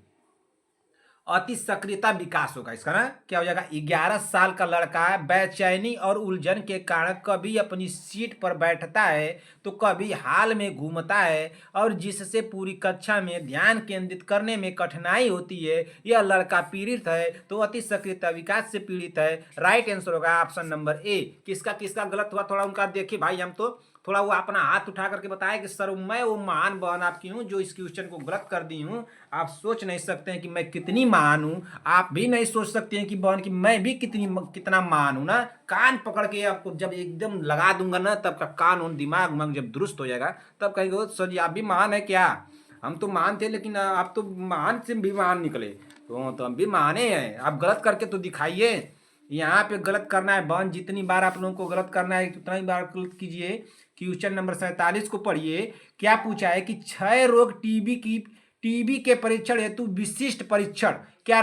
अति सक्रियता विकास होगा इसका ना। क्या हो जाएगा? 11 साल का लड़का बेचैनी और उलझन के कारण कभी अपनी सीट पर बैठता है तो कभी हाल में घूमता है, और जिससे पूरी कक्षा में ध्यान केंद्रित करने में कठिनाई होती है। यह लड़का पीड़ित है, तो अति सक्रियता विकास से पीड़ित है। राइट आंसर होगा ऑप्शन नंबर ए। किसका किसका गलत हुआ थोड़ा उनका देखिए भाई, हम तो थोड़ा वो अपना हाथ उठा करके बताया कि सर मैं वो महान बहन आपकी हूँ जो इस क्वेश्चन को गलत कर दी हूँ। आप सोच नहीं सकते हैं कि मैं कितनी महान हूँ। आप भी नहीं सोच सकते हैं कि बहन कि मैं भी कितना महान हूँ ना। कान पकड़ के आपको जब एकदम लगा दूंगा ना, तब का कान और दिमाग उमंग जब दुरुस्त हो जाएगा, तब कहेंगे सर जी आप भी महान है क्या? हम तो महान थे, लेकिन आप तो महान से भी महान निकले। तो हम भी महाने हैं। आप गलत करके तो दिखाइए। यहाँ पे गलत करना है बहन, जितनी बार आप लोगों को गलत करना है उतना ही बार गलत कीजिए। क्वेश्चन नंबर 47 को पढ़िए। क्या पूछा है कि क्षय रोग टीबी के परीक्षण हेतु विशिष्ट परीक्षण। क्या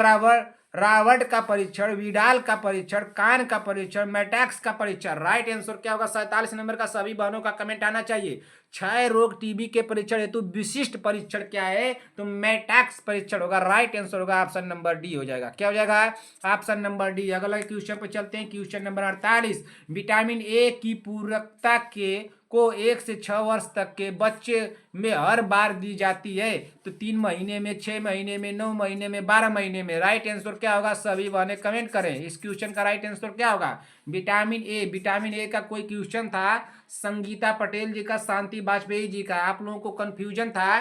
रावर्ट का परीक्षण, विडाल का परीक्षण, कान का परीक्षण, मैटैक्स का परीक्षण। राइट आंसर क्या होगा 47 नंबर का? सभी बहनों का कमेंट आना चाहिए। क्षय रोग टीबी के परीक्षण हेतु विशिष्ट परीक्षण क्या है? तो मैटैक्स परीक्षण होगा। राइट आंसर होगा ऑप्शन नंबर डी हो जाएगा। क्या हो जाएगा? Option number D. अगला क्वेश्चन पर चलते हैं। क्वेश्चन नंबर 48, विटामिन ए की पूरकता को 1 से 6 वर्ष तक के बच्चे में हर बार दी जाती है। तो 3 महीने में, 6 महीने में, 9 महीने में, 12 महीने में। राइट आंसर क्या होगा? सभी बहने कमेंट करें। इस क्वेश्चन का राइट आंसर क्या होगा? विटामिन ए का कोई क्वेश्चन था संगीता पटेल जी का, शांति वाजपेयी जी का। आप लोगों को कंफ्यूजन था,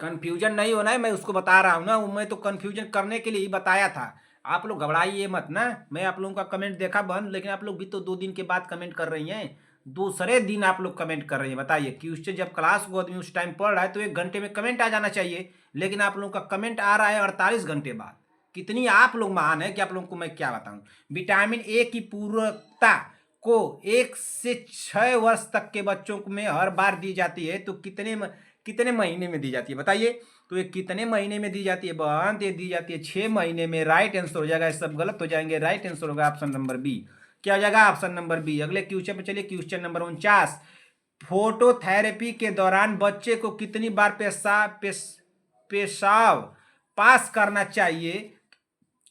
कंफ्यूजन नहीं होना है, मैं उसको बता रहा हूँ ना। मैं तो कंफ्यूजन करने के लिए ही बताया था। आप लोग घबराइए मत ना। मैं आप लोगों का कमेंट देखा बहन, लेकिन आप लोग भी तो 2 दिन के बाद कमेंट कर रही हैं। दूसरे दिन आप लोग कमेंट कर रही हैं। बताइए, क्वेश्चन जब क्लास को आदमी उस टाइम पढ़ रहा है तो 1 घंटे में कमेंट आ जाना चाहिए, लेकिन आप लोगों का कमेंट आ रहा है 48 घंटे बाद। कितनी आप लोग महान है कि आप लोगों को मैं क्या बताऊं। विटामिन ए की पूरकता को 1 से 6 वर्ष तक के बच्चों में हर बार दी जाती है। तो कितने महीने में दी जाती है बताइए? तो ये कितने महीने में दी जाती है बहन? ये दी जाती है 6 महीने में। राइट आंसर हो जाएगा। सब गलत हो जाएंगे। राइट आंसर होगा ऑप्शन नंबर बी। क्या हो जाएगा? Option number B. अगले क्वेश्चन पे चलिए। क्वेश्चन नंबर 49, फोटोथेरेपी के दौरान बच्चे को कितनी बार पेशाब पास करना चाहिए?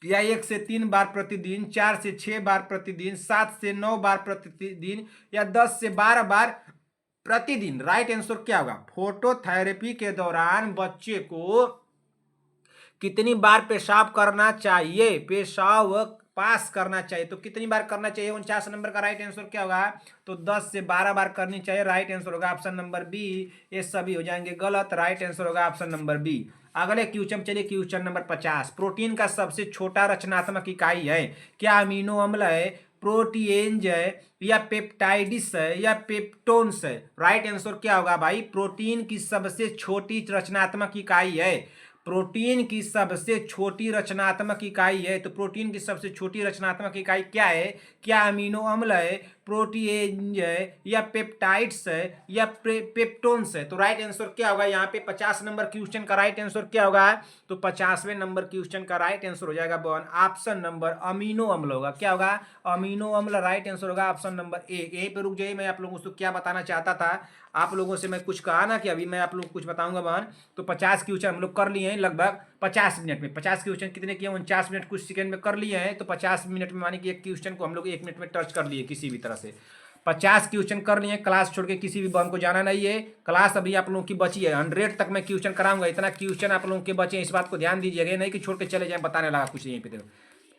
या 1 से 3 बार प्रतिदिन, 4 से 6 बार प्रतिदिन, 7 से 9 बार प्रतिदिन, या 10 से 12 बार प्रतिदिन? राइट आंसर क्या होगा? फोटोथेरेपी के दौरान बच्चे को कितनी बार पेशाब करना चाहिए, पेशाब पास करना चाहिए? तो कितनी बार करना चाहिए? 49 नंबर का राइट आंसर क्या होगा? तो 10 से 12 बार करनी चाहिए। राइट आंसर होगा ऑप्शन नंबर बी। ये सभी हो जाएंगे गलत। राइट आंसर होगा ऑप्शन नंबर बी। अगले क्वेश्चन चलिए। क्वेश्चन नंबर 50, प्रोटीन का सबसे छोटा रचनात्मक इकाई है? क्या अमीनो अम्ल है, प्रोटीएंज है, या पेप्टाइडिस है, या पेप्टोन्स है? राइट आंसर क्या होगा भाई? प्रोटीन की सबसे छोटी रचनात्मक इकाई है। प्रोटीन की सबसे छोटी रचनात्मक इकाई है। तो प्रोटीन की सबसे छोटी रचनात्मक इकाई क्या है? क्या अमीनो अम्ल है, प्रोटीएंज है, या पेप्टाइड्स है, या पेप्टोन्स है? तो राइट आंसर क्या होगा यहाँ पे? 50 नंबर क्वेश्चन का राइट आंसर क्या होगा? तो 50वें नंबर क्वेश्चन का राइट आंसर हो जाएगा बहन ऑप्शन नंबर अमीनो अम्ल होगा। क्या होगा? अमीनो अम्ल। राइट आंसर होगा ऑप्शन नंबर ए। यहीं पे रुक जाइए। मैं आप लोगों से क्या बताना चाहता था, आप लोगों से मैं कुछ कहा ना कि अभी मैं आप लोगों को कुछ बताऊंगा बहन। तो 50 क्वेश्चन हम लोग कर लिए हैं लगभग 50 मिनट में। 50 क्वेश्चन कितने किए? 49 मिनट कुछ सेकंड में कर लिए हैं। तो 50 मिनट में मानी कि एक क्वेश्चन को हम लोग 1 मिनट में टच कर लिए किसी भी तरह से। 50 क्वेश्चन कर लिए। क्लास छोड़ के किसी भी बहन को जाना नहीं है। क्लास अभी आप लोगों की बची है 100 तक मैं क्वेश्चन कराऊंगा। इतना क्वेश्चन आप लोगों के बचे हैं, इस बात को ध्यान दीजिएगा। नहीं कि छोड़ के चले जाए बताने लगा कुछ यहीं पे।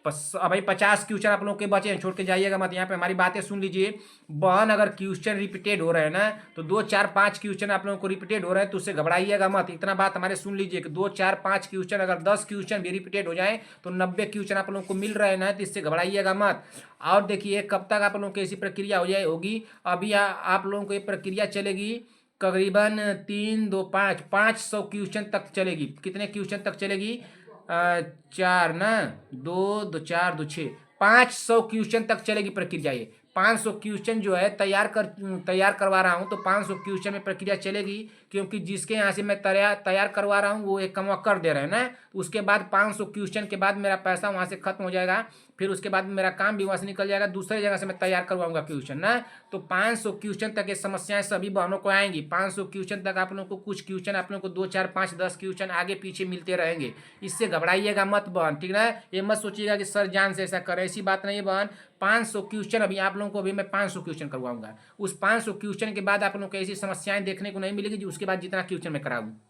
भाई 50 क्वेश्चन आप लोग के बचे हैं, छोड़ के जाइएगा मत। यहाँ पे हमारी बातें सुन लीजिए बहन, अगर क्वेश्चन रिपीटेड हो रहे हैं ना तो 2 4 5 क्वेश्चन आप लोगों को रिपीटेड हो रहे हैं तो उससे घबराइएगा मत। इतना बात हमारे सुन लीजिए कि 2 4 5 क्वेश्चन, अगर 10 क्वेश्चन भी रिपीटेड हो जाए तो 90 क्वेश्चन आप लोगों को मिल रहे हैं ना, तो इससे घबराइएगा मत। और देखिए कब तक आप लोगों की ऐसी प्रक्रिया हो जाए होगी, अभी आप लोगों को ये प्रक्रिया चलेगी करीबन 3 2 5 500 क्वेश्चन तक चलेगी। कितने क्वेश्चन तक चलेगी? 4 ना, 2 2 4 2 6, 500 क्वेश्चन तक चलेगी प्रक्रिया। ये 500 क्वेश्चन जो है तैयार करवा रहा हूँ, तो 500 क्वेश्चन में प्रक्रिया चलेगी, क्योंकि जिसके यहाँ से मैं तैयार करवा रहा हूँ वो एक कमा कर दे रहे हैं ना। उसके बाद 500 क्वेश्चन के बाद मेरा पैसा वहाँ से खत्म हो जाएगा, फिर उसके बाद मेरा काम भी वहाँ से निकल जाएगा, दूसरे जगह से मैं तैयार करवाऊंगा क्वेश्चन ना। तो 500 क्वेश्चन तक ये समस्याएं सभी बहनों को आएंगी। 500 क्वेश्चन तक आप लोगों को कुछ क्वेश्चन आप लोगों को 2 4 5 10 क्वेश्चन आगे पीछे मिलते रहेंगे। इससे घबराइएगा मत बहन, ठीक ना। ये मत सोचिएगा कि सर जान से ऐसा करे, ऐसी बात नहीं है बहन। 500 क्वेश्चन अभी आप लोगों को अभी मैं 500 क्वेश्चन करवाऊंगा। उस 500 क्वेश्चन के बाद आप लोगों को ऐसी समस्याएं देखने को नहीं मिलेगी उसके बाद जितना क्वेश्चन मैं कराऊँ।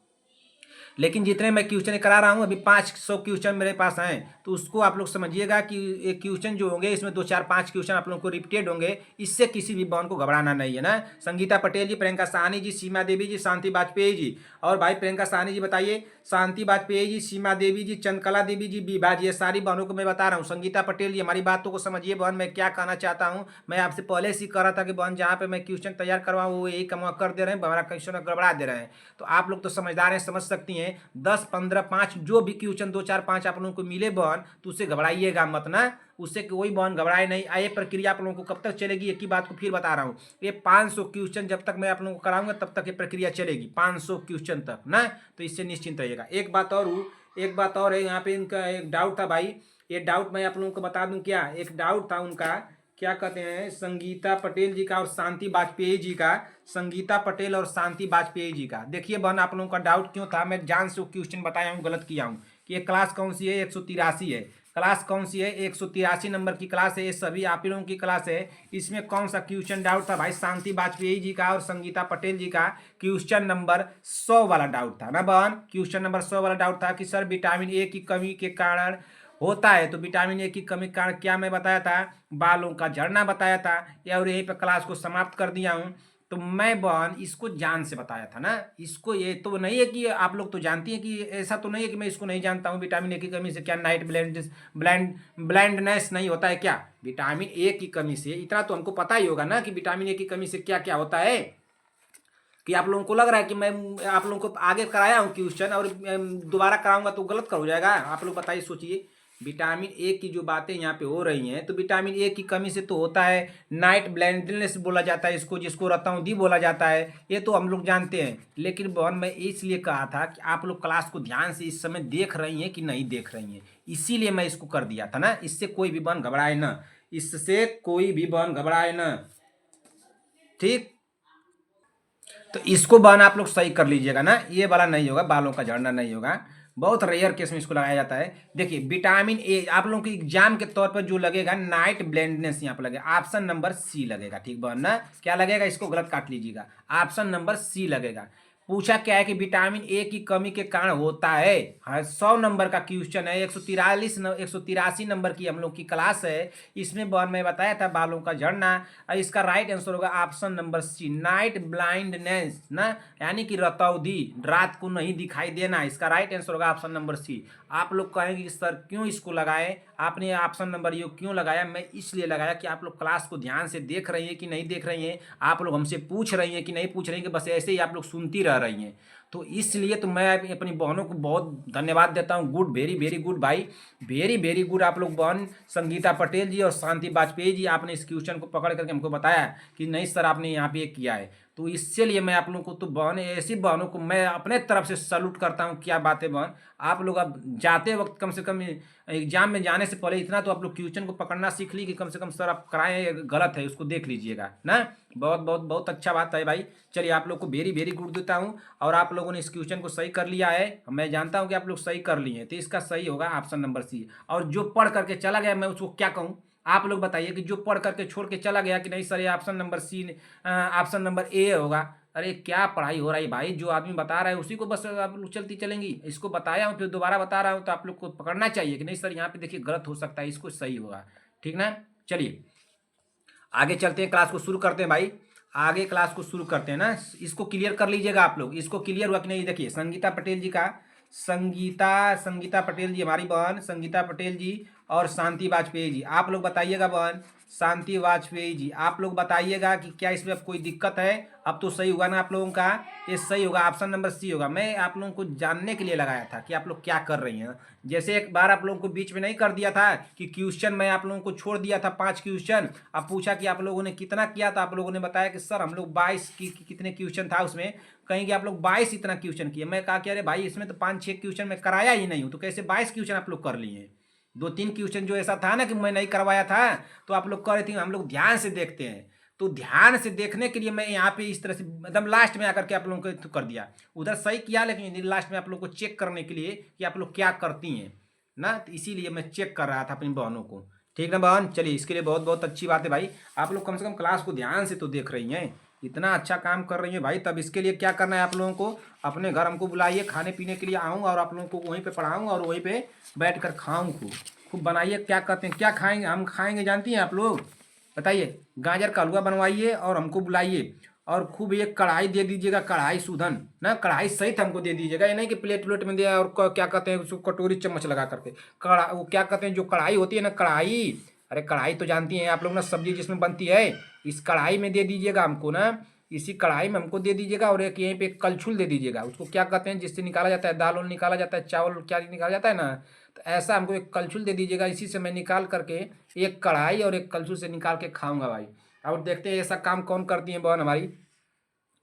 लेकिन जितने मैं क्वेश्चन करा रहा हूँ अभी 500 क्वेश्चन मेरे पास हैं, तो उसको आप लोग समझिएगा कि एक क्वेश्चन जो होंगे इसमें 2 4 5 क्वेश्चन आप लोगों को रिपीटेड होंगे। इससे किसी भी बहन को घबराना नहीं है ना। संगीता पटेल जी, प्रियंका साहनी जी, सीमा देवी जी, शांति वाजपेयी जी। और भाई प्रियंका साहनी जी बताइए, शांति वाजपेयी जी, सीमा देवी जी, चंद्रकला देवी जी, विभा जी, ये सारी बहनों को मैं बता रहा हूँ। संगीता पटेल जी, हमारी बातों को समझिए बहन, मैं क्या कहना चाहता हूँ। मैं आपसे पहले से कह रहा था कि बहन जहाँ पे मैं क्वेश्चन तैयार करवाऊँ वो यही कमा कर दे रहे हैं, हमारा क्वेश्चन गड़बड़ा दे रहे हैं। तो आप लोग तो समझदार हैं, समझ सकती हैं। 10 15 5 जो भी क्वेश्चन 2 4 5 आप लोगों को मिले बहन, तो उससे घबराइएगा मत ना। उससे कोई बहन घबराए नहीं। ये प्रक्रिया आप लोगों को कब तक चलेगी, एक ही बात को फिर बता रहा हूँ। ये 500 क्वेश्चन जब तक मैं आप लोगों को कराऊंगा तब तक ये प्रक्रिया चलेगी, 500 क्वेश्चन तक ना। तो इससे निश्चिंत रहिएगा। एक बात और है, यहाँ पे इनका एक डाउट था भाई। ये डाउट मैं आप लोगों को बता दूं क्या। एक डाउट था उनका, क्या कहते हैं, संगीता पटेल जी का और शांति वाजपेयी जी का। संगीता पटेल और शांति वाजपेयी जी का देखिए बहन, आप लोगों का डाउट क्यों था, मैं जान से क्वेश्चन बताया हूँ, गलत किया हूँ। कि ये क्लास कौन सी है? 183 है। क्लास कौन सी है? 183 नंबर की क्लास है। ये सभी आप लोगों की क्लास है। इसमें कौन सा क्वेश्चन डाउट था भाई? शांति वाजपेयी जी का और संगीता पटेल जी का क्वेश्चन नंबर 100 वाला डाउट था ना बहन। क्वेश्चन नंबर 100 वाला डाउट था कि सर विटामिन ए की कमी के कारण होता है, तो विटामिन ए की कमी के कारण क्या मैं बताया था? बालों का झड़ना बताया था। और यहीं पर क्लास को समाप्त कर दिया हूँ। तो मैं बहन इसको जान से बताया था ना। इसको ये तो नहीं है कि आप लोग तो जानती हैं कि ऐसा तो नहीं है कि मैं इसको नहीं जानता हूँ। विटामिन ए की कमी से क्या नाइट ब्लाइंडनेस नहीं होता है क्या? विटामिन ए की कमी से इतना तो हमको पता ही होगा ना कि विटामिन ए की कमी से क्या क्या होता है। कि आप लोगों को लग रहा है कि मैं आप लोगों को आगे कराया हूँ क्वेश्चन और दोबारा कराऊंगा तो गलत कर हो जाएगा? आप लोग बताइए, सोचिए। विटामिन ए की जो बातें यहाँ पे हो रही हैं, तो विटामिन ए की कमी से तो होता है नाइट ब्लाइंडनेस बोला जाता है इसको, जिसको रतौंधी बोला जाता है। ये तो हम लोग जानते हैं। लेकिन बहन मैं इसलिए कहा था कि आप लोग क्लास को ध्यान से इस समय देख रही हैं कि नहीं देख रही हैं, इसीलिए मैं इसको कर दिया था ना। इससे कोई भी बहन घबराए ना, इससे कोई भी बहन घबराए ना, ठीक। तो इसको बहन आप लोग सही कर लीजिएगा ना। ये वाला नहीं होगा, बालों का झड़ना नहीं होगा। बहुत रेयर केस में इसको लगाया जाता है। देखिए विटामिन ए आप लोगों के एग्जाम के तौर पर जो लगेगा नाइट ब्लाइंडनेस, यहाँ पर लगेगा ऑप्शन नंबर सी लगेगा, ठीक बहन ना। क्या लगेगा? इसको गलत काट लीजिएगा, ऑप्शन नंबर सी लगेगा। पूछा क्या है कि विटामिन ए की कमी के कारण होता है। हाँ 100 नंबर का क्वेश्चन है, 183 नंबर की हम लोग की क्लास है। इसमें बहन मैं बताया था बालों का झड़ना। इसका राइट आंसर होगा option number C, night blindness ना, यानी कि रतौंधी, रात को नहीं दिखाई देना। इसका राइट आंसर होगा ऑप्शन नंबर सी। आप लोग कहेंगे कि सर क्यों इसको लगाए आपने ऑप्शन नंबर ये क्यों लगाया? मैं इसलिए लगाया कि आप लोग क्लास को ध्यान से देख रही हैं कि नहीं देख रही हैं, आप लोग हमसे पूछ रही हैं कि नहीं पूछ रही हैं, कि बस ऐसे ही आप लोग सुनती रह रही हैं। तो इसलिए तो मैं अपनी बहनों को बहुत धन्यवाद देता हूँ। गुड, वेरी वेरी गुड भाई, वेरी वेरी गुड। आप लोग बहन संगीता पटेल जी और शांति वाजपेयी जी, आपने इस क्वेश्चन को पकड़ करके हमको बताया कि नहीं सर आपने यहाँ पे ये किया है। तो इससे लिए मैं आप लोगों को, तो बहन ऐसी बहनों को मैं अपने तरफ से सैल्यूट करता हूँ। क्या बात है बहन, आप लोग अब जाते वक्त कम से कम एग्जाम में जाने से पहले इतना तो आप लोग क्वेश्चन को पकड़ना सीख ली कि कम से कम सर आप कराएं, गलत है उसको देख लीजिएगा ना। बहुत बहुत बहुत अच्छा बात है भाई। चलिए आप लोग को वेरी वेरी गुड देता हूँ। और आप लोगों ने इस क्वेश्चन को सही कर लिया है, मैं जानता हूँ कि आप लोग सही कर लिए हैं। तो इसका सही होगा ऑप्शन नंबर सी। और जो पढ़ करके चला गया मैं उसको क्या कहूँ? आप लोग बताइए कि जो पढ़ करके छोड़ के चला गया कि नहीं सर ये option number C, option number A होगा, अरे क्या पढ़ाई हो रही है भाई, जो आदमी बता रहा है उसी को बस आप लोग चलती चलेंगी। इसको बताया हूँ फिर दोबारा बता रहा हूँ, तो आप लोग को पकड़ना चाहिए कि नहीं सर यहाँ पे देखिए गलत हो सकता है, इसको सही होगा। ठीक ना, चलिए आगे चलते हैं, क्लास को शुरू करते हैं भाई। आगे क्लास को शुरू करते हैं ना, इसको क्लियर कर लीजिएगा आप लोग। इसको क्लियर हुआ कि नहीं, देखिए संगीता पटेल जी का, संगीता पटेल जी हमारी बहन संगीता पटेल जी और शांति वाजपेयी जी, आप लोग बताइएगा बहन शांति वाजपेयी जी, आप लोग बताइएगा कि क्या इसमें अब कोई दिक्कत है। अब तो सही हुआ ना आप लोगों का, ये सही होगा, ऑप्शन नंबर सी होगा। मैं आप लोगों को जानने के लिए लगाया था कि आप लोग क्या कर रही हैं। जैसे एक बार आप लोगों को बीच में नहीं कर दिया था कि क्वेश्चन मैं आप लोगों को छोड़ दिया था 5 क्वेश्चन, अब पूछा कि आप लोगों ने कितना किया, तो आप लोगों ने बताया कि सर हम लोग 22 की कितने क्वेश्चन था उसमें, कहीं कि आप लोग 22 इतना क्वेश्चन किए। मैं कहा कि अरे भाई इसमें तो 5-6 क्वेश्चन मैं कराया ही नहीं हूँ, तो कैसे 22 क्वेश्चन आप लोग कर लिए हैं। 2-3 क्वेश्चन जो ऐसा था ना कि मैं नहीं करवाया था, तो आप लोग कर रहे थे। हम लोग ध्यान से देखते हैं, तो ध्यान से देखने के लिए मैं यहाँ पे इस तरह से एकदम लास्ट में आकर के आप लोगों को कर दिया। उधर सही किया, लेकिन लास्ट में आप लोग को चेक करने के लिए कि आप लोग क्या करती हैं ना, तो इसीलिए मैं चेक कर रहा था अपनी बहनों को। ठीक ना बहन, चलिए इसके लिए बहुत बहुत अच्छी बात है भाई, आप लोग कम से कम क्लास को ध्यान से तो देख रही हैं, इतना अच्छा काम कर रही है भाई। तब इसके लिए क्या करना है आप लोगों को, अपने घर हमको बुलाइए, खाने पीने के लिए आऊँगा और आप लोगों को वहीं पे पढ़ाऊँगा और वहीं पे बैठ कर खाऊँ। खूब खूब बनाइए, क्या कहते हैं, क्या खाएंगे, हम खाएंगे जानती हैं आप लोग, बताइए। गाजर का हलवा बनवाइए और हमको बुलाइए, और खूब एक कढ़ाई दे दीजिएगा, कढ़ाई सुधन ना, कढ़ाई सहित हमको दे दीजिएगा, ये नहीं कि प्लेट प्लेट में दिया और क्या कहते हैं उसको कटोरी चम्मच लगा करके। कढ़ा वो क्या कहते हैं जो कढ़ाई होती है ना, कढ़ाई, अरे कढ़ाई तो जानती हैं आप लोग ना, सब्जी जिसमें बनती है, इस कढ़ाई में दे दीजिएगा हमको ना, इसी कढ़ाई में हमको दे दीजिएगा। और एक यहीं पे एक कलछुल दे दीजिएगा, उसको क्या कहते हैं जिससे निकाला जाता है दाल, और निकाला जाता है चावल, क्या निकाला जाता है ना, तो ऐसा हमको एक कलछुल दे दीजिएगा, इसी से मैं निकाल करके एक कढ़ाई और एक कलछुल से निकाल के खाऊंगा भाई। और देखते हैं ऐसा काम कौन करती है बहन हमारी,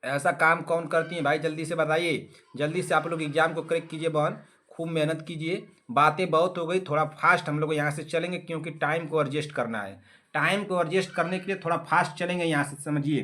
ऐसा काम कौन करती हैं भाई, जल्दी से बताइए। जल्दी से आप लोग एग्जाम को क्रैक कीजिए बहन, खूब मेहनत कीजिए। बातें बहुत हो गई, थोड़ा फास्ट हम लोग यहाँ से चलेंगे क्योंकि टाइम को एडजस्ट करना है। टाइम को एडजस्ट करने के लिए थोड़ा फास्ट चलेंगे यहाँ से, समझिए।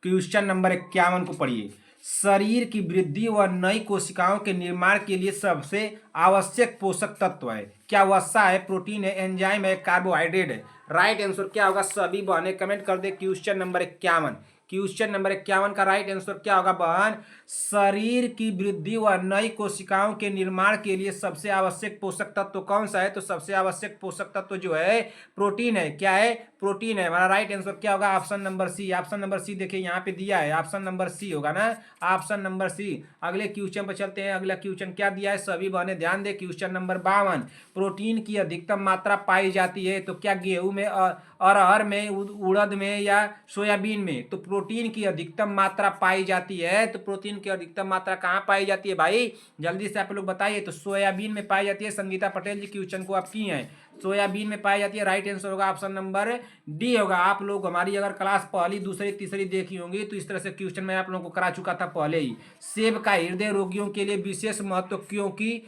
क्वेश्चन नंबर 51 को पढ़िए। शरीर की वृद्धि व नई कोशिकाओं के निर्माण के लिए सबसे आवश्यक पोषक तत्व है, क्या वसा है, प्रोटीन है, एंजाइम है, कार्बोहाइड्रेट है। राइट आंसर क्या होगा, सभी बहने कमेंट कर दे। क्वेश्चन नंबर 51, क्वेश्चन नंबर 51 का राइट आंसर क्या होगा बहन, शरीर की वृद्धि व नई कोशिकाओं के निर्माण के लिए सबसे आवश्यक पोषक तत्व कौन सा है, तो सबसे आवश्यक पोषक तत्व जो है प्रोटीन है। क्या है, प्रोटीन है। हमारा राइट आंसर क्या होगा, option number C. Option number C देखिए यहाँ पे दिया है, ऑप्शन नंबर सी होगा ना, ऑप्शन नंबर सी। अगले क्वेश्चन पर चलते हैं। अगला क्वेश्चन क्या दिया है, सभी बहने ध्यान दे, क्वेश्चन नंबर 52। प्रोटीन की अधिकतम मात्रा पाई जाती है, तो क्या गेहूं में, अरहर में, उड़द में या सोयाबीन में, तो प्रोटीन की अधिकतम मात्रा पाई जाती है, तो प्रोटीन की अधिकतम मात्रा कहाँ पाई जाती है भाई, जल्दी से आप लोग बताइए। तो सोयाबीन में पाई जाती है, संगीता पटेल जी क्वेश्चन को आप की हैं, सोयाबीन में पाई जाती है। राइट आंसर होगा ऑप्शन नंबर डी होगा। आप लोग हमारी अगर क्लास पहली दूसरी तीसरी देखी होंगी तो इस तरह से क्वेश्चन मैं आप लोगों को करा चुका था पहले ही। सेब का हृदय रोगियों के लिए विशेष महत्व क्योंकि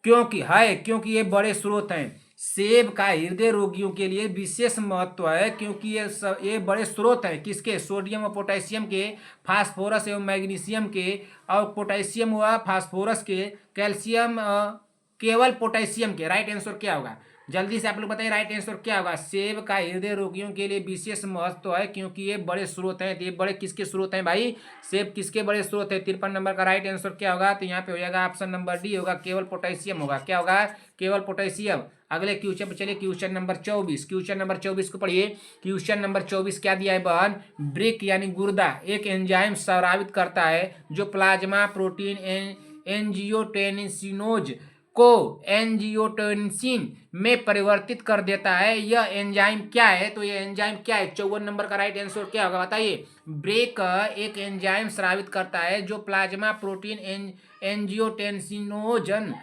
क्योंकि ये बड़े स्रोत हैं। सेब का हृदय रोगियों के लिए विशेष महत्व है क्योंकि ये बड़े स्रोत हैं किसके, सोडियम और पोटेशियम के, फास्फोरस एवं मैग्नीशियम के, और पोटेशियम व फास्फोरस के, कैल्शियम केवल पोटेशियम के। राइट आंसर क्या होगा, जल्दी से आप लोग बताइए राइट आंसर क्या होगा। सेब का हृदय रोगियों के लिए विशेष महत्व है क्योंकि ये बड़े स्रोत हैं। तो ये बड़े किसके स्रोत हैं भाई, सेब किसके बड़े स्रोत है। 53 नंबर का राइट आंसर क्या होगा, तो यहाँ पे हो जाएगा ऑप्शन नंबर डी होगा, केवल पोटेशियम होगा। क्या होगा, केवल पोटेशियम। अगले क्वेश्चन पर चलिए, क्वेश्चन नंबर 24। क्वेश्चन नंबर 24 को पढ़िए। क्वेश्चन नंबर 24 क्या दिया है बहन, ब्रिक यानी गुर्दा एक एंजाइम स्रावित करता है जो प्लाज्मा प्रोटीन एंजियोटेंसिनोज को एंजियोटेंसिन में परिवर्तित कर देता है। यह एंजाइम क्या है, तो यह एंजाइम क्या है। 54 नंबर का राइट आंसर क्या होगा बताइए। ब्रेक एक एंजाइम स्रावित करता है जो प्लाज्मा प्रोटीन एंजियोटेंसिनोजन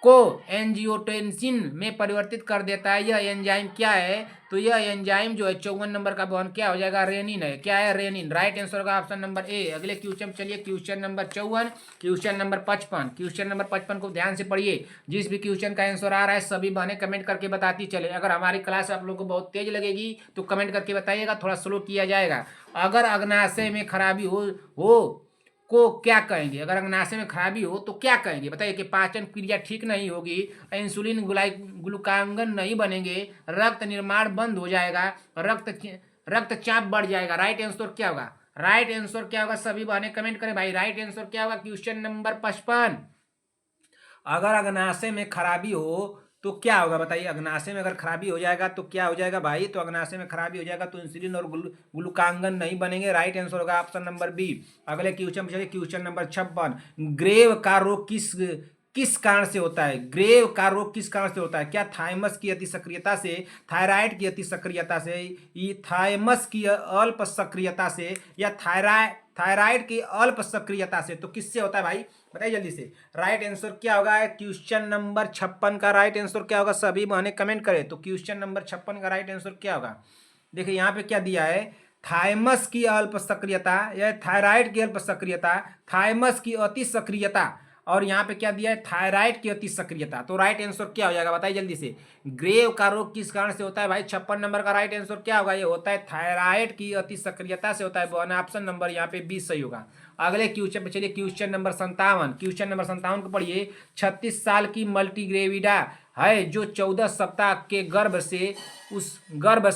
को एंजियोटेंसिन में परिवर्तित कर देता है। यह एंजाइम क्या है, तो यह एंजाइम जो है 54 नंबर का बहन क्या हो जाएगा, रेनिन है। क्या है, रेनिन। राइट आंसर होगा ऑप्शन नंबर ए। अगले क्वेश्चन चलिए, question number 54, question number 55। Question number 55 को ध्यान से पढ़िए। जिस भी क्वेश्चन का आंसर आ रहा है सभी बहनें कमेंट करके बताती चले। अगर हमारी क्लास आप लोगों को बहुत तेज लगेगी तो कमेंट करके बताइएगा, थोड़ा स्लो किया जाएगा। अगर अग्नाशय में खराबी हो को क्या कहेंगे, अगर अग्नाशय में खराबी हो तो क्या कहेंगे बताइए। कि पाचन क्रिया ठीक नहीं होगी, इंसुलिन ग्लूकागन नहीं बनेंगे, रक्त निर्माण बंद हो जाएगा, रक्तचाप बढ़ जाएगा। राइट आंसर क्या होगा, राइट आंसर क्या होगा, सभी बहने कमेंट करें भाई। राइट आंसर क्या होगा, क्वेश्चन नंबर 55। अगर अग्नाशय में खराबी हो तो क्या होगा बताइए। अग्नाशय में अगर खराबी हो जाएगा तो क्या हो जाएगा भाई, तो अग्नाशय में खराबी हो जाएगा तो इंसुलिन और ग्लूकांगन नहीं बनेंगे। राइट आंसर होगा ऑप्शन नंबर बी। अगले क्वेश्चन पूछिए, क्वेश्चन नंबर 56। ग्रेव का रोग किस किस कारण से होता है। ग्रेव का रोग किस कारण से होता है, क्या थाइमस की अति सक्रियता से, थायराइड की अति सक्रियता से, थाइमस की अल्प सक्रियता से, या थायराइड की अल्प सक्रियता से। तो किससे होता है भाई, बताइए जल्दी से। राइट आंसर क्या होगा, क्वेश्चन नंबर 56 का राइट आंसर क्या होगा, सभी बहने कमेंट करें। तो क्वेश्चन नंबर 56 का राइट आंसर क्या होगा, देखिए यहाँ पे क्या दिया है, थाइमस की अल्प सक्रियता या थायराइड की अल्प सक्रियता, थाइमस की अति सक्रियता, और यहाँ पे क्या दिया है, थायराइड की अति सक्रियता। तो राइट आंसर क्या हो जाएगा बताइए जल्दी से। ग्रेव का रोग किस कारण से होता है भाई, 56 नंबर का राइट आंसर क्या होगा, ये होता है थायराइड की अति सक्रियता से होता है। ऑप्शन नंबर यहाँ पे 20 सही होगा। अगले क्वेश्चन पे चलिए, क्वेश्चन नंबर 57। क्वेश्चन नंबर 57 को पढ़िए। 36 साल की मल्टीग्रेविडा है जो 14 सप्ताह के गर्भ से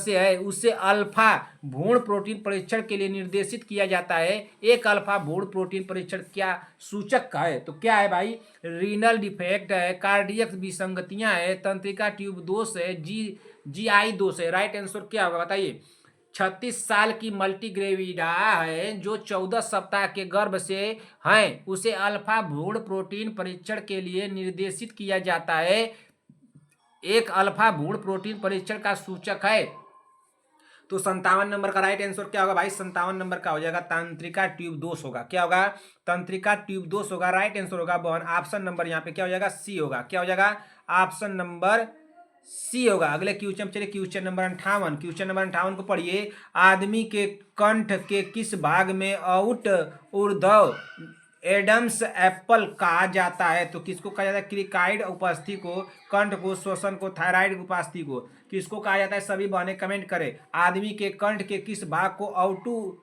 है, उसे अल्फा भ्रूण प्रोटीन परीक्षण के लिए निर्देशित किया जाता है। एक अल्फा भ्रूण प्रोटीन परीक्षण क्या सूचक का है, तो क्या है भाई, रीनल डिफेक्ट है, कार्डियक विसंगतियां है, तंत्रिका ट्यूब दोष है, जीआई दोष है। राइट आंसर क्या होगा बताइए। 36 साल की मल्टीग्रेविडा है जो 14 सप्ताह के गर्भ से हैं, उसे अल्फा भ्रूण प्रोटीन परीक्षण के लिए निर्देशित किया जाता है। एक अल्फा भ्रूण प्रोटीन परीक्षण का सूचक है। तो 57 नंबर का राइट आंसर क्या होगा भाई, 57 नंबर का हो जाएगा तंत्रिका ट्यूब दोष होगा। क्या होगा, तंत्रिका ट्यूब दोष होगा। राइट आंसर होगा ऑप्शन नंबर यहाँ पे क्या हो जाएगा, सी होगा। क्या हो जाएगा, ऑप्शन नंबर सी होगा। अगले क्वेश्चन चलिए, क्वेश्चन नंबर 58। क्वेश्चन नंबर 58 को पढ़िए। आदमी के कंठ के किस भाग में आउट ऊर्ध्व एडम्स एप्पल कहा जाता है, तो किसको कहा जाता है, क्रिकाइड उपस्थिति को, कंठ को, श्वसन को, थायराइड उपस्थिति को, किसको कहा जाता है, सभी बहने कमेंट करें। आदमी के कंठ के किस भाग को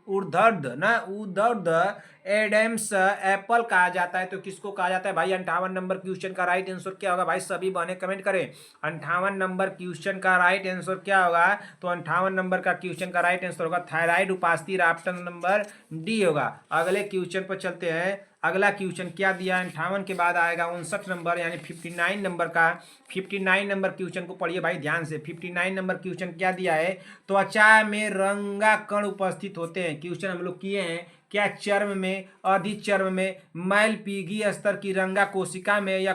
ऊर्ध्व एडम्स एप्पल कहा जाता है, तो किसको कहा जाता है भाई। 58 नंबर क्वेश्चन का राइट आंसर क्या होगा भाई, सभी बहने कमेंट करें। 58 नंबर क्वेश्चन का राइट आंसर क्या होगा, तो 58 नंबर का क्वेश्चन का राइट आंसर होगा थायराइड उपस्थिति। ऑप्शन नंबर डी होगा। अगले क्वेश्चन पर चलते हैं। अगला क्वेश्चन क्या दिया है, 58 के बाद आएगा 59 नंबर यानी 59 नंबर का। 59 नंबर क्वेश्चन को पढ़िए भाई ध्यान से। 59 नंबर क्वेश्चन क्या दिया है, त्वचा में रंगा कण उपस्थित होते हैं। क्वेश्चन हम लोग किए हैं, क्या चर्म में, अधिचर्म में, मैलपीगी स्तर की रंगा कोशिका में, या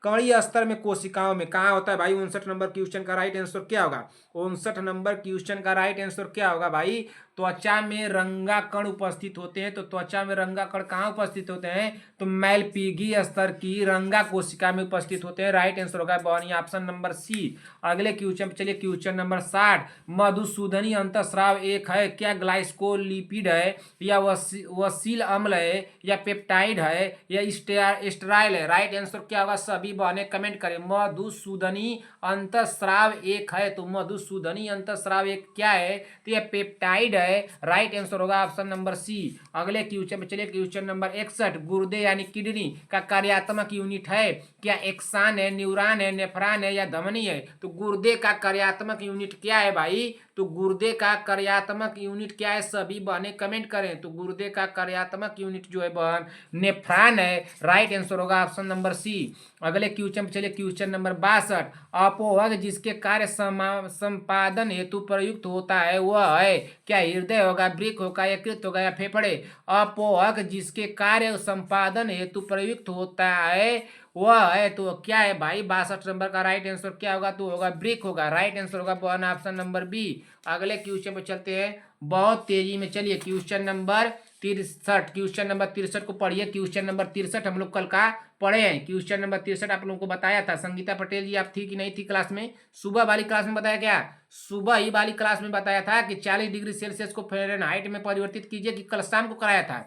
कणी स्तर में कोशिकाओं में, कहाँ होता है भाई। 59 नंबर क्वेश्चन का राइट आंसर क्या होगा, 59 नंबर क्वेश्चन का राइट आंसर क्या होगा भाई, त्वचा में रंगा कण उपस्थित होते हैं। तो त्वचा में रंगा कण कहाँ उपस्थित होते हैं, तो मैलपीगी स्तर की रंगा कोशिका में उपस्थित होते हैं। राइट आंसर होगा बॉनी ऑप्शन नंबर सी। अगले क्वेश्चन चलिए, क्वेश्चन नंबर 60। मधुसूदनी अंतःस्राव एक है, क्या ग्लाइकोलिपिड है, या वसील अम्ल है, या पेप्टाइड है, या स्टेराइल है। राइट आंसर क्या होगा, सभी बहने कमेंट करें। मधुसूदनी अंतःस्राव एक है, तो मधुसूदनी अंतःस्राव एक क्या है, तो यह पेप्टाइड है। राइट आंसर होगा ऑप्शन नंबर सी। अगले क्वेश्चन पे चलिए, क्वेश्चन नंबर 61। गुर्दे यानी किडनी का कार्यात्मक यूनिट है, क्या एक्सान है, न्यूरॉन है, नेफ्रॉन है, या धमनी है। तो गुर्दे का कार्यात्मक यूनिट क्या है भाई, तो गुर्दे का कार्यात्मक यूनिट क्या है, सभी बहने कमेंट करें। तो गुर्दे का कार्यात्मक यूनिट जो है बहन नेफ्रॉन है। राइट आंसर होगा ऑप्शन नंबर सी। अगले क्वेश्चन चलिए, क्वेश्चन नंबर 62। अपोहग जिसके कार्य संपादन हेतु प्रयुक्त होता है वह है, क्या हृदय होगा, वृक्क होगा, यकृत होगा, या फेफड़े। अपोहग जिसके कार्य संपादन हेतु प्रयुक्त होता है वह है, तो क्या है भाई। 62 नंबर का राइट आंसर क्या होगा, तो होगा वृक्क होगा। राइट आंसर होगा वन ऑप्शन नंबर बी। अगले क्वेश्चन पे चलते हैं बहुत तेजी में। चलिए क्वेश्चन नंबर 63। क्वेश्चन नंबर 63 को पढ़िए। क्वेश्चन नंबर 63 हम लोग कल का पढ़े हैं। क्वेश्चन नंबर 63 आप लोगों को बताया था। संगीता पटेल जी आप थी कि नहीं थी क्लास में, सुबह वाली क्लास में बताया क्या, सुबह ही वाली क्लास में बताया था कि 40 डिग्री सेल्सियस को फ़ारेनहाइट में परिवर्तित कीजिए, कि कल शाम को कराया था।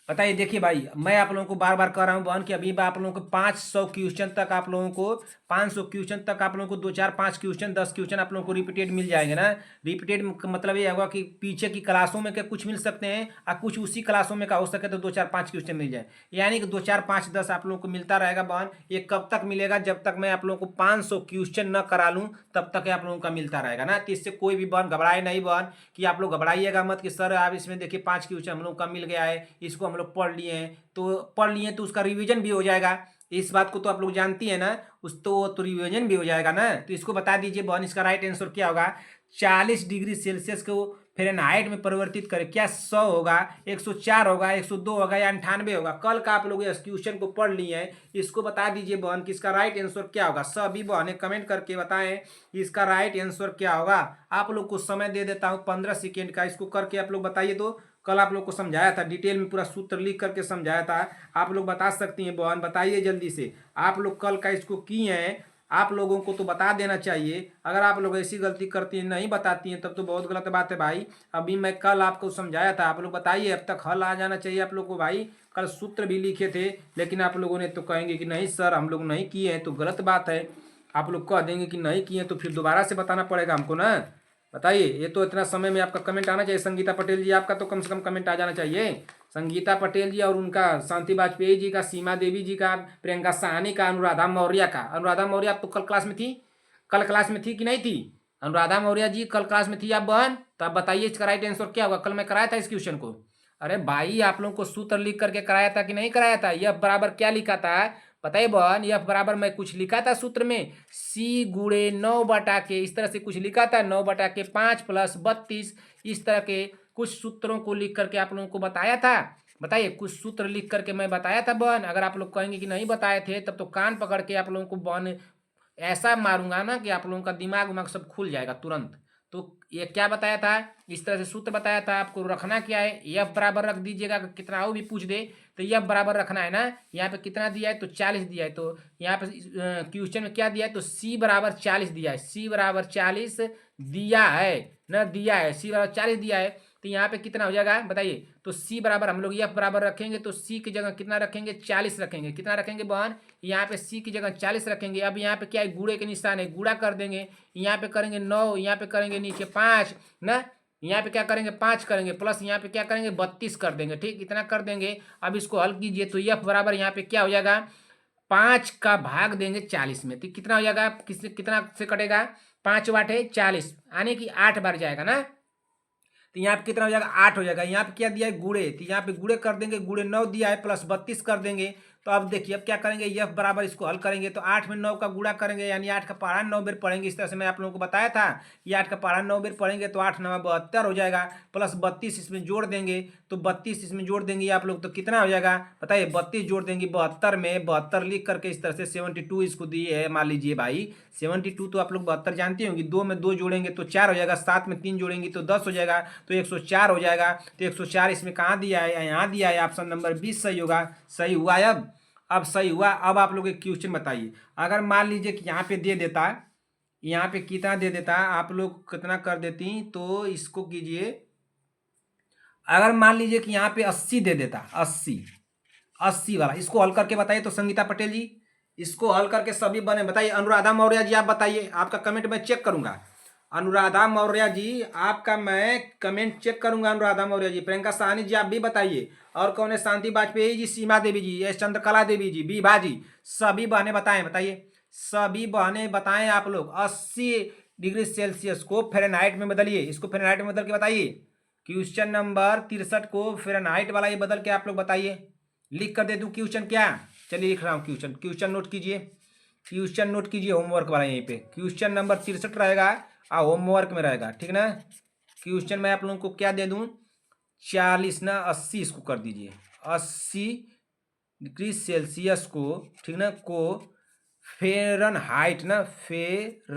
बताइए। देखिए भाई, मैं आप लोगों को बार बार कह रहा हूँ बहन कि अभी आप लोगों को 500 क्वेश्चन तक आप लोगों को 500 क्वेश्चन तक आप लोगों को 2 4 5 क्वेश्चन 10 क्वेश्चन आप लोगों को रिपीटेड मिल जाएंगे ना। रिपीटेड मतलब ये होगा कि पीछे की क्लासों में क्या कुछ मिल सकते हैं और कुछ उसी क्लासों में का हो सके तो 2 4 5 क्वेश्चन मिल जाए, यानी कि 2 4 5 10 आप लोगों को मिलता रहेगा बहन। ये कब तक मिलेगा? जब तक मैं आप लोगों को 500 क्वेश्चन न करा लूँ तब तक आप लोगों का मिलता रहेगा ना। तो इससे कोई भी बहन घबराए नहीं बहन, कि आप लोग घबराइएगा मत कि सर आप इसमें देखिए 5 क्वेश्चन हम लोग का मिल गया है, इसको हम लोग पढ़ लिए हैं, तो पढ़ लिए तो उसका रिवीजन भी हो जाएगा। इस बात को तो आप लोग जानती है ना, उस तो रिवीजन भी हो जाएगा ना। तो इसको बता दीजिए बहन, इसका राइट आंसर क्या होगा? 40 डिग्री सेल्सियस को फ़ारेनहाइट में परिवर्तित करें, क्या 100 होगा, 104 होगा, 102 होगा या 98 होगा? कल का आप लोग इस क्वेश्चन को पढ़ लिए हैं, इसको बता दीजिए बहन कि इसका राइट आंसर क्या होगा। सभी बहनें कमेंट करके बताएं इसका राइट आंसर क्या होगा। आप लोग को समय दे देता हूँ 15 सेकेंड का, इसको करके आप लोग बताइए। तो कल आप लोग को समझाया था डिटेल में, पूरा सूत्र लिख करके समझाया था, आप लोग बता सकती हैं बहन, बताइए जल्दी से। आप लोग कल का इसको किए हैं, आप लोगों को तो बता देना चाहिए। अगर आप लोग ऐसी गलती करती हैं, नहीं बताती हैं, तब तो बहुत गलत बात है भाई। अभी मैं कल आपको समझाया था, आप लोग बताइए, अब तक हल आ जाना चाहिए आप लोग को भाई। कल सूत्र भी लिखे थे, लेकिन आप लोगों ने तो कहेंगे कि नहीं सर हम लोग नहीं किए हैं, तो गलत बात है। आप लोग कह देंगे कि नहीं किए तो फिर दोबारा से बताना पड़ेगा हमको ना। बताइए, ये तो इतना समय में आपका कमेंट आना चाहिए। संगीता पटेल जी, आपका तो कम से कम कमेंट आ जाना चाहिए। संगीता पटेल जी और उनका, शांति वाजपेयी जी का, सीमा देवी जी का, प्रियंका साहनी का, अनुराधा मौर्य का। अनुराधा मौर्य आप तो कल क्लास में थी, कल क्लास में थी कि नहीं थी? अनुराधा मौर्य जी कल क्लास में थी आप बहन? तो आप बताइए इसका राइट आंसर क्या होगा। कल मैं कराया था इस क्वेश्चन को। अरे भाई, आप लोगों को सूत्र लिख करके कराया था कि नहीं कराया था? यह बराबर क्या लिखा था बताइए बहन? यह बराबर मैं कुछ लिखा था सूत्र में, सी गुणे 9/के, इस तरह से कुछ लिखा था, 9/के 5 + 32, इस तरह के कुछ सूत्रों को लिख करके आप लोगों को बताया था। बताइए, कुछ सूत्र लिख करके मैं बताया था बहन। अगर आप लोग कहेंगे कि नहीं बताए थे, तब तो कान पकड़ के आप लोगों को बहन ऐसा मारूंगा ना कि आप लोगों का दिमाग उमाग सब खुल जाएगा तुरंत। तो ये क्या बताया था, इस तरह से सूत्र बताया था। आपको रखना क्या है, एफ बराबर रख दीजिएगा। कितना हो भी पूछ दे तो एफ बराबर रखना है ना। यहाँ पे कितना दिया है? तो 40 दिया है। तो यहाँ पे क्वेश्चन में क्या दिया है? तो सी बराबर 40 दिया है। सी बराबर 40 दिया है ना, दिया है, सी बराबर 40 दिया है। तो यहाँ पे कितना हो जाएगा बताइए? तो सी बराबर हम लोग एफ बराबर रखेंगे, तो सी की जगह कितना रखेंगे? 40 रखेंगे। कितना रखेंगे बहन? यहाँ पे सी की जगह 40 रखेंगे। अब यहाँ पे क्या है? गुणे के निशान है, गुणा कर देंगे। यहाँ पे करेंगे 9, यहाँ पे करेंगे नीचे 5 ना, यहाँ पे क्या करेंगे? 5 करेंगे, प्लस यहाँ पे क्या करेंगे? 32 कर देंगे। ठीक, इतना कर देंगे। अब इसको हल कीजिए तो एफ बराबर यहाँ पे क्या हो जाएगा? 5 का भाग देंगे 40 में, तो कितना हो जाएगा? कितना से कटेगा? 5 × 8 = 40, यानी कि 8 बार जाएगा ना। तो यहाँ पे कितना हो जाएगा? 8 हो जाएगा। यहाँ पे क्या दिया है? गुणे, तो यहाँ पे गुणे कर देंगे। गुणे 9 दिया है, प्लस 32 कर देंगे। तो अब देखिए, अब क्या करेंगे? एफ बराबर, इसको हल करेंगे तो 8 में 9 का गुणा करेंगे, यानी 8 का पहाड़ा 9 बार पढ़ेंगे। इस तरह से मैं आप लोगों को बताया था, ये 8 का पहाड़ा 9 बार पढ़ेंगे तो 8 9 72 हो जाएगा, प्लस 32 इसमें जोड़ देंगे। तो 32 इसमें जोड़ देंगे आप लोग, तो कितना हो जाएगा बताइए? 32 जोड़ देंगे 72 में, 72 लिख करके इस तरह से 72 इसको दिए है। मान लीजिए भाई 72, तो आप लोग 72 जानते होंगे, 2 में 2 जोड़ेंगे तो 4 हो जाएगा, 7 में 3 जोड़ेंगे तो 10 हो जाएगा, तो 104 हो जाएगा। तो 104 इसमें कहाँ दिया है? यहाँ दिया है, ऑप्शन नंबर 20 सही होगा। सही हुआ अब सही हुआ। अब आप लोग एक क्वेश्चन बताइए, अगर मान लीजिए कि यहाँ पे दे देता, यहाँ पे कितना दे देता, आप लोग कितना कर देती? तो इसको कीजिए, अगर मान लीजिए कि यहाँ पे 80 दे देता, 80 वाला, इसको हल करके बताइए तो संगीता पटेल जी, इसको हल करके सभी बने बताइए। अनुराधा मौर्य जी आप बताइए, आपका कमेंट मैं चेक करूंगा। अनुराधा मौर्य जी, आपका मैं कमेंट चेक करूंगा। अनुराधा मौर्य जी, प्रियंका साहनी जी आप भी बताइए। और कौन है? शांति वाजपेयी जी, सीमा देवी जी, एस चंद्रकला देवी जी, बीभा जी, सभी बहने बताएं। बताइए, सभी बहने बताएं आप लोग। 80 डिग्री सेल्सियस को फ़ारेनहाइट में बदलिए, इसको फ़ारेनहाइट में बदल के बताइए। क्वेश्चन नंबर 63 को फ़ारेनहाइट वाला ये बदल के आप लोग बताइए। लिख कर दे दूं क्वेश्चन क्या? चलिए लिख रहा हूँ क्वेश्चन। क्वेश्चन नोट कीजिए, क्वेश्चन नोट कीजिए, होमवर्क वाला यहीं पे क्वेश्चन नंबर 63 रहेगा और होमवर्क में रहेगा, ठीक ना। क्वेश्चन मैं आप लोगों को क्या दे दूं? 40 ना 80, इसको कर दीजिए 80 डिग्री सेल्सियस को, ठीक ना, को फ़ारेनहाइट ना, फ़ारेनहाइट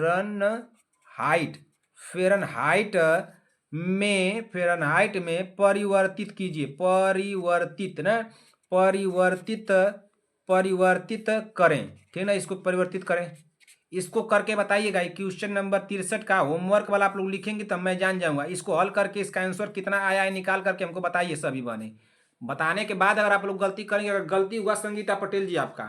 में परिवर्तित कीजिए। परिवर्तित ना, परिवर्तित करें, ठीक ना, इसको परिवर्तित करें। इसको करके बताइएगा। क्वेश्चन नंबर 63 का होमवर्क वाला आप लोग लिखेंगे तब मैं जान जाऊंगा। इसको हल करके इसका आंसर कितना आया है निकाल करके हमको बताइए सभी बने। बताने के बाद अगर आप लोग गलती करेंगे, अगर गलती हुआ संगीता पटेल जी आपका,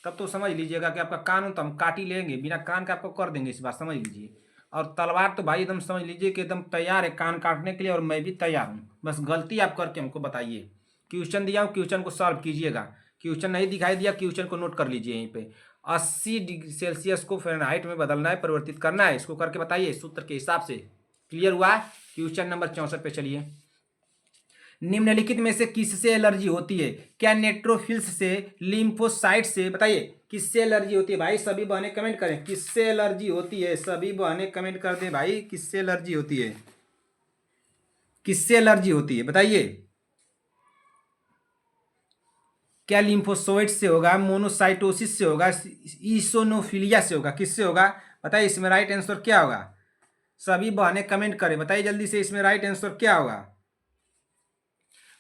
तब तो समझ लीजिएगा कि आपका कान तो हम काट ही लेंगे, बिना कान का आपको कर देंगे इस बार, समझ लीजिए। और तलवार तो भाई एकदम समझ लीजिए कि एकदम तैयार है कान काटने के लिए, और मैं भी तैयार हूँ। बस गलती आप करके हमको बताइए। क्वेश्चन दिया हूँ, क्वेश्चन को सॉल्व कीजिएगा। क्वेश्चन नहीं दिखाई दिया, क्वेश्चन को नोट कर लीजिए यहीं पे। 80 डिग्री सेल्सियस को फ़ारेनहाइट में बदलना है, परिवर्तित करना है, इसको करके बताइए सूत्र के हिसाब से। क्लियर हुआ? क्वेश्चन नंबर 64 पे चलिए। निम्नलिखित में से किससे एलर्जी होती है? क्या नेट्रोफिल्स से, लिम्फोसाइट से? बताइए किससे एलर्जी होती है भाई? सभी बहनें कमेंट करें किससे एलर्जी होती है। सभी बहनें कमेंट कर दें भाई, किससे एलर्जी होती है, किससे एलर्जी होती है बताइए। क्या लिम्फोसाइट से होगा, मोनोसाइटोसिस से होगा, ईसोनोफिलिया से होगा, किससे होगा बताइए? इसमें राइट आंसर क्या होगा? सभी बहनें कमेंट करें, बताइए जल्दी से, इसमें राइट आंसर क्या होगा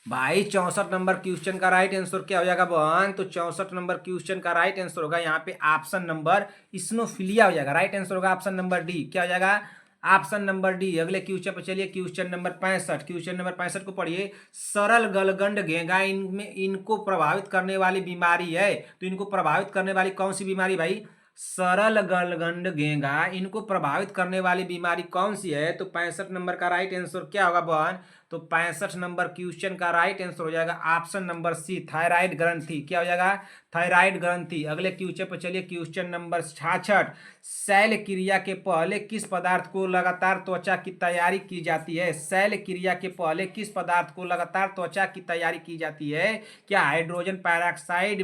भाई? 64 नंबर क्वेश्चन का राइट आंसर क्या हो जाएगा बहन? तो 64 नंबर क्वेश्चन का राइट आंसर होगा यहाँ पे ऑप्शन नंबर इस्नोफिलिया हो जाएगा। राइट आंसर होगा ऑप्शन नंबर डी। क्या हो जाएगा? Option number D. अगले क्वेश्चन पर चलिए, क्वेश्चन नंबर 65। क्वेश्चन नंबर 65 को पढ़िए। सरल गलगंड घेंगा इनमें इनको प्रभावित करने वाली बीमारी है, तो इनको प्रभावित करने वाली कौन सी बीमारी भाई? सरल गलगंड घेंगा इनको प्रभावित करने वाली बीमारी कौन सी है? तो 65 नंबर का राइट आंसर क्या होगा बहन? तो 65 नंबर क्वेश्चन का राइट आंसर हो जाएगा ऑप्शन नंबर सी, थायराइड ग्रंथि। क्या हो जाएगा? थायराइड ग्रंथि। अगले क्वेश्चन पर चलिए, क्वेश्चन नंबर 66। शैल क्रिया के पहले किस पदार्थ को लगातार त्वचा की तैयारी की जाती है? शैल क्रिया के पहले किस पदार्थ को लगातार त्वचा की तैयारी की जाती है? क्या हाइड्रोजन पेरोक्साइड,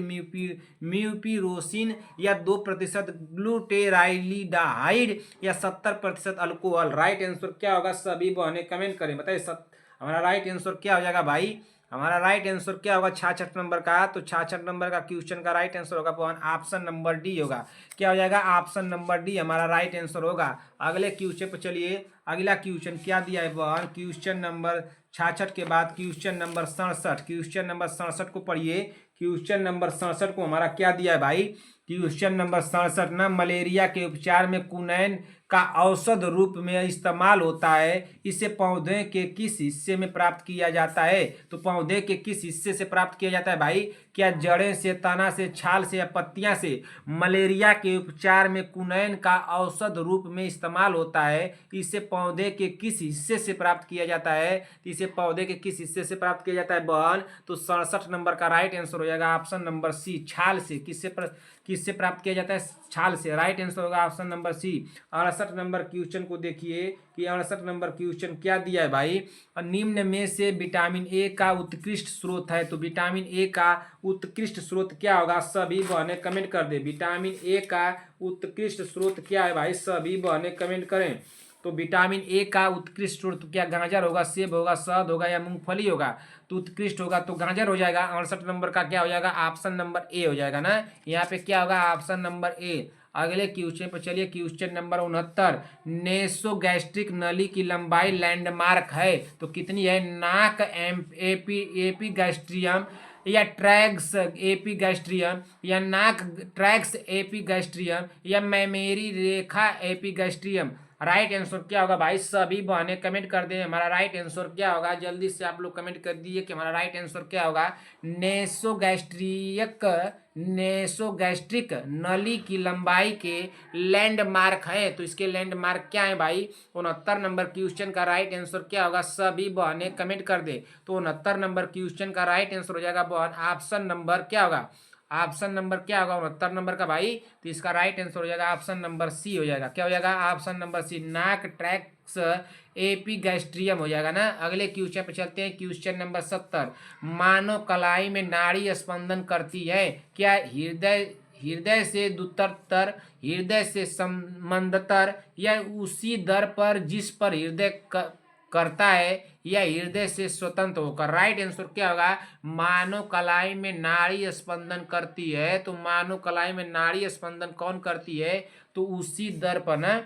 म्यूपिरोसिन, या 2% ग्लूटेराइलिडाहाइड, या 70% अल्कोहल? राइट आंसर क्या होगा? सभी बहनें कमेंट करें, बताइए हमारा राइट आंसर क्या हो जाएगा भाई? हमारा राइट आंसर क्या होगा 66 नंबर का? तो 66 नंबर का क्वेश्चन का राइट आंसर होगा बहन ऑप्शन नंबर डी होगा। क्या हो जाएगा? ऑप्शन नंबर डी हमारा राइट आंसर होगा। अगले क्वेश्चन पर चलिए। अगला क्वेश्चन क्या दिया है बहन? क्वेश्चन नंबर 66 के बाद क्वेश्चन नंबर 67। क्वेश्चन नंबर 67 को पढ़िए। क्वेश्चन नंबर 67 को हमारा क्या दिया है भाई? क्वेश्चन नंबर 67 ना, मलेरिया के उपचार में कुनैन का औषध रूप में इस्तेमाल होता है, इसे पौधे के किस हिस्से में प्राप्त किया जाता है? तो पौधे के किस हिस्से से प्राप्त किया जाता है भाई? क्या जड़ें से, तना से, छाल से, या पत्तियां से? मलेरिया के उपचार में कुनैन का औषध रूप में इस्तेमाल होता है, इसे पौधे के किस हिस्से से प्राप्त किया जाता है? इसे पौधे के किस हिस्से से प्राप्त किया जाता है बहन? तो 67 नंबर का राइट आंसर हो जाएगा ऑप्शन नंबर सी, छाल से। किससे प्राप्त किया जाता है? छाल से। राइट आंसर होगा option number C. 68 number question को देखिए कि 68 नंबर क्वेश्चन क्या दिया है भाई? निम्न में से विटामिन ए का उत्कृष्ट स्रोत है, तो विटामिन ए का उत्कृष्ट स्रोत क्या होगा? सभी बहनें कमेंट कर दे, विटामिन ए का उत्कृष्ट स्रोत क्या है भाई? सभी बहनें कमेंट करें। तो विटामिन ए का उत्कृष्ट स्रोत क्या गाजर होगा, सेब होगा, शहद होगा, या मूंगफली होगा? तो उत्कृष्ट होगा तो गाजर हो जाएगा। 68 नंबर का क्या हो जाएगा? ऑप्शन नंबर ए हो जाएगा ना। यहाँ पे क्या होगा? ऑप्शन नंबर ए। अगले क्वेश्चन पर चलिए, क्वेश्चन नंबर 69। नेसोगैस्ट्रिक नली की लंबाई लैंडमार्क है, तो कितनी है? नाक एपीगैस्ट्रियम, या ट्रैक्स एपीगैस्ट्रियम, या नाक ट्रैक्स एपीगैस्ट्रियम, या मैमेरी रेखा एपीगैस्ट्रियम? राइट आंसर क्या होगा भाई? सभी बहनें कमेंट कर दें हमारा राइट आंसर क्या होगा। जल्दी से आप लोग कमेंट कर दिए कि हमारा राइट आंसर क्या होगा। नेसोगैस्ट्रिक नली की लंबाई के लैंडमार्क है, तो इसके लैंडमार्क क्या है भाई? 69 नंबर क्वेश्चन का राइट आंसर क्या होगा? सभी बहनें कमेंट कर दे। तो 69 नंबर क्वेश्चन का राइट आंसर हो जाएगा बहन ऑप्शन नंबर क्या होगा? ऑप्शन नंबर क्या होगा 69 नंबर का भाई? तो इसका राइट आंसर हो जाएगा ऑप्शन नंबर सी हो जाएगा। क्या हो जाएगा? ऑप्शन नंबर सी, नाक ट्रैक्स एपीगैस्ट्रियम हो जाएगा ना। अगले क्वेश्चन पे चलते हैं, क्वेश्चन नंबर 70। मानव कलाई में नाड़ी स्पंदन करती है, क्या हृदय से द्रुततर, हृदय से संबंधतर, या उसी दर पर जिस पर हृदय करता है, या हृदय से स्वतंत्र होकर? राइट आंसर क्या होगा? मानव कलाई में नाड़ी स्पंदन करती है, तो मानव कलाई में नाड़ी स्पंदन कौन करती है? तो उसी दर पर ना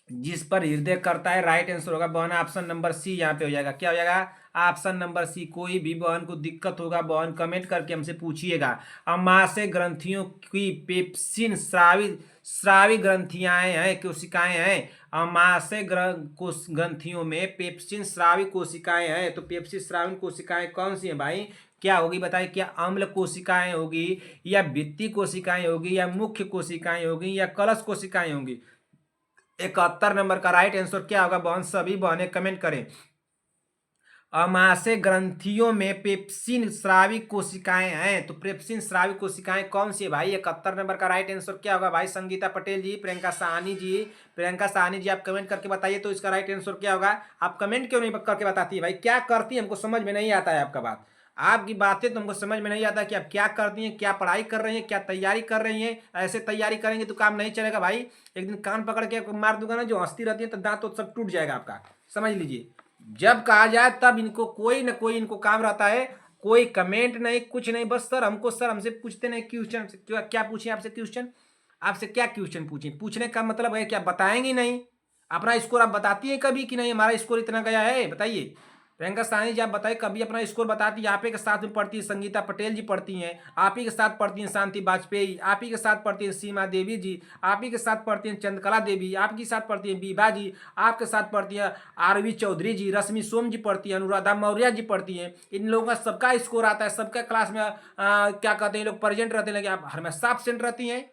जिस पर हृदय करता है। राइट आंसर होगा बहन ऑप्शन नंबर सी यहाँ पे हो जाएगा। क्या हो जाएगा? Option number C. कोई भी बहन को दिक्कत होगा बहन कमेंट करके हमसे पूछिएगा। अमाशय ग्रंथियों की पेप्सिन स्रावी ग्रंथियां हैं, कोशिकाएं हैं। अमाशय ग्रंथियों में पेप्सिन स्रावी कोशिकाएं हैं, तो पेप्सिन स्रावी कोशिकाएं कौन सी हैं भाई? क्या होगी बताइए? क्या अम्ल कोशिकाएं होगी या भित्ति कोशिकाएं होगी या मुख्य कोशिकाएं होगी या कलश कोशिकाएं होंगी? 71 नंबर का राइट आंसर क्या होगा बहन? सभी बहनें कमेंट करें। अमाशय ग्रंथियों में पेप्सिन स्रावी कोशिकाएं हैं, तो पेप्सिन स्रावी कोशिकाएं कौन सी है भाई? 71 नंबर का राइट आंसर क्या होगा भाई? संगीता पटेल जी, प्रियंका साहनी जी, आप कमेंट करके बताइए तो इसका राइट आंसर क्या होगा? आप कमेंट क्यों नहीं करके बताती है भाई? क्या करती है हमको समझ में नहीं आता है आपका बात, आपकी बातें तो हमको समझ में नहीं आता कि आप क्या करती हैं, क्या पढ़ाई कर रही हैं, क्या तैयारी कर रही हैं। ऐसे तैयारी करेंगे तो काम नहीं चलेगा भाई। एक दिन कान पकड़ के मार दूंगा ना, जो हंसती रहती है तो दांत तो सब टूट जाएगा आपका, समझ लीजिए। जब कहा जाए तब इनको कोई ना कोई इनको काम रहता है, कोई कमेंट नहीं, कुछ नहीं, बस सर हमसे पूछते नहीं क्वेश्चन। क्या पूछे आपसे क्वेश्चन? आपसे क्या क्वेश्चन पूछे? पूछने का मतलब है क्या बताएंगे नहीं? अपना स्कोर आप बताती है कभी कि नहीं हमारा स्कोर इतना गया है? बताइए प्रियंका साहनी जी, आप बताइए कभी अपना स्कोर बताती है? आप ही के साथ में पढ़ती है संगीता पटेल जी, पढ़ती हैं आप ही के साथ, पढ़ती हैं शांति वाजपेयी, आप ही के साथ पढ़ती हैं सीमा देवी जी, आप ही के साथ पढ़ती हैं चंद्रकला देवी, आपके साथ पढ़ती हैं बीबा जी, आपके साथ पढ़ती हैं आरवी चौधरी जी, रश्मि सोम जी पढ़ती हैं, अनुराधा मौर्य जी पढ़ती हैं। इन लोगों का सबका स्कोर आता है, सबका क्लास में क्या कहते हैं लोग प्रेजेंट रहते हैं, लेकिन आप हमेशा एब्सेंट रहती हैं।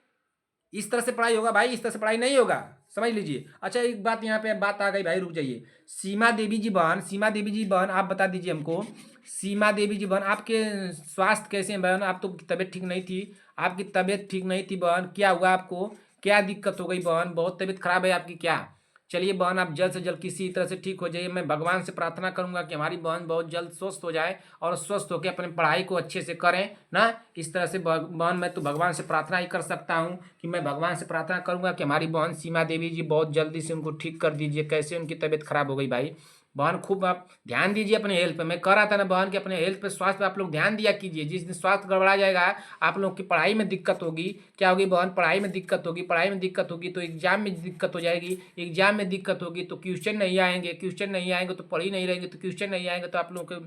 इस तरह से पढ़ाई होगा भाई? इस तरह से पढ़ाई नहीं होगा, समझ लीजिए। अच्छा एक बात यहाँ पे बात आ गई भाई, रुक जाइए। सीमा देवी जी बहन, आप बता दीजिए हमको। सीमा देवी जी बहन, आपके स्वास्थ्य कैसे हैं बहन? आप तो तबीयत ठीक नहीं थी, आपकी तबीयत ठीक नहीं थी बहन, क्या हुआ आपको? क्या दिक्कत हो गई बहन? बहुत तबीयत खराब है आपकी क्या? चलिए बहन आप जल्द से जल्द किसी तरह से ठीक हो जाइए। मैं भगवान से प्रार्थना करूंगा कि हमारी बहन बहुत जल्द स्वस्थ हो जाए और स्वस्थ होकर अपने पढ़ाई को अच्छे से करें ना। इस तरह से बहन मैं तो भगवान से प्रार्थना ही कर सकता हूं कि मैं भगवान से प्रार्थना करूंगा कि हमारी बहन सीमा देवी जी बहुत जल्दी से उनको ठीक कर दीजिए। कैसे उनकी तबीयत खराब हो गई भाई? बहन खूब आप ध्यान दीजिए अपने हेल्थ पे। मैं कह रहा था ना बहन कि अपने हेल्थ पे, स्वास्थ्य पे आप लोग ध्यान दिया कीजिए। जिस दिन स्वास्थ्य गड़बड़ा जाएगा आप लोग की पढ़ाई में दिक्कत होगी। क्या होगी बहन? पढ़ाई में दिक्कत होगी। पढ़ाई में दिक्कत होगी तो एग्जाम में दिक्कत हो जाएगी। एग्जाम में दिक्कत होगी तो क्वेश्चन नहीं आएंगे। क्वेश्चन नहीं आएंगे तो पढ़ी नहीं रहेंगे। तो क्वेश्चन नहीं आएंगे तो आप लोगों को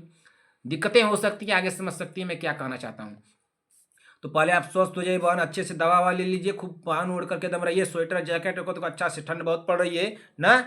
दिक्कतें हो सकती हैं। आगे समझ सकती है मैं क्या कहना चाहता हूँ। तो पहले आप स्वस्थ हो जाइए बहन, अच्छे से दवा ववा ले लीजिए, खूब पहन ओढ़ करके दम रहिए, स्वेटर जैकेट को तो अच्छा से, ठंड बहुत पड़ रही है ना,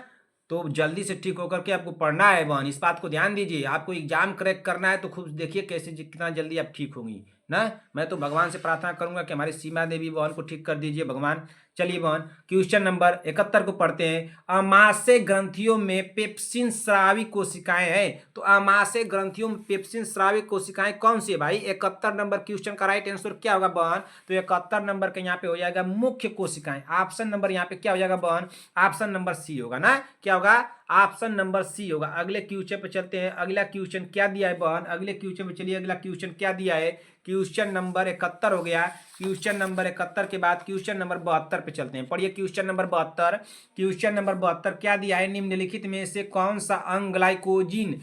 तो जल्दी से ठीक होकर के आपको पढ़ना है बहन। इस बात को ध्यान दीजिए, आपको एग्जाम क्रैक करना है तो खूब देखिए कैसे कितना जल्दी आप ठीक होंगी ना। मैं तो भगवान से प्रार्थना करूंगा कि हमारी सीमा देवी बहन को ठीक कर दीजिए भगवान। चलिए बहन क्वेश्चन नंबर 71 को पढ़ते हैं। अमाशय ग्रंथियों में पेप्सिन स्रावी कोशिकाएं हैं, तो अमाशय ग्रंथियों में पेप्सिन स्रावी कोशिकाएं कौन सी है भाई? 71 नंबर क्वेश्चन का राइट आंसर क्या होगा बहन? तो 71 नंबर के यहाँ पे हो जाएगा मुख्य कोशिकाएं। ऑप्शन नंबर यहाँ पे क्या हो जाएगा बहन? ऑप्शन नंबर सी होगा ना। क्या होगा? ऑप्शन नंबर सी होगा। अगले क्वेश्चन पे चलते हैं। अगला क्वेश्चन क्या दिया है बहन? अगले क्वेश्चन पे चलिए, अगला क्वेश्चन क्या दिया है? क्वेश्चन नंबर 71 हो गया। क्वेश्चन नंबर 71 के बाद क्वेश्चन नंबर 72 पे चलते हैं। पढ़िए क्वेश्चन नंबर 72। क्वेश्चन नंबर 72 क्या दिया है? निम्नलिखित में से कौन सा अंग ग्लाइकोजिन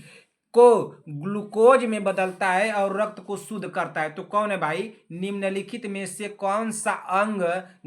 को ग्लूकोज में बदलता है और रक्त को शुद्ध करता है? तो कौन है भाई? निम्नलिखित में से कौन सा अंग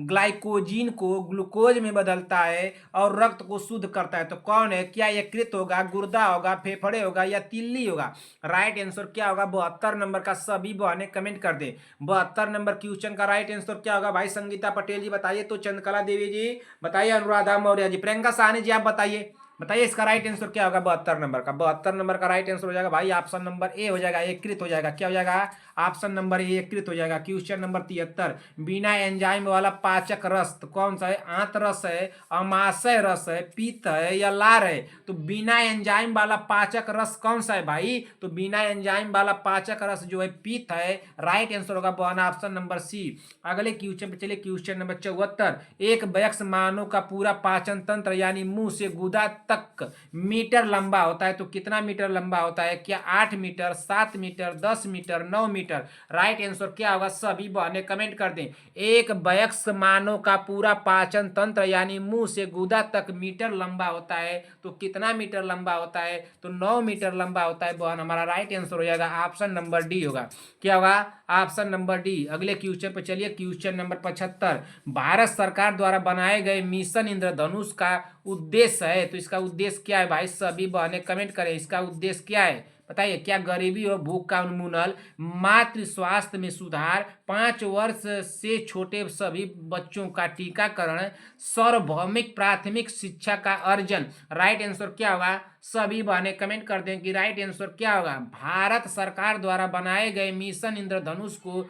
ग्लाइकोजिन को ग्लूकोज में बदलता है और रक्त को शुद्ध करता है? तो कौन है? क्या यकृत होगा, गुर्दा होगा, फेफड़े होगा या तिल्ली होगा? राइट आंसर क्या होगा? 72 नंबर का सभी बहने कमेंट कर दे। 72 नंबर क्वेश्चन का राइट आंसर क्या होगा भाई? संगीता पटेल जी बताइए, तो चंद्रकला देवी जी बताइए, अनुराधा मौर्य जी, प्रियंका साहनी जी आप बताइए, बताइए इसका राइट आंसर क्या होगा 72 नंबर का? 72 नंबर का राइट आंसर हो जाएगा भाई ऑप्शन नंबर ए हो जाएगा, यकृत हो जाएगा। क्या हो जाएगा? ऑप्शन नंबर ए यकृत हो जाएगा। Question number 73। बिना एंजाइम वाला पाचक रस कौन सा है? आंत रस है, अमाशय रस है, पित्त है या लार है? तो बिना एंजाइम वाला पाचक रस कौन सा है भाई? तो बिना एंजाइम वाला पाचक रस जो है पित्त है। राइट आंसर होगा बहन ऑप्शन नंबर सी। अगले क्वेश्चन पे चलिए, क्वेश्चन नंबर 74। एक वयस्क मानव का पूरा पाचन तंत्र यानी मुंह से गुदा तक मीटर लंबा होता है, तो कितना मीटर लंबा होता है? क्या 8 metre, 7 metre, 10 metre, 9 metre? Right answer क्या होगा? सभी बहने कमेंट कर दें। एक वयस्क मानव का पूरा पाचन तंत्र यानी मुंह से गुदा तक मीटर लंबा होता है, तो कितना मीटर लंबा होता है? तो 9 मीटर लंबा होता है बहन। हमारा राइट आंसर हो जाएगा ऑप्शन नंबर डी होगा। क्या होगा? Option number D. अगले क्वेश्चन पर चलिए, क्वेश्चन नंबर 75। भारत सरकार द्वारा बनाए गए मिशन इंद्रधनुष का उद्देश्य है, तो इसका उद्देश्य क्या है भाई? सभी बहने कमेंट करें, इसका उद्देश्य क्या है बताइए। क्या गरीबी और भूख का उन्मूलन, मातृ स्वास्थ्य में सुधार, 5 वर्ष से छोटे सभी बच्चों का टीकाकरण, सार्वभौमिक प्राथमिक शिक्षा का अर्जन? राइट आंसर क्या होगा? सभी बहनें कमेंट कर दें कि राइट आंसर क्या होगा। भारत सरकार द्वारा बनाए गए मिशन इंद्रधनुष को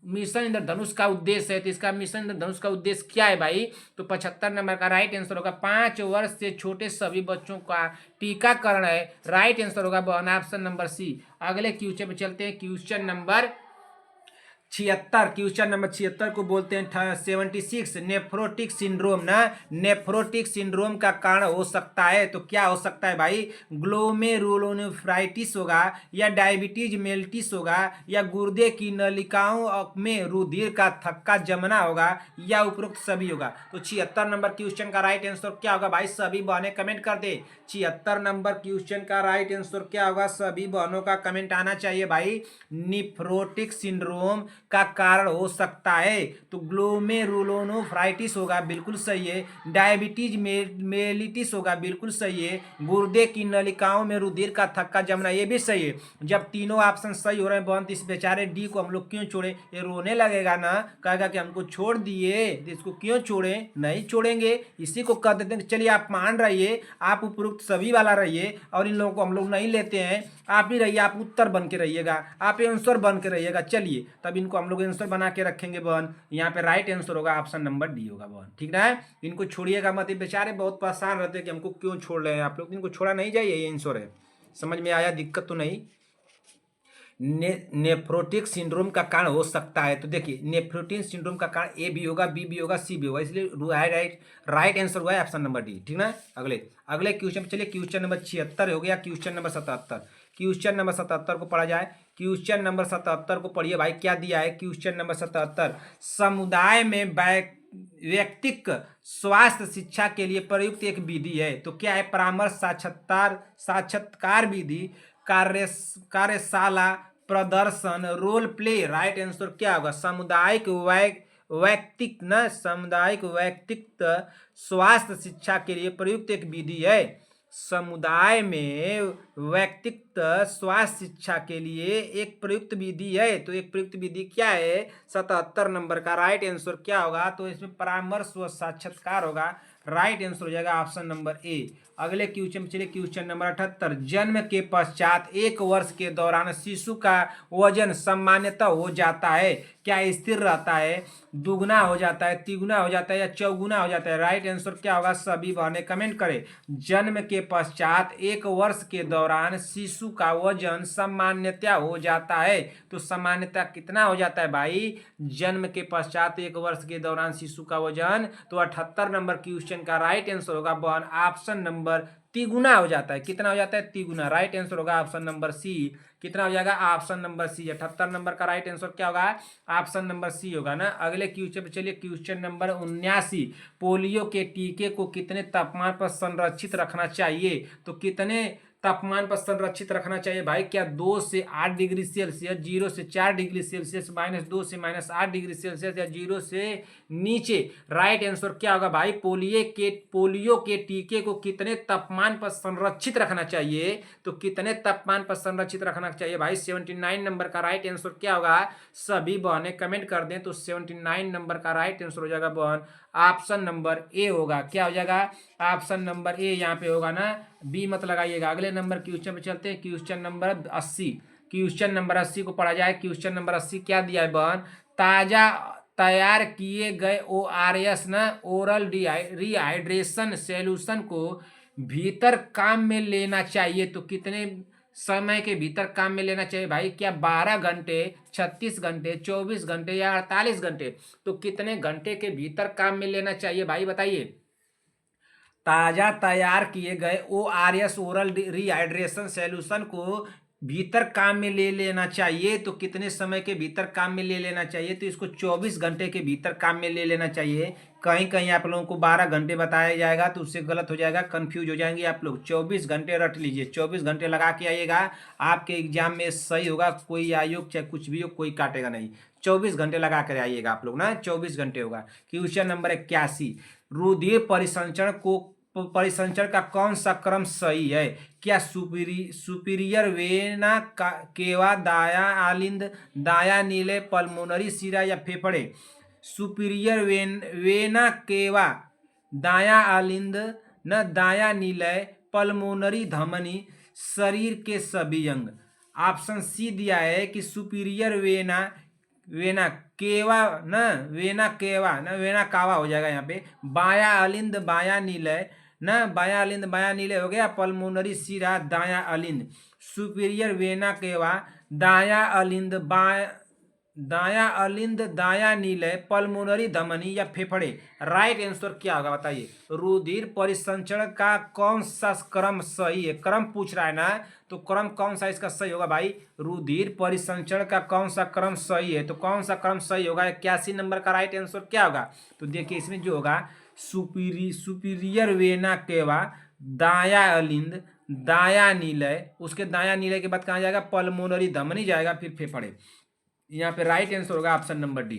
मिशन इंद्रधनुष का उद्देश्य है, तो इसका मिशन इंद्रधनुष का उद्देश्य क्या है भाई? तो 75 नंबर का राइट आंसर होगा 5 वर्ष से छोटे सभी बच्चों का टीकाकरण है। राइट आंसर होगा बहन ऑप्शन नंबर सी। अगले क्वेश्चन पे चलते हैं, क्वेश्चन नंबर 76। क्वेश्चन नंबर 76 को बोलते हैं 76 नेफ्रोटिक सिंड्रोम ना। नेफ्रोटिक सिंड्रोम का कारण हो सकता है, तो क्या हो सकता है भाई? ग्लोमेरुलोनेफ्राइटिस होगा, या डायबिटीज मेलिटिस होगा, या गुर्दे की नलिकाओं में रुधिर का थक्का जमना होगा, या उपरोक्त सभी होगा। तो 76 नंबर क्वेश्चन का राइट आंसर क्या होगा भाई? सभी बहनें कमेंट कर दे। 76 नंबर क्वेश्चन का राइट आंसर क्या होगा? सभी बहनों का कमेंट आना चाहिए भाई। नेफ्रोटिक सिंड्रोम का कारण हो सकता है, तो ग्लोमेरुलोनेफ्राइटिस होगा, बिल्कुल सही है। डायबिटीज मेलिटिस होगा, बिल्कुल सही है। गुर्दे की नलिकाओं में रुधिर का थक्का जमना, ये भी सही है। जब तीनों ऑप्शन सही हो रहे हैं बहन, तो इस बेचारे डी को हम लोग क्यों छोड़े? ये रोने लगेगा ना, कहेगा कि हमको छोड़ दिए, तो इसको क्यों छोड़े? नहीं छोड़ेंगे, इसी को कह देते हैं। चलिए आप मान रहिए, आप उपरोक्त सभी वाला रहिए, और इन लोगों को हम लोग नहीं लेते हैं। आप ही रहिए, आप उत्तर बन के रहिएगा, आप आंसर बन के रहिएगा। चलिए तब इनको हम लोग आंसर बना के रखेंगे बहन। यहाँ पे राइट आंसर होगा ऑप्शन नंबर डी होगा बहन, ठीक ना? इनको छोड़िएगा मत, बेचारे बहुत परेशान रहते हैं कि हमको क्यों छोड़ रहे हैं आप लोग। इनको छोड़ा नहीं जाइए, ये आंसर है। समझ में आया? दिक्कत तो नहीं। नेफ्रोटिक सिंड्रोम का कारण हो सकता है, तो देखिए नेफ्रोटिक सिंड्रोम का कारण ए भी होगा, बी भी होगा, सी भी होगा, इसलिए राइट आंसर हुआ है ऑप्शन नंबर डी, ठीक ना? अगले क्वेश्चन पे चलिए। क्वेश्चन नंबर 76 हो गया। Question number 77। क्वेश्चन नंबर 77 को पढ़ा जाए। क्वेश्चन नंबर 77 को पढ़िए भाई, क्या दिया है? क्वेश्चन नंबर 77, समुदाय में व्यक्तिक स्वास्थ्य शिक्षा के लिए प्रयुक्त एक विधि है, तो क्या है? परामर्श, साक्षात्कार विधि, कार्यशाला, प्रदर्शन, रोल प्ले। राइट आंसर क्या होगा? सामुदायिक व्यक्तित्व स्वास्थ्य शिक्षा के लिए प्रयुक्त एक विधि है। समुदाय में व्यक्तित्व स्वास्थ्य शिक्षा के लिए एक प्रयुक्त विधि है, तो एक प्रयुक्त विधि क्या है? 77 नंबर का राइट आंसर क्या होगा? तो इसमें परामर्श व साक्षात्कार होगा। राइट आंसर हो जाएगा ऑप्शन नंबर ए। अगले क्वेश्चन में चलिए। क्वेश्चन नंबर 78, जन्म के पश्चात 1 वर्ष के दौरान शिशु का वजन सामान्यतः हो जाता है, क्या स्थिर रहता है, दुगुना हो जाता है, तिगुना हो जाता है, या चौगुना हो जाता है? राइट आंसर क्या होगा? सभी बहनें कमेंट करें। जन्म के पश्चात 1 वर्ष के दौरान शिशु का वजन सामान्यतः हो जाता है, तो सामान्यतः कितना हो जाता है भाई? जन्म के पश्चात 1 वर्ष के दौरान शिशु का वजन, तो 78 नंबर क्वेश्चन का राइट आंसर होगा बहन ऑप्शन नंबर तिगुना हो जाता है। कितना हो जाता है? तिगुना। राइट आंसर होगा ऑप्शन नंबर सी। कितना हो जाएगा? Option number C. 78 नंबर का राइट आंसर क्या होगा? ऑप्शन नंबर सी होगा ना। अगले क्वेश्चन पे चलिए। क्वेश्चन नंबर 79, पोलियो के टीके को कितने तापमान पर संरक्षित रखना चाहिए, तो कितने तापमान पर संरक्षित रखना चाहिए भाई? क्या 2 से 8 डिग्री सेल्सियस, 0 से 4 डिग्री सेल्सियस, -2 से -8 डिग्री सेल्सियस, या 0 से नीचे? राइट आंसर क्या होगा भाई? पोलियो के टीके को कितने तापमान पर संरक्षित रखना चाहिए, तो कितने तापमान पर संरक्षित रखना चाहिए भाई? 79 नंबर का राइट आंसर क्या होगा? सभी बहनें कमेंट कर दें, तो 79 नंबर का राइट आंसर हो जाएगा बहन ऑप्शन नंबर ए होगा। क्या हो जाएगा? ऑप्शन नंबर ए यहाँ पे होगा ना, बी मत लगाइएगा। अगले नंबर क्वेश्चन पे चलते हैं। Question number 80। क्वेश्चन नंबर 80 को पढ़ा जाए। क्वेश्चन नंबर 80 क्या दिया है बहन? ताजा तैयार किए गए ORS ना, ओरल रिहाइड्रेशन सॉल्यूशन को भीतर काम में लेना चाहिए, तो कितने समय के भीतर काम में लेना चाहिए भाई? क्या 12 घंटे, 36 घंटे, 24 घंटे, या 48 घंटे? तो कितने घंटे के भीतर काम में लेना चाहिए भाई, बताइए। ताजा तैयार किए गए ORS ओरल रिहाइड्रेशन सॉल्यूशन को भीतर काम में ले लेना चाहिए, तो कितने समय के भीतर काम में ले लेना चाहिए? तो इसको 24 घंटे के भीतर काम में ले लेना चाहिए। कहीं कहीं आप लोगों को 12 घंटे बताया जाएगा, तो उससे गलत हो जाएगा, कंफ्यूज हो जाएंगे आप लोग। 24 घंटे रट लीजिए, 24 घंटे लगा के आइएगा, आपके एग्जाम में सही होगा। कोई आयोग चाहे कुछ भी हो, कोई काटेगा नहीं। 24 घंटे लगा कर आइएगा आप लोग ना, 24 घंटे होगा। क्वेश्चन नंबर 81, रुधिर परिसंचरण का कौन सा क्रम सही है? क्या सुपीरियर वेना केवा, दाया आलिंद, दाया नीले, पल्मोनरी सिरा, या फेफड़े? सुपीरियर वेना केवा, दाया आलिंद न, दाया नीलय, पल्मोनरी धमनी, शरीर के सभी अंग। ऑप्शन सी दिया है कि सुपीरियर वेना, वेना केवा न, वेना केवा न, वेना कावा हो जाएगा यहाँ पे। बाया अलिंद बाया नीलय न, बाया अलिंद बाया नीलय हो गया। पल्मोनरी शिरा दाया अलिंद, सुपीरियर वेना केवा, दाया अलिंद दाया अलिंद दाया नीलय, पल्मोनरी धमनी या फेफड़े। राइट आंसर क्या होगा बताइए। रुधिर परिसंचरण का कौन सा क्रम सही है, क्रम पूछ रहा है ना, तो क्रम कौन सा इसका सही होगा भाई। रुधिर परिसंचरण का कौन सा क्रम सही है, तो कौन सा क्रम सही होगा। 81 नंबर का राइट आंसर क्या होगा। तो देखिए इसमें जो होगा सुपीरियर वेना केवा, दाया अलिंद दाया नीलय, उसके दाया नीलय के बाद कहाँ जाएगा, पल्मोनरी धमनी जाएगा, फिर फेफड़े। यहाँ पे राइट आंसर होगा ऑप्शन नंबर डी।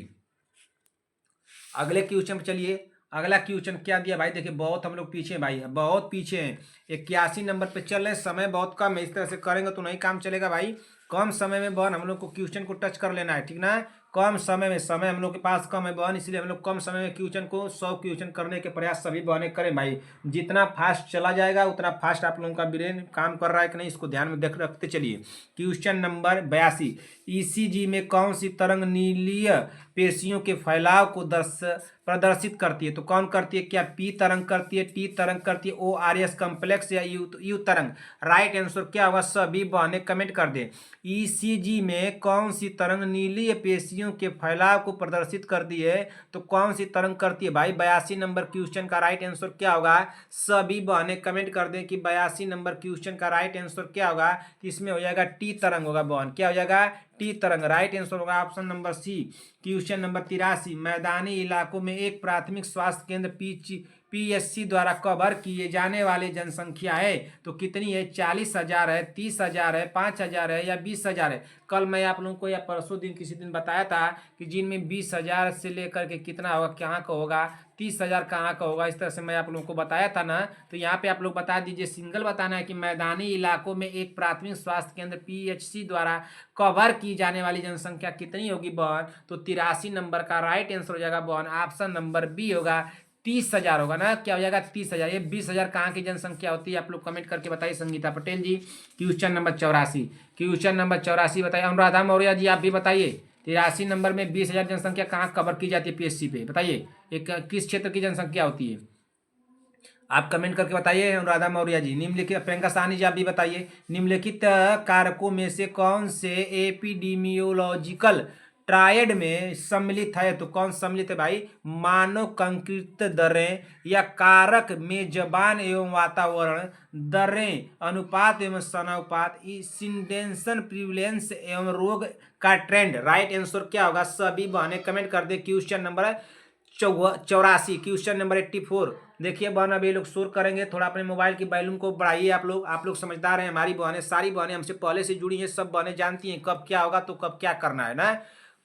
अगले क्वेश्चन पे चलिए। अगला क्वेश्चन क्या दिया भाई, देखिए बहुत हम लोग पीछे भाई, बहुत पीछे हैं। 81 नंबर पे चल रहे, समय बहुत कम है, इस तरह से करेंगे तो नहीं काम चलेगा भाई। कम समय में बहन हम लोग को क्वेश्चन को टच कर लेना है, ठीक ना। कम समय में, समय हम लोग के पास कम है बहन, इसलिए हम लोग कम समय में क्वेश्चन को 100 क्वेश्चन करने के प्रयास सभी बहने करें भाई। जितना फास्ट चला जाएगा उतना फास्ट आप लोगों का ब्रेन काम कर रहा है कि नहीं, इसको ध्यान में रखते चलिए। क्वेश्चन नंबर 82, ईसीजी में कौन सी तरंग नीलीय पेशियों के फैलाव को प्रदर्शित करती है। तो कौन करती है, क्या पी तरंग करती है, टी तरंग करती है, ओ आर एस कम्प्लेक्स या यू तरंग। राइट आंसर क्या होगा, सभी बहने कमेंट कर दें। ईसीजी में कौन सी तरंग नीलीय पेशियों के फैलाव को प्रदर्शित करती है, तो कौन सी तरंग करती है भाई। 82 नंबर क्वेश्चन का राइट आंसर क्या होगा, सभी बहने कमेंट कर दें कि 82 नंबर क्वेश्चन का राइट आंसर क्या होगा। इसमें हो जाएगा टी तरंग होगा बहन, क्या हो जाएगा, टी तरंग। राइट आंसर होगा option number C. Question number 83, मैदानी इलाकों में एक प्राथमिक स्वास्थ्य केंद्र पीएचसी द्वारा कवर किए जाने वाले जनसंख्या है, तो कितनी है। 40,000 है, 30,000 है, 5,000 है या 20,000 है। कल मैं आप लोगों को या परसों दिन किसी दिन बताया था कि जिनमें 20,000 से लेकर के कितना होगा, कहाँ का होगा, 30,000 कहाँ का होगा, इस तरह से मैं आप लोगों को बताया था ना। तो यहाँ पे आप लोग बता दीजिए, सिंगल बताना है कि मैदानी इलाकों में एक प्राथमिक स्वास्थ्य केंद्र पीएचसी द्वारा कवर की जाने वाली जनसंख्या कितनी होगी बहन। तो 83 नंबर का राइट आंसर हो जाएगा बहन, ऑप्शन नंबर बी होगा, 30,000 होगा ना, क्या हो जाएगा 30,000। ये 20,000 कहाँ की जनसंख्या होती है, आप लोग कमेंट करके बताइए। संगीता पटेल जी। क्वेश्चन नंबर 84, क्वेश्चन नंबर 84 बताइए। अनुराधा मौर्य जी आप भी बताइए, 83 नंबर में 20,000 जनसंख्या कहाँ कवर की जाती है पीएचसी पे, बताइए। एक किस क्षेत्र की जनसंख्या होती है, आप कमेंट करके बताइए। अनुराधा मौर्य जी। निम्नलिखित, प्रियंका साहनी जी आप भी बताइए, निम्नलिखित कारकों में से कौन से एपिडीमियोलॉजिकल ट्रायड में सम्मिलित है। तो कौन सम्मिलित है भाई, मानव कंकृत दरें या कारक मेजबान एवं वातावरण दरें, अनुपात एवं समानुपात, इंसिडेंस प्रिविलेंस एवं रोग का ट्रेंड। राइट आंसर क्या होगा, सभी बहने कमेंट कर दे। Question number 84, question number 84। देखिए बहन अभी लोग शोर करेंगे, थोड़ा अपने मोबाइल की वॉल्यूम को बढ़ाइए। आप लोग समझदार हैं, हमारी बहनें, सारी बहनें हमसे पहले से जुड़ी हैं, सब बहनें जानती हैं कब क्या होगा तो कब क्या करना है ना,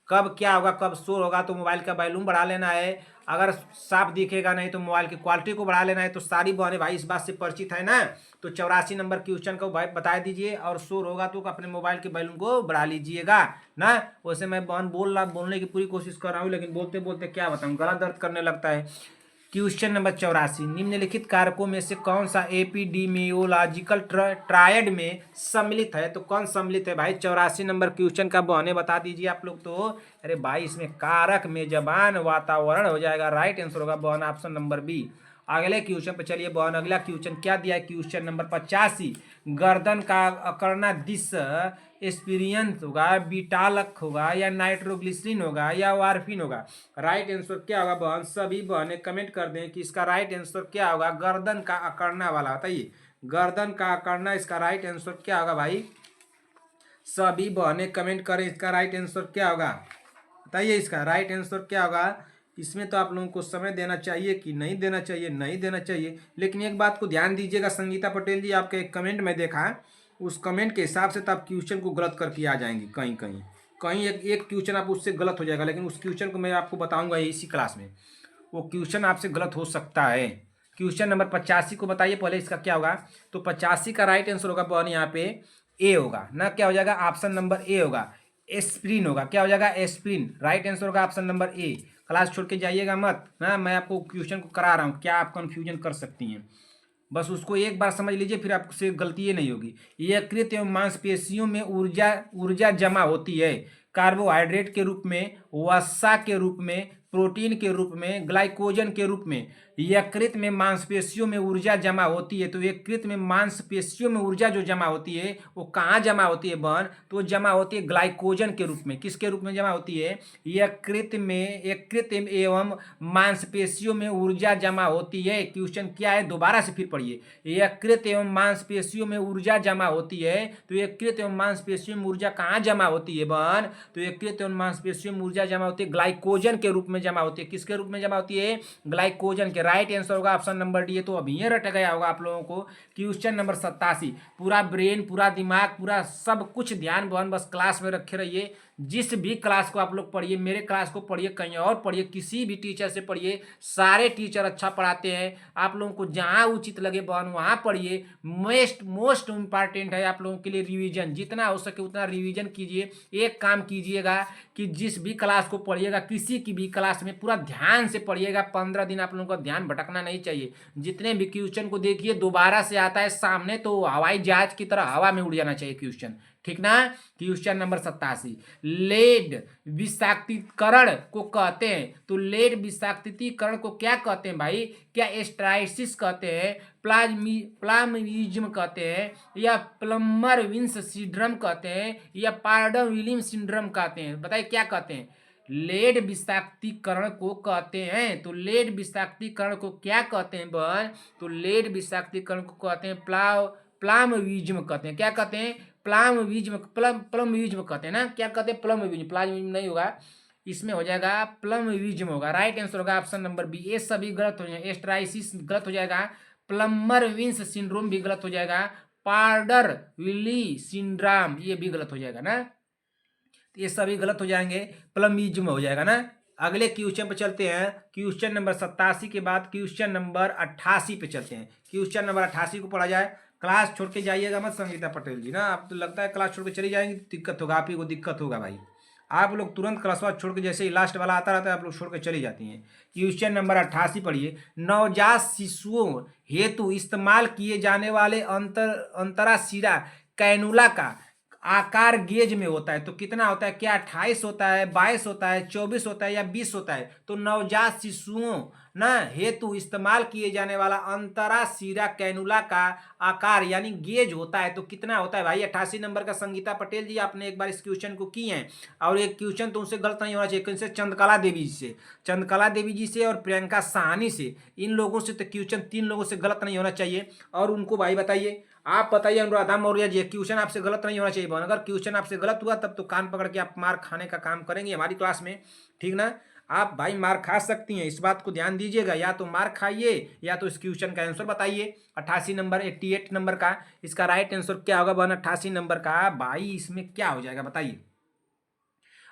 कब क्या होगा, कब शोर होगा तो मोबाइल का वॉल्यूम बढ़ा लेना है। अगर साफ दिखेगा नहीं तो मोबाइल की क्वालिटी को बढ़ा लेना है। तो सारी बहनें भाई इस बात से परिचित है ना। तो 84 नंबर क्वेश्चन को भाई बता दीजिए, और शोर होगा तो अपने मोबाइल के वॉल्यूम को बढ़ा लीजिएगा ना। वैसे मैं बहन बोलने की पूरी कोशिश कर रहा हूँ, लेकिन बोलते बोलते क्या बताऊँ, गला दर्द करने लगता है। क्वेश्चन नंबर 84, निम्नलिखित कारकों में से कौन सा एपिडीमियोलॉजिकल ट्रायड में सम्मिलित है। तो कौन सम्मिलित है भाई, 84 नंबर क्वेश्चन का बहने बता दीजिए आप लोग। तो अरे भाई इसमें कारक मेजबान वातावरण हो जाएगा। राइट आंसर होगा बहन ऑप्शन नंबर बी। अगले क्वेश्चन पे चलिए बहन, अगला क्वेश्चन क्या दिया है, क्वेश्चन नंबर 85, गर्दन का अकड़ना दिश एक्सपीरियंस होगा, बीटालक होगा या नाइट्रोग्लिसरीन होगा या वारफिन होगा। राइट आंसर क्या होगा बहन, सभी बहनें कमेंट कर दें कि इसका राइट आंसर क्या होगा। गर्दन का अकड़ना वाला बताइए, गर्दन का अकड़ना, इसका राइट आंसर क्या होगा भाई, सभी बहनें कमेंट करें इसका राइट आंसर क्या होगा, बताइए इसका राइट आंसर क्या होगा। इसमें तो आप लोगों को समय देना चाहिए कि नहीं देना चाहिए, नहीं देना चाहिए। लेकिन एक बात को ध्यान दीजिएगा संगीता पटेल जी, आपके एक कमेंट में देखा, उस कमेंट के हिसाब से तो आप क्वेश्चन को गलत करके आ जाएंगे। कहीं कहीं कहीं एक क्वेश्चन आप उससे गलत हो जाएगा, लेकिन उस क्वेश्चन को मैं आपको बताऊंगा इसी क्लास में, वो क्वेश्चन आपसे गलत हो सकता है। क्वेश्चन नंबर 85 को बताइए पहले, इसका क्या होगा। तो 85 का राइट आंसर होगा बहन यहाँ पे ए होगा ना, क्या हो जाएगा, ऑप्शन नंबर ए होगा, एस्प्रिन होगा, क्या हो जाएगा, एस्प्रिन। राइट आंसर होगा ऑप्शन नंबर ए। क्लास छोड़ के जाइएगा मत ना, मैं आपको क्वेश्चन को करा रहा हूँ, क्या आप कंफ्यूजन कर सकती हैं। बस उसको एक बार समझ लीजिए, फिर आपसे गलती नहीं होगी। यकृत एवं मांसपेशियों में ऊर्जा ऊर्जा जमा होती है कार्बोहाइड्रेट के रूप में, वसा के रूप में, प्रोटीन के रूप में, ग्लाइकोजन के रूप में। यकृत में मांसपेशियों में ऊर्जा जमा होती है, तो यकृत में मांसपेशियों में ऊर्जा जो जमा होती है वो कहाँ जमा होती है बहन? तो जमा होती है ग्लाइकोजन के रूप में। किसके रूप में जमा होती है? यकृत एवं मांसपेशियों में ऊर्जा जमा होती है। क्वेश्चन क्या है, दोबारा से फिर पढ़िए। यकृत एवं मांसपेशियों में ऊर्जा जमा होती है, तो यकृत एवं मांसपेशियों में ऊर्जा कहाँ जमा होती है बहन? तो यकृत एवं मांसपेशियों में ऊर्जा जमा होती है ग्लाइकोजन के रूप में जमा होती है। किसके रूप में जमा होती है? ग्लाइकोजन के। राइट आंसर होगा ऑप्शन नंबर डी। तो अभी ये रट गया होगा आप लोगों को। क्वेश्चन नंबर 87, पूरा ब्रेन, पूरा दिमाग, पूरा सब कुछ ध्यान बहन बस क्लास में रखे रहिए। जिस भी क्लास को आप लोग पढ़िए, मेरे क्लास को पढ़िए, कहीं और पढ़िए, किसी भी टीचर से पढ़िए, सारे टीचर अच्छा पढ़ाते हैं। आप लोगों को जहाँ उचित लगे बहन वहाँ पढ़िए। मोस्ट इम्पॉर्टेंट है आप लोगों के लिए रिवीजन। जितना हो सके उतना रिवीजन कीजिए। एक काम कीजिएगा कि जिस भी क्लास को पढ़िएगा, किसी की भी क्लास में पूरा ध्यान से पढ़िएगा। 15 दिन आप लोगों का ध्यान भटकना नहीं चाहिए। जितने भी क्वेश्चन को देखिए दोबारा से आता है सामने, तो हवाई जहाज की तरह हवा में उड़ जाना चाहिए क्वेश्चन, ठीक ना। क्वेश्चन नंबर 87, लेड विषाक्तीकरण को कहते हैं, तो लेड विषाक्तीकरण को क्या कहते हैं भाई? क्या एस्ट्राइसिस कहते हैं, प्लाज्मिज्म कहते हैं, या प्लमर विंस सिंड्रोम कहते हैं, या पार्डन विलियम सिंड्रोम कहते हैं? बताइए क्या कहते हैं? लेड विषाक्तीकरण को कहते हैं। तो लेड विषाक्तीकरण को क्या कहते हैं बहन? तो लेड विषाक्तीकरण को कहते हैं प्लाज्मिज्म कहते हैं। क्या कहते हैं? प्लमविज्म कहते हैं ना। क्या कहते हैं? प्लमविज्म। प्लाज्मिज्म नहीं होगा, इसमें हो जाएगा प्लमविज्म होगा। राइट आंसर होगा ऑप्शन नंबर बी। ये सभी गलत हो जाएगा। एस्ट्राइसिस गलत हो जाएगा, प्लमर विंस सिंड्रोम भी गलत हो जाएगा, पार्डर विली सिंड्रोम ये भी गलत हो जाएगा ना। तो ये सभी गलत हो जाएंगे, प्लमिज्म हो जाएगा ना। अगले क्वेश्चन पे चलते हैं। क्वेश्चन नंबर 87 के बाद क्वेश्चन नंबर 88 पे चलते हैं। क्वेश्चन नंबर 88 को पढ़ा जाए। क्लास छोड़ के जाइएगा मत संगीता पटेल जी ना। आप तो लगता है क्लास छोड़ के चली जाएंगी तो दिक्कत होगा, आप ही को दिक्कत होगा भाई। आप लोग तुरंत क्लास छोड़ के, जैसे ही लास्ट वाला आता रहता है आप लोग छोड़ के चली जाती हैं। क्वेश्चन नंबर 88 पढ़िए। नवजात शिशुओं हेतु इस्तेमाल किए जाने वाले अंतरा सिरा कैनुला का आकार गेज में होता है, तो कितना होता है? क्या 28 होता है, 22 होता है, 24 होता है, या 20 होता है? तो नवजात शिशुओं ना हेतु इस्तेमाल किए जाने वाला अंतरा सिरा कैनुला का आकार यानी गेज होता है, तो कितना होता है भाई? 88 नंबर का। संगीता पटेल जी आपने एक बार इस क्वेश्चन को की है, और एक क्वेश्चन तो उनसे गलत नहीं होना चाहिए। किनसे? चंद्रकला देवी जी से। चंद्रकला देवी जी से और प्रियंका साहनी से, इन लोगों से तो क्वेश्चन 3 लोगों से गलत नहीं होना चाहिए। और उनको भाई बताइए, आप बताइए अनुराधा मौर्य जी, क्वेश्चन आपसे गलत नहीं होना चाहिए। अगर क्वेश्चन आपसे गलत हुआ तब तो कान पकड़ के आप मार खाने का काम करेंगे हमारी क्लास में, ठीक ना। आप भाई मार खा सकती हैं, इस बात को ध्यान दीजिएगा। या तो मार खाइए या तो इस क्वेश्चन का आंसर बताइए। 88 नंबर 88 नंबर का इसका राइट आंसर क्या होगा बहन? 88 नंबर का भाई इसमें क्या हो जाएगा बताइए?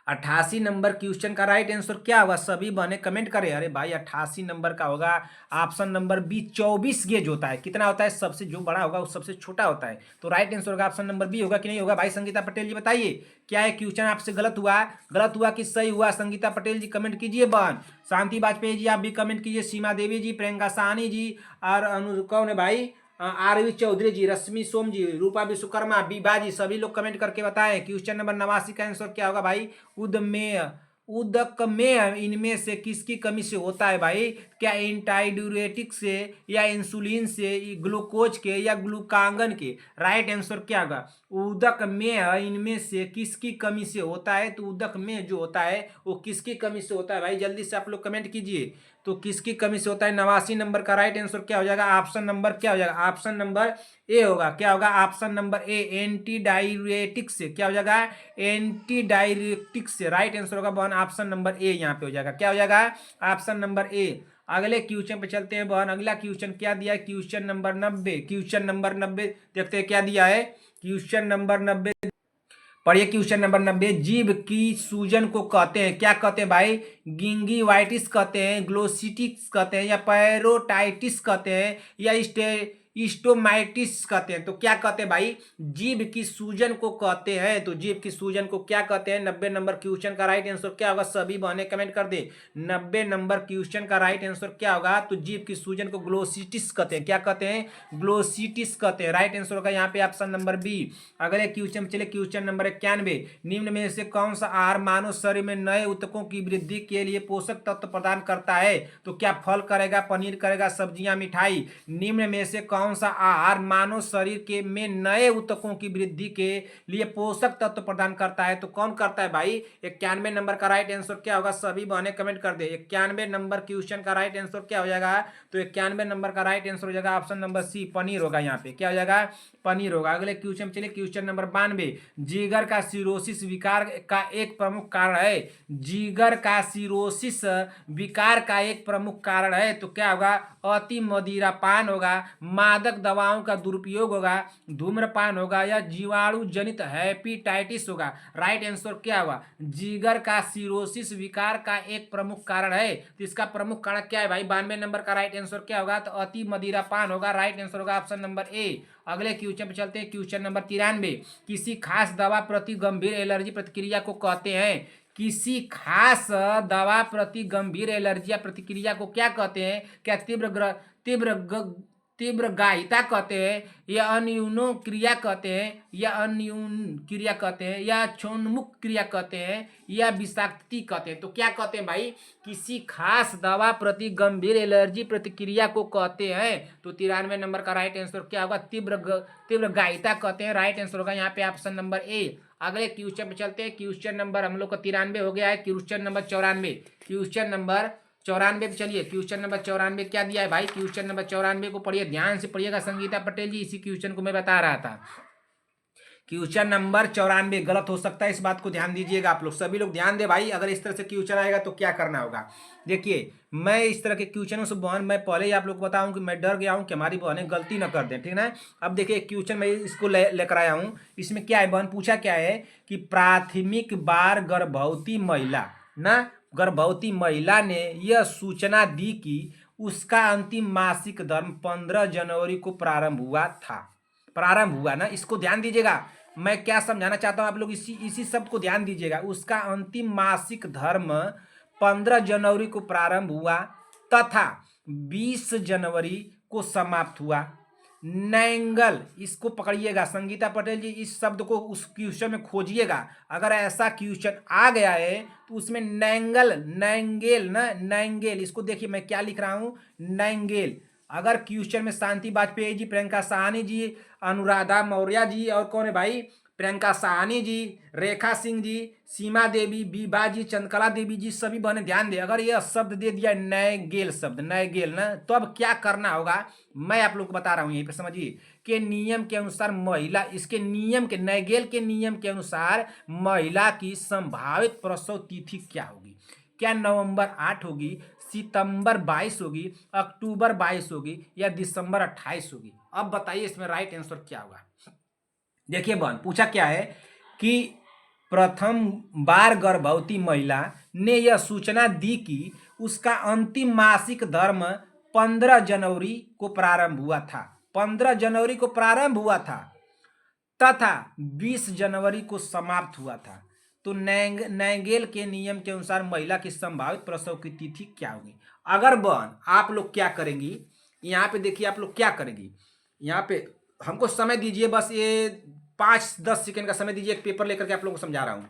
88 नंबर क्वेश्चन का राइट आंसर क्या होगा? सभी बहने कमेंट करें। अरे भाई 88 नंबर का होगा ऑप्शन नंबर बी, 24 गेज होता है। कितना होता है? सबसे जो बड़ा होगा वो सबसे छोटा होता है। तो राइट आंसर होगा ऑप्शन नंबर बी। होगा कि नहीं होगा भाई? संगीता पटेल जी बताइए, क्या है क्वेश्चन आपसे गलत हुआ कि सही हुआ? संगीता पटेल जी कमेंट कीजिए बहन। शांति वाजपेयी जी आप भी कमेंट कीजिए। सीमा देवी जी, प्रियंका साहनी जी, और कौन है भाई? आरवी चौधरी जी, रश्मि सोम जी, रूपा विश्वकर्मा, बीबा जी, सभी लोग कमेंट करके बताएं। क्वेश्चन नंबर 89 का आंसर क्या होगा भाई? उदक में इनमें से किसकी कमी से होता है भाई? क्या एंटाइड्यूरेटिक से, या इंसुलिन से, ग्लूकोज के, या ग्लूकांगन के? राइट आंसर क्या होगा? उदक में इनमें से किसकी कमी से होता है? तो उदक में जो होता है वो किसकी कमी से होता है भाई? जल्दी से आप लोग कमेंट कीजिए। तो किसकी कमी से होता है? 89 नंबर का राइट आंसर क्या हो जाएगा? ऑप्शन नंबर क्या हो जाएगा? ऑप्शन नंबर ए होगा। क्या होगा? ऑप्शन नंबर ए, एंटी डायरेटिक से। क्या हो जाएगा? एंटी डायरेटिक से। राइट आंसर होगा बहन ऑप्शन नंबर ए। यहाँ पे हो जाएगा, क्या हो जाएगा? ऑप्शन नंबर ए। अगले क्वेश्चन पे चलते हैं बहन। अगला क्वेश्चन क्या दिया है? Question number 90। क्वेश्चन नंबर 90 देखते हैं क्या दिया है। क्वेश्चन नंबर 90 पढ़िए। क्वेश्चन नंबर 90, जीभ की सूजन को कहते हैं, क्या कहते हैं भाई? गिंगिवाइटिस कहते हैं, ग्लोसिटिस कहते हैं, या पैरोटाइटिस कहते हैं, या स्टोमाइटिस कहते हैं। तो क्या कहते हैं भाई, जीभ की सूजन को कहते हैं। तो जीभ की सूजन को क्या कहते हैं? 90 नंबर क्वेश्चन का राइट आंसर क्या होगा? सभी बहने कमेंट कर दे। 90 नंबर क्वेश्चन का राइट आंसर क्या होगा? तो जीभ की सूजन को ग्लोसिटिस कहते हैं। क्या कहते हैं? ग्लोसिटिस कहते हैं। राइट आंसर होगा यहाँ पे ऑप्शन नंबर बी। अगले क्वेश्चन चले, क्वेश्चन नंबर 91। निम्न में से कौन सा आहार मानव शरीर में नए ऊतकों की वृद्धि के लिए पोषक तत्व प्रदान करता है? तो क्या फल करेगा, पनीर करेगा, सब्जियां, मिठाई? निम्न में से कौन सा आहार मानव शरीर के में नए ऊतकों की वृद्धि के लिए पोषक तत्व प्रदान करता है? तो कौन करता है भाई? 91 नंबर का राइट आंसर क्या होगा? सभी बहने कमेंट कर दे। 91 नंबर क्वेश्चन का राइट आंसर क्या हो जाएगा? तो 91 नंबर का राइट आंसर हो जाएगा ऑप्शन नंबर सी, पनीर होगा। यहाँ पे क्या हो जाएगा? पनीर होगा। अगले क्वेश्चन चलिए, क्वेश्चन नंबर 92। जिगर का सिरोसिस विकार का एक प्रमुख कारण है। जिगर का सिरोसिस विकार का एक प्रमुख कारण है। तो क्या होगा? अति मदिरापान होगा, मादक दवाओं का दुरुपयोग होगा, धूम्रपान होगा, या जीवाणु जनित हेपेटाइटिस होगा। राइट आंसर क्या होगा? जिगर का सिरोसिस विकार का एक प्रमुख कारण है। तो इसका प्रमुख कारण क्या है भाई? 92 नंबर का राइट आंसर क्या होगा? तो अति मदिरापान होगा। राइट आंसर होगा ऑप्शन नंबर ए। अगले क्वेश्चन पे चलते हैं, क्वेश्चन नंबर 93। किसी खास दवा प्रति गंभीर एलर्जी प्रतिक्रिया को कहते हैं? किसी खास दवा प्रति गंभीर एलर्जी या प्रतिक्रिया को क्या कहते हैं? क्या तीव्र गाहिता कहते हैं, या अन्यूनो क्रिया कहते हैं, या अन्यून क्रिया कहते हैं, या क्षोन्मुख क्रिया कहते हैं, या विषाक्ति कहते हैं? तो क्या कहते हैं भाई? किसी खास दवा प्रति गंभीर एलर्जी प्रतिक्रिया को कहते हैं। तो 93 नंबर का राइट आंसर क्या होगा? तीव्र गाहिता कहते हैं। राइट आंसर होगा यहाँ पे ऑप्शन नंबर ए। अगले क्वेश्चन पे चलते हैं, क्वेश्चन नंबर हम लोग का 93 हो गया है। क्वेश्चन नंबर 94, क्वेश्चन नंबर 94 पे चलिए। क्वेश्चन नंबर 94 क्या दिया है भाई? क्वेश्चन नंबर 94 को पढ़िए, ध्यान से पढ़िएगा संगीता पटेल जी। इसी क्वेश्चन को मैं बता रहा था। क्वेश्चन नंबर 94 गलत हो सकता है, इस बात को ध्यान दीजिएगा आप लोग, सभी लोग ध्यान दे भाई। अगर इस तरह से क्वेश्चन आएगा तो क्या करना होगा? देखिए, मैं इस तरह के क्वेश्चनों से बहन मैं पहले ही आप लोग को बताऊं कि मैं डर गया हूं कि हमारी बहनें गलती ना कर दें, ठीक ना। अब देखिए क्वेश्चन मैं इसको लेकर आया हूं। इसमें क्या है बहन, पूछा क्या है कि प्राथमिक बार गर्भवती महिला ना, गर्भवती महिला ने यह सूचना दी कि उसका अंतिम मासिक धर्म 15 जनवरी को प्रारंभ हुआ ना। इसको ध्यान दीजिएगा, मैं क्या समझाना चाहता हूं, आप लोग इसी शब्द को ध्यान दीजिएगा। उसका अंतिम मासिक धर्म 15 जनवरी को प्रारंभ हुआ तथा 20 जनवरी को समाप्त हुआ। नैंगल, इसको पकड़िएगा संगीता पटेल जी, इस शब्द को उस क्वेश्चन में खोजिएगा। अगर ऐसा क्वेश्चन आ गया है तो उसमें नैंगेल ना, नैंगेल, इसको देखिए मैं क्या लिख रहा हूं, नैंगेल। अगर क्वेश्चन में शांति वाजपेयी जी, प्रियंका साहनी जी, अनुराधा मौर्य जी, और कौन है भाई, प्रियंका साहनी जी, रेखा सिंह जी, सीमा देवी, बीबा जी, चंद्रकला देवी जी, सभी बहने ध्यान दे। अगर यह शब्द दे दिया नैगेल शब्द, नैगेल ना, तो अब क्या करना होगा मैं आप लोग को बता रहा हूं, यहीं पे समझिए कि नियम के अनुसार महिला, इसके नियम के, नैगेल के नियम के अनुसार महिला की संभावित प्रसव तिथि क्या होगी? क्या नवंबर 8 होगी, सितंबर 22 होगी, अक्टूबर 22 होगी, या दिसंबर 28 होगी? अब बताइए इसमें राइट आंसर क्या होगा? देखिए बहन, पूछा क्या है कि प्रथम बार गर्भवती महिला ने यह सूचना दी कि उसका अंतिम मासिक धर्म 15 जनवरी को प्रारंभ हुआ था, 15 जनवरी को प्रारंभ हुआ था तथा 20 जनवरी को समाप्त हुआ था। तो नैंगेल के नियम के अनुसार महिला की संभावित प्रसव की तिथि क्या होगी? अगर बहन आप लोग क्या करेंगी, यहाँ पे देखिए आप लोग क्या करेंगी, यहाँ पे हमको समय दीजिए, बस ये 5-10 सेकंड का समय दीजिए, एक पेपर लेकर के आप लोगों को समझा रहा हूँ।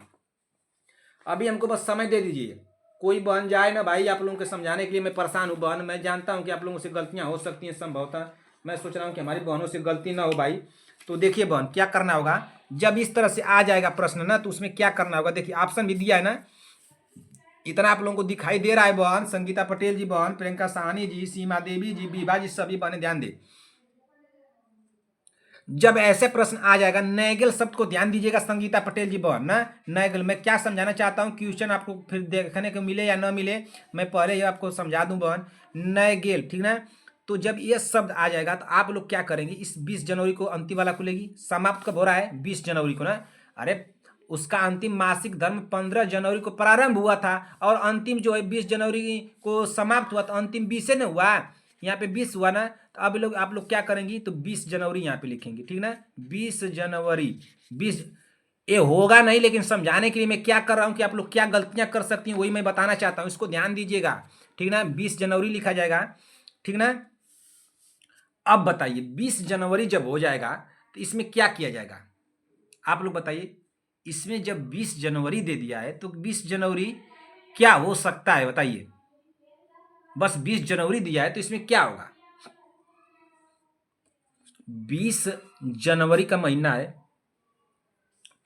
अभी हमको बस समय दे दीजिए। कोई बहन जाए ना भाई, आप लोगों को समझाने के लिए मैं परेशान हूँ बहन। मैं जानता हूँ कि आप लोगों से गलतियाँ हो सकती हैं संभवतः, मैं सोच रहा हूँ कि हमारी बहनों से गलती ना हो भाई। तो देखिए बहन क्या करना होगा, जब इस तरह से आ जाएगा प्रश्न ना, तो उसमें क्या करना होगा, देखिए ऑप्शन भी दिया है ना, इतना आप लोगों को दिखाई दे रहा है बहन। संगीता पटेल जी बहन, प्रियंका साहनी जी, सीमा देवी जी, बीबा जी, सभी बहने ध्यान दे। जब ऐसे प्रश्न आ जाएगा, नैगेल शब्द को ध्यान दीजिएगा संगीता पटेल जी बहन ना, नैगेल, मैं क्या समझाना चाहता हूँ, क्वेश्चन आपको फिर देखने को मिले या ना मिले, मैं पहले ही आपको समझा दूं बहन, नैगेल, ठीक ना। तो जब ये शब्द आ जाएगा तो आप लोग क्या करेंगे, इस 20 जनवरी को अंतिम वाला खुलेगी, समाप्त कब हो रहा है, 20 जनवरी को ना। अरे उसका अंतिम मासिक धर्म 15 जनवरी को प्रारंभ हुआ था और अंतिम जो है 20 जनवरी को समाप्त हुआ, तो अंतिम 20 से न हुआ, यहाँ पे 20 हुआ ना, तो अब लोग आप लोग क्या करेंगी, तो 20 जनवरी यहाँ पे लिखेंगे, ठीक ना, 20 जनवरी। 20 ये होगा नहीं, लेकिन समझाने के लिए मैं क्या कर रहा हूँ कि आप लोग क्या गलतियां कर सकती हैं वही मैं बताना चाहता हूँ, इसको ध्यान दीजिएगा, ठीक ना। 20 जनवरी लिखा जाएगा, ठीक ना। अब बताइए 20 जनवरी जब हो जाएगा तो इसमें क्या किया जाएगा, आप लोग बताइए। इसमें जब 20 जनवरी दे दिया है तो 20 जनवरी क्या हो सकता है बताइए, बस 20 जनवरी दिया है तो इसमें क्या होगा। 20 जनवरी का महीना है,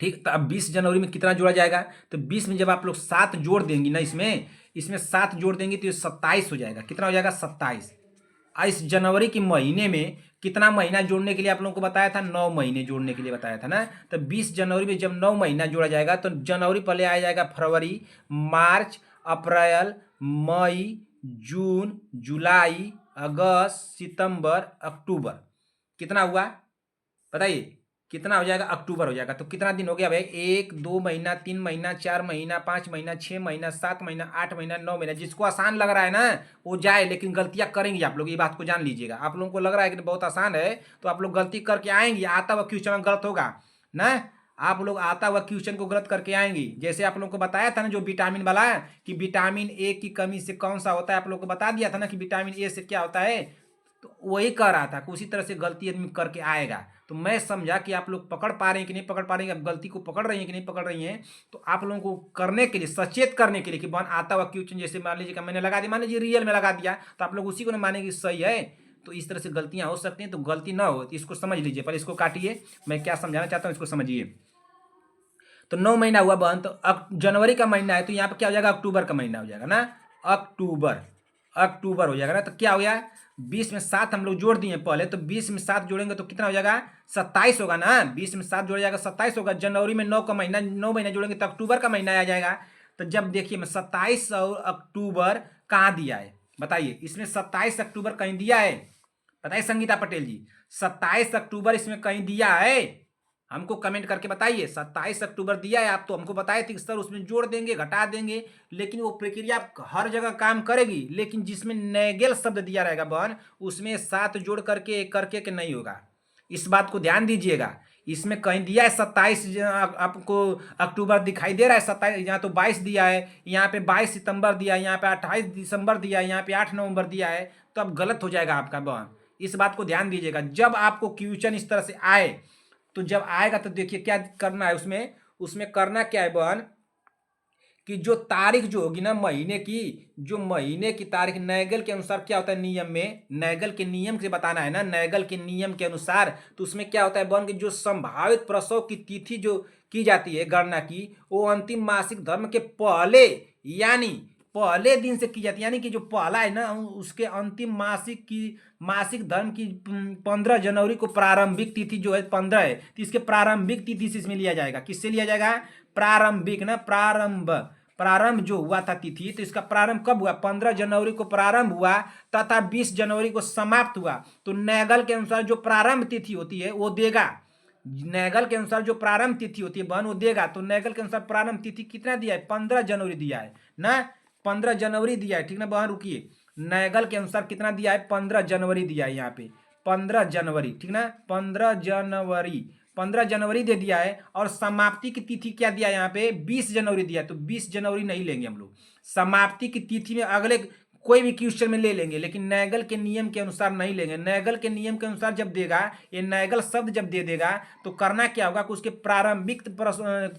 ठीक। तो अब 20 जनवरी में कितना जोड़ा जाएगा, तो 20 में जब आप लोग 7 जोड़ देंगी ना, इसमें 7 जोड़ देंगे तो ये 27 हो जाएगा। कितना हो जाएगा, 27। इस जनवरी के महीने में कितना महीना जोड़ने के लिए आप लोगों को बताया था, 9 महीने जोड़ने के लिए बताया था ना। तो 20 जनवरी में जब 9 महीना जोड़ा जाएगा तो जनवरी पहले आ जाएगा, फरवरी, मार्च, अप्रैल, मई, जून, जुलाई, अगस्त, सितंबर, अक्टूबर। कितना हुआ बताइए, कितना हो जाएगा, अक्टूबर हो जाएगा। तो कितना दिन हो गया भाई, 1 2 महीना, 3 महीना, 4 महीना, 5 महीना, 6 महीना, 7 महीना, 8 महीना, 9 महीना। जिसको आसान लग रहा है ना वो जाए, लेकिन गलतियां करेंगे आप लोग, ये बात को जान लीजिएगा। आप लोगों को लग रहा है कि बहुत आसान है तो आप लोग गलती करके आएंगे, आता हुआ क्वेश्चन गलत होगा ना। आप लोग आता हुआ क्वेश्चन को गलत करके आएंगे। जैसे आप लोगों को बताया था ना जो विटामिन वाला, कि विटामिन ए की कमी से कौन सा होता है, आप लोग को बता दिया था ना कि विटामिन ए से क्या होता है। तो वही कह रहा था कि उसी तरह से गलती आदमी करके आएगा। तो मैं समझा कि आप लोग पकड़ पा रहे हैं कि नहीं पकड़ पा रहे हैं, आप गलती को पकड़ रही हैं कि नहीं पकड़ रही हैं। तो आप लोगों को करने के लिए, सचेत करने के लिए कि बन आता हुआ क्वेश्चन, जैसे मान लीजिए मैंने लगा दिया, मान लीजिए रियल में लगा दिया, तो आप लोग उसी को ना मानेंगे सही है। तो इस तरह से गलतियां हो सकती हैं, तो गलती ना हो तो इसको समझ लीजिए। पहले इसको काटिए, मैं क्या समझाना चाहता हूँ इसको समझिए। तो 9 महीना हुआ बहन, तो जनवरी का महीना है तो यहाँ पे क्या हो जाएगा, अक्टूबर का महीना हो जाएगा ना। अक्टूबर, अक्टूबर हो जाएगा ना। तो क्या हो गया, 20 में 7 हम लोग जोड़ दिए पहले, तो 20 में 7 जोड़ेंगे तो कितना हो जाएगा, 27 होगा ना। 20 में 7 जोड़ा जाएगा 27 होगा। जनवरी में 9 का महीना, 9 महीना जोड़ेंगे तो अक्टूबर का महीना आ जाएगा। तो जब देखिए मैं 27 और अक्टूबर कहाँ दिया है बताइए, इसमें 27 अक्टूबर कहीं दिया है, बताइए संगीता पटेल जी, 27 अक्टूबर इसमें कहीं दिया है, हमको कमेंट करके बताइए। 27 अक्टूबर दिया है, आप तो हमको बताए थे कि सर उसमें जोड़ देंगे घटा देंगे, लेकिन वो प्रक्रिया हर जगह काम करेगी, लेकिन जिसमें नेगेल शब्द दिया रहेगा बहन, उसमें 7 जोड़ करके एक करके के नहीं होगा। इस बात को ध्यान दीजिएगा। इसमें कहीं दिया है 27 आपको अक्टूबर दिखाई दे रहा है, 27 यहाँ तो 22 दिया है, यहाँ पे 22 सितंबर दिया है, यहाँ पे 28 दिसंबर दिया है, यहाँ पे 8 नवंबर दिया है, तो अब गलत हो जाएगा आपका बहन। इस बात को ध्यान दीजिएगा। जब आपको क्वेश्चन इस तरह से आए, तो जब आएगा तो देखिए क्या करना है, उसमें उसमें करना क्या है बहन, कि जो तारीख जो होगी ना महीने की, जो महीने की तारीख नैगल के अनुसार क्या होता है, नियम में नैगल के नियम से बताना है ना, नैगल के नियम के अनुसार। तो उसमें क्या होता है बहन कि जो संभावित प्रसव की तिथि जो की जाती है गणना की, वो अंतिम मासिक धर्म के पहले, यानी पहले दिन से की जाती है। यानी कि जो पहला है ना उसके अंतिम मासिक धर्म की 15 जनवरी को प्रारंभिक तिथि जो है 15 है, तो इसके प्रारंभिक तिथि से इसमें लिया जाएगा। किससे लिया जाएगा, प्रारंभिक ना, प्रारंभ जो हुआ था तिथि, तो इसका प्रारंभ कब हुआ, 15 जनवरी को प्रारंभ हुआ तथा 20 जनवरी को समाप्त हुआ। तो नैगल के अनुसार जो प्रारंभ तिथि होती है वो देगा, नैगल के अनुसार जो प्रारंभ तिथि होती है बहन वो देगा। तो नैगल के अनुसार प्रारंभ तिथि कितना दिया है, 15 जनवरी दिया है ना, 15 जनवरी दिया है, ठीक ना बहन। रुकिए, नैगल के अनुसार कितना दिया है, 15 जनवरी दिया है यहाँ पे, 15 जनवरी, ठीक ना, 15 जनवरी, 15 जनवरी दे दिया है। और समाप्ति की तिथि क्या दिया है यहाँ पे, 20 जनवरी दिया है। तो 20 जनवरी नहीं लेंगे हम लोग, समाप्ति की तिथि में अगले कोई भी क्वेश्चन में ले लेंगे, लेकिन नैगल के नियम के अनुसार नहीं लेंगे। नैगल के नियम के अनुसार जब देगा, ये नैगल शब्द जब दे देगा तो करना क्या होगा कि उसके प्रारंभिक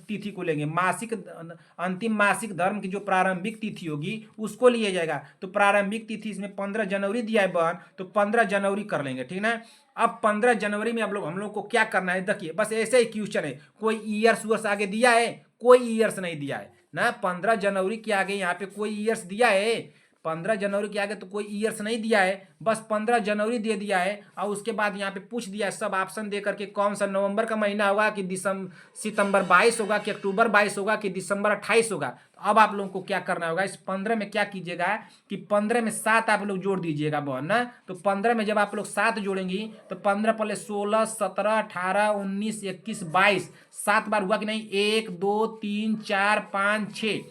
तिथि को लेंगे, मासिक अंतिम मासिक धर्म की जो प्रारंभिक तिथि होगी उसको लिया जाएगा। तो प्रारंभिक तिथि इसमें 15 जनवरी दिया है बहन, तो 15 जनवरी कर लेंगे, ठीक ना। अब 15 जनवरी में हम लोग को क्या करना है, देखिए बस ऐसे ही क्वेश्चन है, कोई ईयर्स उर्स आगे दिया है, कोई ईयर्स नहीं दिया है ना। 15 जनवरी के आगे यहाँ पे कोई ईयर्स दिया है, 15 जनवरी के आगे तो कोई ईयर्स नहीं दिया है, बस 15 जनवरी दे दिया है। और उसके बाद यहाँ पे पूछ दिया है सब ऑप्शन दे करके, कौन सा नवंबर का महीना होगा कि सितंबर 22 होगा कि अक्टूबर 22 होगा कि दिसंबर 28 होगा। तो अब आप लोगों को क्या करना होगा, इस 15 में क्या कीजिएगा कि 15 में 7 आप लोग जोड़ दीजिएगा बहन ना। तो 15 में जब आप लोग 7 जोड़ेंगी तो 15 पहले 16 17 18 19 21 22, 7 बार हुआ कि नहीं, 1 2 3 4 5 6,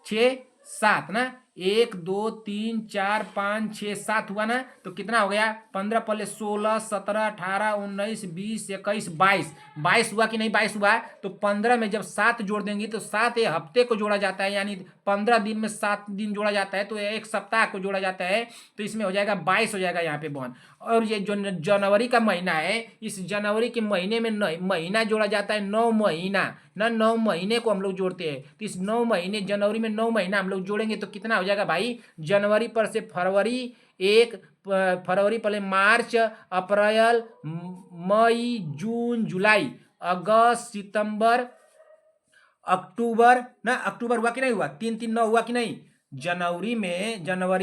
6 7 ना, एक 2 3 4 5 6 7 हुआ ना, तो कितना हो गया 15 पहले 16 17 18 19 20 21 22 22 हुआ कि नहीं, 22 हुआ। तो 15 में जब 7 जोड़ देंगे तो 7 ये हफ्ते को जोड़ा जाता है, यानी 15 दिन में 7 दिन जोड़ा जाता है, तो एक सप्ताह को जोड़ा जाता है, तो इसमें हो जाएगा 22 हो जाएगा यहाँ पे बहन। और ये जो जनवरी का महीना है, इस जनवरी के महीने में महीना जोड़ा जाता है 9 महीना ना, 9 महीने को हम लोग जोड़ते हैं। तो इस 9 महीने जनवरी में 9 महीना हम लोग जोड़ेंगे तो कितना हो जाएगा भाई, जनवरी पर से फरवरी एक, फरवरी पहले मार्च अप्रैल मई जून जुलाई अगस्त सितंबर अक्टूबर ना, अक्टूबर हुआ कि नहीं हुआ, 3 3 9 हुआ कि नहीं। जनवरी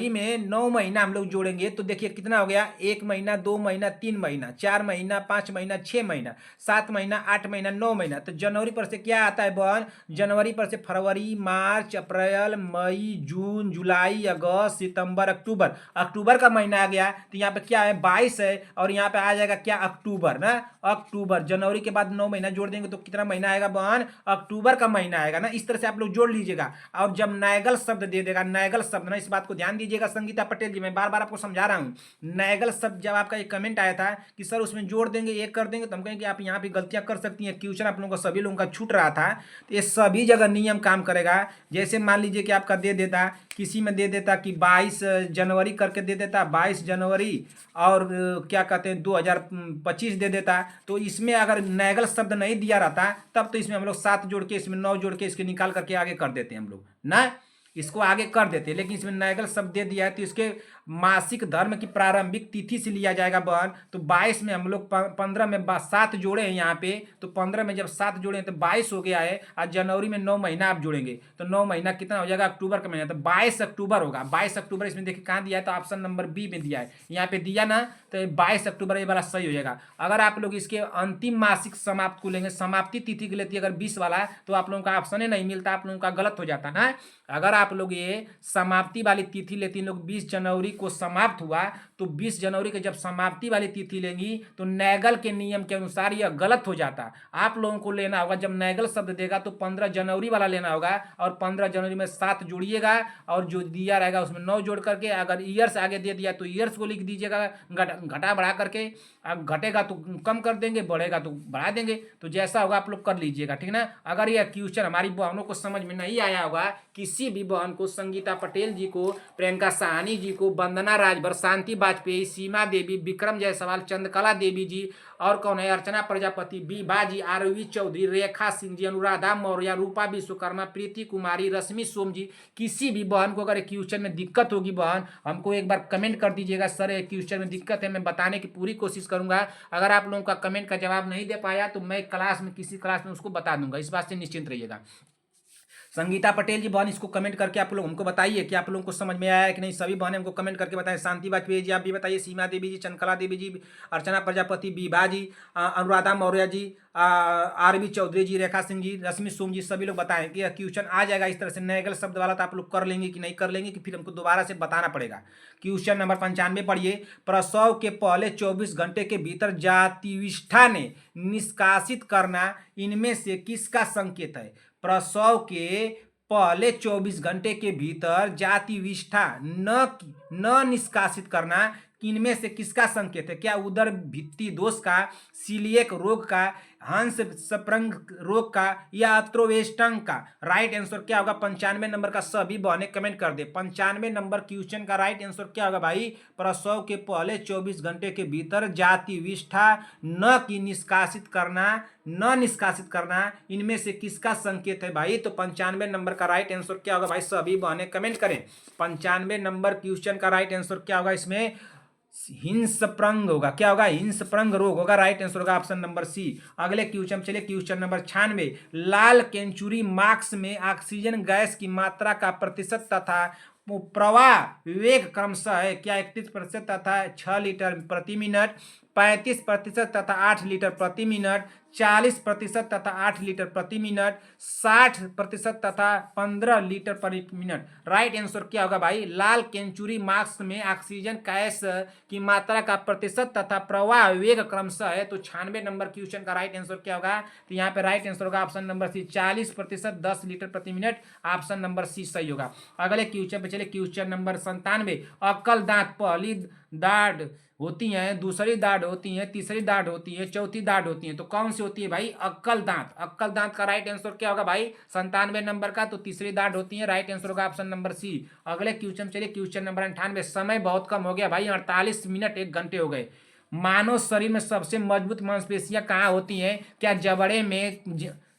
में 9 महीना हम लोग जोड़ेंगे तो देखिए कितना हो गया, 1 महीना 2 महीना 3 महीना 4 महीना 5 महीना 6 महीना 7 महीना 8 महीना 9 महीना। तो जनवरी पर से क्या आता है बहन, जनवरी पर से फरवरी मार्च अप्रैल मई जून जुलाई अगस्त सितंबर अक्टूबर, अक्टूबर का महीना आ गया। तो यहाँ पे क्या है 22 है, और यहाँ पे आ जाएगा क्या अक्टूबर ना, अक्टूबर। जनवरी के बाद 9 महीना जोड़ देंगे तो कितना महीना आएगा बहन, अक्टूबर का महीना आएगा ना। इस तरह से आप लोग जोड़ लीजिएगा। और जब नैगल शब्द दे देगा, नैगल शब्द ना, इस बात को ध्यान दीजिएगा संगीता पटेल जी, मैं बार बार आपको समझा रहा हूँ। नैगल शब्द जब आपका एक कमेंट आया था कि सर उसमें जोड़ देंगे एक कर देंगे, तो हम कहेंगे आप यहाँ पे गलतियां कर सकती हैं, क्वेश्चन आप लोगों का सभी लोगों का छूट रहा था। तो ये सभी जगह नियम काम करेगा। जैसे मान लीजिए कि आपका दे देता, किसी में दे देता कि 22 जनवरी करके दे देता, 22 जनवरी और क्या कहते हैं 2025 दे देता, तो इसमें अगर नैगल शब्द नहीं दिया रहता तब तो इसमें हम लोग 7 जोड़ के, इसमें 9 जोड़ के इसके निकाल करके आगे कर देते हैं हम लोग ना, इसको आगे कर देते। लेकिन इसमें नैगल शब्द दे दिया है तो इसके मासिक धर्म की प्रारंभिक तिथि से लिया जाएगा बहन। तो 22 में हम लोग 15 में 7 जोड़े हैं यहाँ पे, तो 15 में जब 7 जोड़े हैं तो 22 हो गया है। आज जनवरी में 9 महीना आप जोड़ेंगे तो 9 महीना कितना हो जाएगा, अक्टूबर का महीना, तो 22 अक्टूबर होगा। 22 अक्टूबर इसमें देखिए कहाँ दिया है, तो ऑप्शन नंबर बी में दिया है, यहाँ पे दिया ना, तो 22 अक्टूबर ये वाला सही हो जाएगा। अगर आप लोग इसके अंतिम मासिक समाप्त को लेंगे, समाप्ति तिथि के लेती अगर 20 वाला, तो आप लोगों का ऑप्शन ही नहीं मिलता, आप लोगों का गलत हो जाता ना। अगर आप लोग ये समाप्ति वाली तिथि लेती लोग 20 जनवरी को समाप्त हुआ, तो 20 जनवरी के जब समाप्ति वाली तिथि लेंगी तो नैगल के नियम के अनुसार यह गलत हो जाता। आप लोगों को लेना होगा जब नैगल शब्द देगा तो 15 जनवरी वाला लेना होगा, और 15 जनवरी में 7 जोड़िएगा, और जो दिया रहेगा उसमें 9 जोड़ करके, अगर ईयर्स आगे दे दिया तो ईयर्स को लिख दीजिएगा घटा बढ़ा करके। अब घटेगा तो कम कर देंगे, बढ़ेगा तो बढ़ा देंगे, तो जैसा होगा आप लोग कर लीजिएगा, ठीक ना। अगर यह क्वेश्चन हमारी बहनों को समझ में नहीं आया होगा, किसी भी बहन को, संगीता पटेल जी को, प्रियंका साहनी जी को, वंदना राजभर, शांति वाजपेयी, सीमा देवी, विक्रम जायसवाल, चंद्रकला देवी जी, और कौन है, अर्चना प्रजापति, बीबा जी, आरवी चौधरी, रेखा सिंह जी, अनुराधा मौर्य, रूपा विश्वकर्मा, प्रीति कुमारी, रश्मि सोम जी, किसी भी बहन को अगर एक क्वेश्चन में दिक्कत होगी बहन, हमको एक बार कमेंट कर दीजिएगा, सर एक क्वेश्चन में दिक्कत है, मैं बताने की पूरी कोशिश करूंगा। अगर आप लोगों का कमेंट का जवाब नहीं दे पाया तो मैं क्लास में, किसी क्लास में उसको बता दूंगा, इस बात से निश्चिंत रहिएगा। संगीता पटेल जी बहन इसको कमेंट करके आप लोग हमको बताइए कि आप लोगों को समझ में आया है कि नहीं। सभी बहनें हमको कमेंट करके बताएं। शांति वाजपेयी जी आप भी बताइए, सीमा देवी जी, चंद्रकला देवी जी, अर्चना प्रजापति, बीबा जी, अनुराधा मौर्य जी, आरबी चौधरी जी, रेखा सिंह जी, रश्मि सोम जी, सभी लोग बताएं कि क्वेश्चन आ जाएगा इस तरह से नैगल शब्द वाला, तो आप लोग कर लेंगे कि नहीं कर लेंगे, कि फिर हमको दोबारा से बताना पड़ेगा। क्वेश्चन नंबर 95 पढ़िए। प्रसव के पहले 24 घंटे के भीतर जातिविष्ठा ने निष्कासित करना इनमें से किसका संकेत है। प्रसव के पहले 24 घंटे के भीतर जातिविष्ठा न निष्कासित करना इनमें से किसका संकेत है। क्या उदर भित्ति दोष का, सीलिएक रोग का, हंस स्प्रंग रोग का, या अत्रोवेस्टंग का। राइट आंसर क्या होगा 95 नंबर का, सभी बहने कमेंट कर दे। 95 नंबर क्वेश्चन का राइट आंसर क्या होगा भाई, प्रसव के पहले 24 घंटे के भीतर जातिविष्ठा न की निष्कासित करना इनमें से किसका संकेत है भाई। तो 95 नंबर का राइट आंसर क्या होगा भाई, सभी बहने कमेंट करें। 95 नंबर क्वेश्चन का राइट आंसर क्या होगा, इसमें हिंसप्रंग होगा। क्या होगा, हिंसप्रंग रोग होगा। राइट आंसर होगा ऑप्शन नंबर सी। अगले क्वेश्चन चलिए, क्वेश्चन नंबर 96। लाल केंचुरी मार्क्स में ऑक्सीजन गैस की मात्रा का प्रतिशत तथा प्रवाह वेग क्रमशः है। क्या 31% तथा 6 लीटर प्रति मिनट, 35% तथा 8 लीटर प्रति मिनट, 40% तथा 8 लीटर प्रति मिनट, 60% तथा 15 लीटर प्रति मिनट। राइट आंसर क्या होगा भाई? लाल केंचुरी मास्क में ऑक्सीजन गैस की मात्रा का प्रतिशत तथा प्रवाह वेग क्रमशः है। तो 96 नंबर क्वेश्चन का राइट आंसर क्या होगा? तो यहाँ पे राइट आंसर होगा ऑप्शन नंबर सी, 40% 10 लीटर प्रति मिनट। ऑप्शन नंबर सी सही होगा। अगले क्वेश्चन पे चले, क्वेश्चन नंबर 97। अक्कल दांत पहली दाढ़ होती हैं, दूसरी दाढ़ होती है, तीसरी दाढ़ होती है, चौथी दाढ़ होती है, तो कौन सी होती है भाई? अक्कल दांत। अक्कल दांत का राइट आंसर क्या होगा भाई? 97 नंबर का, तो तीसरी दाढ़ होती है। राइट आंसर होगा ऑप्शन नंबर सी। अगले क्वेश्चन चलिए, क्वेश्चन नंबर 98। समय बहुत कम हो गया भाई, 48 मिनट 1 घंटे हो गए। मानव शरीर में सबसे मजबूत मांसपेशियां कहाँ होती हैं? क्या जबड़े में,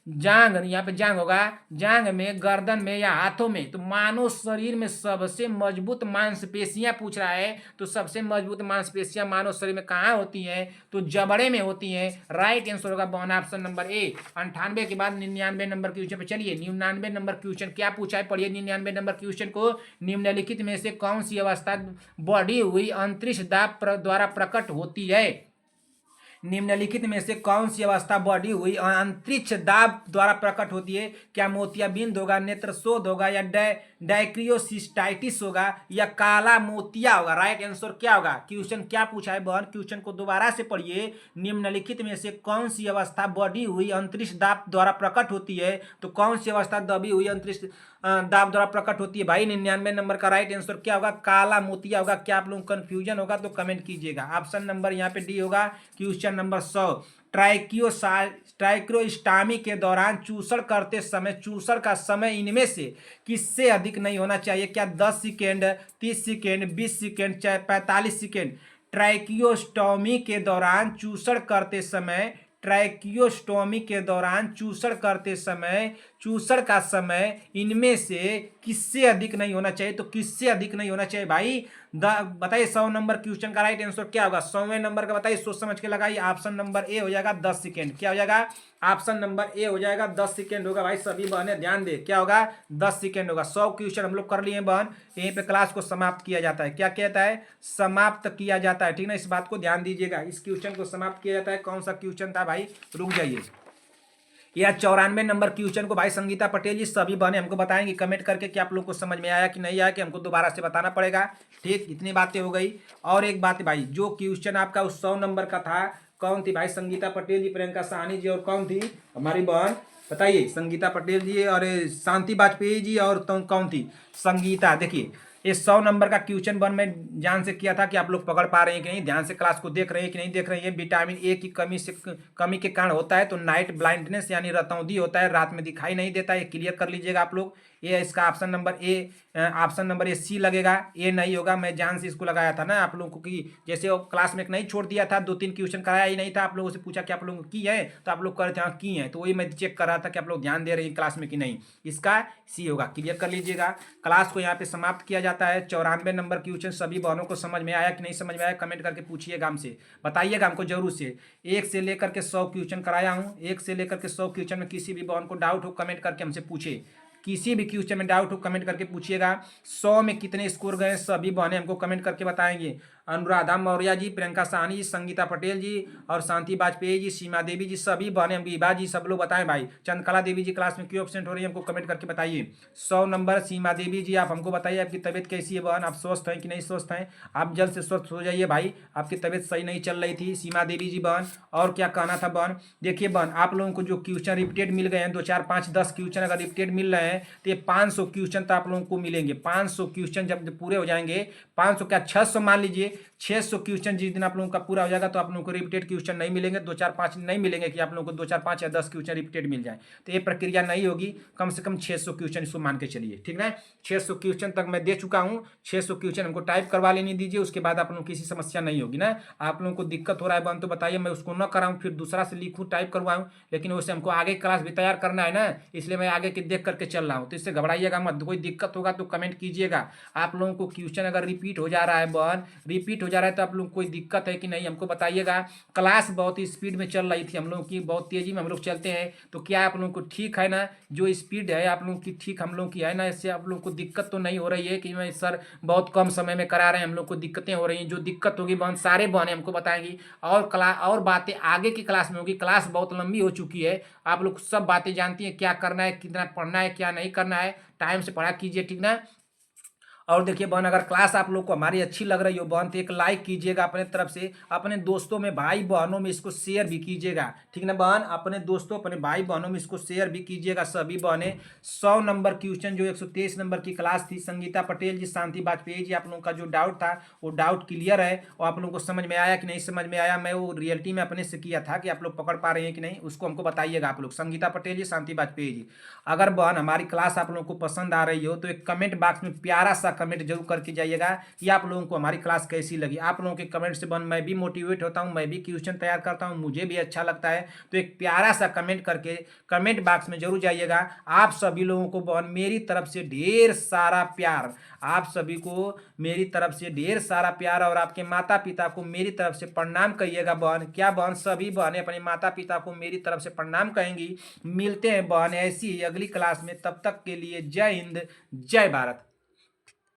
जांग, यहाँ पे जांग होगा, जांग में, गर्दन में या हाथों में? तो मानव शरीर में सबसे मजबूत मांसपेशियां पूछ रहा है, तो सबसे मजबूत मांसपेशियां मानव शरीर में कहाँ होती हैं? तो जबड़े में होती हैं। राइट आंसर होगा वन ऑप्शन नंबर ए। 98 के बाद 99 नंबर क्वेश्चन पे चलिए। 99 नंबर क्वेश्चन क्या पूछा है, पढ़िए 99 नंबर क्वेश्चन को। निम्नलिखित में से कौन सी अवस्था बढ़ी हुई अंतरिक्ष दाब द्वारा प्रकट होती है? निम्नलिखित में से कौन सी अवस्था बढ़ी हुई अंतरिक्ष दाब द्वारा प्रकट होती है? क्या मोतियाबिंद होगा, नेत्रशोथ होगा, या डायक्रियोसिस्टाइटिस होगा, या काला मोतिया होगा? राइट आंसर क्या होगा? क्वेश्चन क्या पूछा है बहन? क्वेश्चन को दोबारा से पढ़िए। निम्नलिखित में से कौन सी अवस्था बढ़ी हुई अंतरिक्ष दाब द्वारा प्रकट होती है? तो कौन सी अवस्था दबी हुई अंतरिक्ष दाब द्वारा प्रकट होती है भाई? 99 नंबर का राइट आंसर क्या होगा? काला मोतिया होगा। क्या आप लोग कंफ्यूजन होगा तो कमेंट कीजिएगा। ऑप्शन नंबर यहाँ पे डी होगा। Question number 100। ट्राइक्रोस्टामी के दौरान चूसण करते समय चूसण का समय इनमें से किससे अधिक नहीं होना चाहिए? क्या 10 सेकेंड, 30 सेकेंड, 20 सेकेंड, चाहे 45 सेकेंड? ट्राइकियोस्टोमी के दौरान चूसण करते समय, ट्राइकियोस्टोमी के दौरान चूसण करते समय चूसण का समय इनमें से किससे अधिक नहीं होना चाहिए? तो किससे अधिक नहीं होना चाहिए भाई? बताइए 100 नंबर क्वेश्चन का राइट आंसर क्या होगा? 100वें नंबर का बताइए, सोच समझ के लगाइए। ऑप्शन नंबर ए हो जाएगा 10 सेकेंड। क्या हो जाएगा? ऑप्शन नंबर ए हो जाएगा 10 सेकेंड होगा भाई। सभी बहनें ध्यान दे, क्या होगा? 10 सेकेंड होगा। 100 क्वेश्चन हम लोग कर लिए बहन। यहीं पे क्लास को समाप्त किया जाता है। क्या कहता है? समाप्त किया जाता है, ठीक ना? इस बात को ध्यान दीजिएगा। इस क्वेश्चन को समाप्त किया जाता है। कौन सा क्वेश्चन था भाई? रुक जाइए। यह 94 नंबर क्वेश्चन को भाई संगीता पटेल जी सभी बहनें हमको बताएंगे कमेंट करके कि आप लोग को समझ में आया कि नहीं आया, कि हमको दोबारा से बताना पड़ेगा। ठीक, इतनी बातें हो गई। और एक बात भाई, जो क्वेश्चन आपका उस 100 नंबर का था, कौन थी भाई? संगीता पटेल जी, प्रियंका साहनी जी, और कौन थी हमारी बहन? बताइए। संगीता पटेल जी और शांति वाजपेयी जी, और कौन थी? संगीता। देखिए, ये 100 नंबर का क्वेश्चन वन में ध्यान से किया था कि आप लोग पकड़ पा रहे हैं कि नहीं, ध्यान से क्लास को देख रहे हैं कि नहीं देख रहे हैं। विटामिन ए की कमी के कारण होता है, तो नाइट ब्लाइंडनेस यानी रतौंधी होता है, रात में दिखाई नहीं देता है। ये क्लियर कर लीजिएगा आप लोग। ये इसका option number A, option number A C लगेगा। ए नहीं होगा, मैं जान से इसको लगाया था ना आप लोगों को, कि जैसे वो क्लास में नहीं छोड़ दिया था, 2-3 क्वेश्चन कराया ही नहीं था, आप लोगों से पूछा कि आप लोगों की है, तो आप लोग कर रहे थे हाँ की है, तो वही मैं चेक कर रहा था कि आप लोग ध्यान दे रहे हैं क्लास में कि नहीं। इसका सी होगा। क्लियर कर लीजिएगा। क्लास को यहाँ पे समाप्त किया जाता है। 94 नंबर क्वेश्चन सभी बहनों को समझ में आया कि नहीं समझ में आया, कमेंट करके पूछिएगा हमसे, बताइएगा हमको जरूर से। 1 से लेकर के 100 क्वेश्चन कराया हूँ। 1 से लेकर के 100 क्वेश्चन में किसी भी बहन को डाउट हो, कमेंट करके हमसे पूछे। किसी भी क्वेश्चन में डाउट हो, कमेंट करके पूछिएगा। 100 में कितने स्कोर गए सभी बहनें हमको कमेंट करके बताएंगे। अनुराधा मौर्य जी, प्रियंका साहनी जी, संगीता पटेल जी, और शांति वाजपेयी जी, सीमा देवी जी, सभी बहनें, विभा जी, सब लोग बताएं भाई। चंद्रकला देवी जी क्लास में क्यों एब्सेंट हो रही है, हमको कमेंट करके बताइए। 100 नंबर सीमा देवी जी, आप हमको बताइए आपकी तबीयत कैसी है बहन, आप स्वस्थ हैं कि नहीं स्वस्थ हैं? आप जल्द से स्वस्थ हो जाइए भाई, आपकी तबीयत सही नहीं चल रही थी सीमा देवी जी बहन। और क्या कहना था बहन? देखिए बहन, आप लोगों को जो क्वेश्चन रिपीटेड मिल गए हैं, 2 4 5 10 क्वेश्चन अगर रिपीटेड मिल रहे हैं, तो ये 500 क्वेश्चन तो आप लोगों को मिलेंगे। 500 क्वेश्चन जब पूरे हो जाएंगे, 500 क्या 600 मान लीजिए, 600 क्वेश्चन जिस दिन आप लोगों का पूरा हो जाएगा, तो आप लोगों को रिपीटेड क्वेश्चन नहीं मिलेंगे। 2 4 5 नहीं मिलेंगे कि आप लोगों को 2 4 5 या 10 क्वेश्चन रिपीटेड मिल जाए, तो ये प्रक्रिया नहीं होगी। कम से कम 600 क्वेश्चन इसको मान के चलिए, ठीक ना? 600 क्वेश्चन तक मैं दे चुका हूँ। 600 क्वेश्चन हमको टाइप करवा लेने दीजिए, उसके बाद आप लोगों को किसी समस्या नहीं होगी ना। आप लोगों को दिक्कत हो रहा है बहन तो बताइए, मैं उसको न कराऊँ, फिर दूसरा से लिखूँ, टाइप करवाऊँ, लेकिन वैसे हमको आगे क्लास भी तैयार करना है ना, इसलिए मैं आगे के देख करके चल चल रहा हूँ, तो इससे घबराइएगा मत। कोई दिक्कत होगा तो कमेंट कीजिएगा। आप लोगों को क्वेश्चन अगर रिपीट हो जा रहा है बहन, रिपीट हो जा रहा है तो आप लोग कोई दिक्कत है कि नहीं हमको बताइएगा। क्लास बहुत ही स्पीड में चल रही थी हम लोग की, बहुत तेजी में हम लोग चलते हैं, तो क्या आप लोगों को ठीक है ना? जो स्पीड है आप लोगों की ठीक हम लोग की है ना? इससे आप लोग को दिक्कत तो नहीं हो रही है कि मैं सर बहुत कम समय में करा रहे हैं, हम लोग को दिक्कतें हो रही हैं? जो दिक्कत होगी बहन सारे बहनें हमको बताएंगी, और क्लास और बातें आगे की क्लास में होगी। क्लास बहुत लंबी हो चुकी है, आप लोग सब बातें जानती हैं, क्या करना है, कितना पढ़ना है, क्या नहीं करना है। टाइम से पढ़ा कीजिए, ठीक ना? और देखिए बहन, अगर क्लास आप लोग को हमारी अच्छी लग रही हो बहन, तो एक लाइक कीजिएगा अपने तरफ से, अपने दोस्तों में भाई बहनों में इसको शेयर भी कीजिएगा, ठीक ना बहन? अपने दोस्तों अपने भाई बहनों में इसको शेयर भी कीजिएगा सभी बहनें। 100 नंबर क्वेश्चन जो 123 नंबर की क्लास थी, संगीता पटेल जी, शांति वाजपेयी जी, आप लोगों का जो डाउट था वो डाउट क्लियर है, और आप लोगों को समझ में आया कि नहीं समझ में आया? मैं वो रियलिटी में अपने से किया था कि आप लोग पकड़ पा रहे हैं कि नहीं, उसको हमको बताइएगा आप लोग। संगीता पटेल जी, शांति वाजपेयी जी, अगर बहन हमारी क्लास आप लोगों को पसंद आ रही हो तो एक कमेंट बॉक्स में प्यारा सा कमेंट जरूर करके जाइएगा कि आप लोगों को हमारी क्लास कैसी लगी। आप लोगों के कमेंट से बहन मैं भी मोटिवेट होता हूं, मैं भी क्वेश्चन तैयार करता हूं, मुझे भी अच्छा लगता है। तो एक प्यारा सा कमेंट करके कमेंट बॉक्स में जरूर जाइएगा। आप सभी लोगों को बहन मेरी तरफ से ढेर सारा प्यार, आप सभी को मेरी तरफ से ढेर सारा प्यार, और आपके माता पिता को मेरी तरफ से प्रणाम कहिएगा बहन। क्या बहन सभी बहनें अपने माता पिता को मेरी तरफ से प्रणाम कहेंगी? मिलते हैं बहन ऐसी ही अगली क्लास में, तब तक के लिए जय हिंद, जय भारत।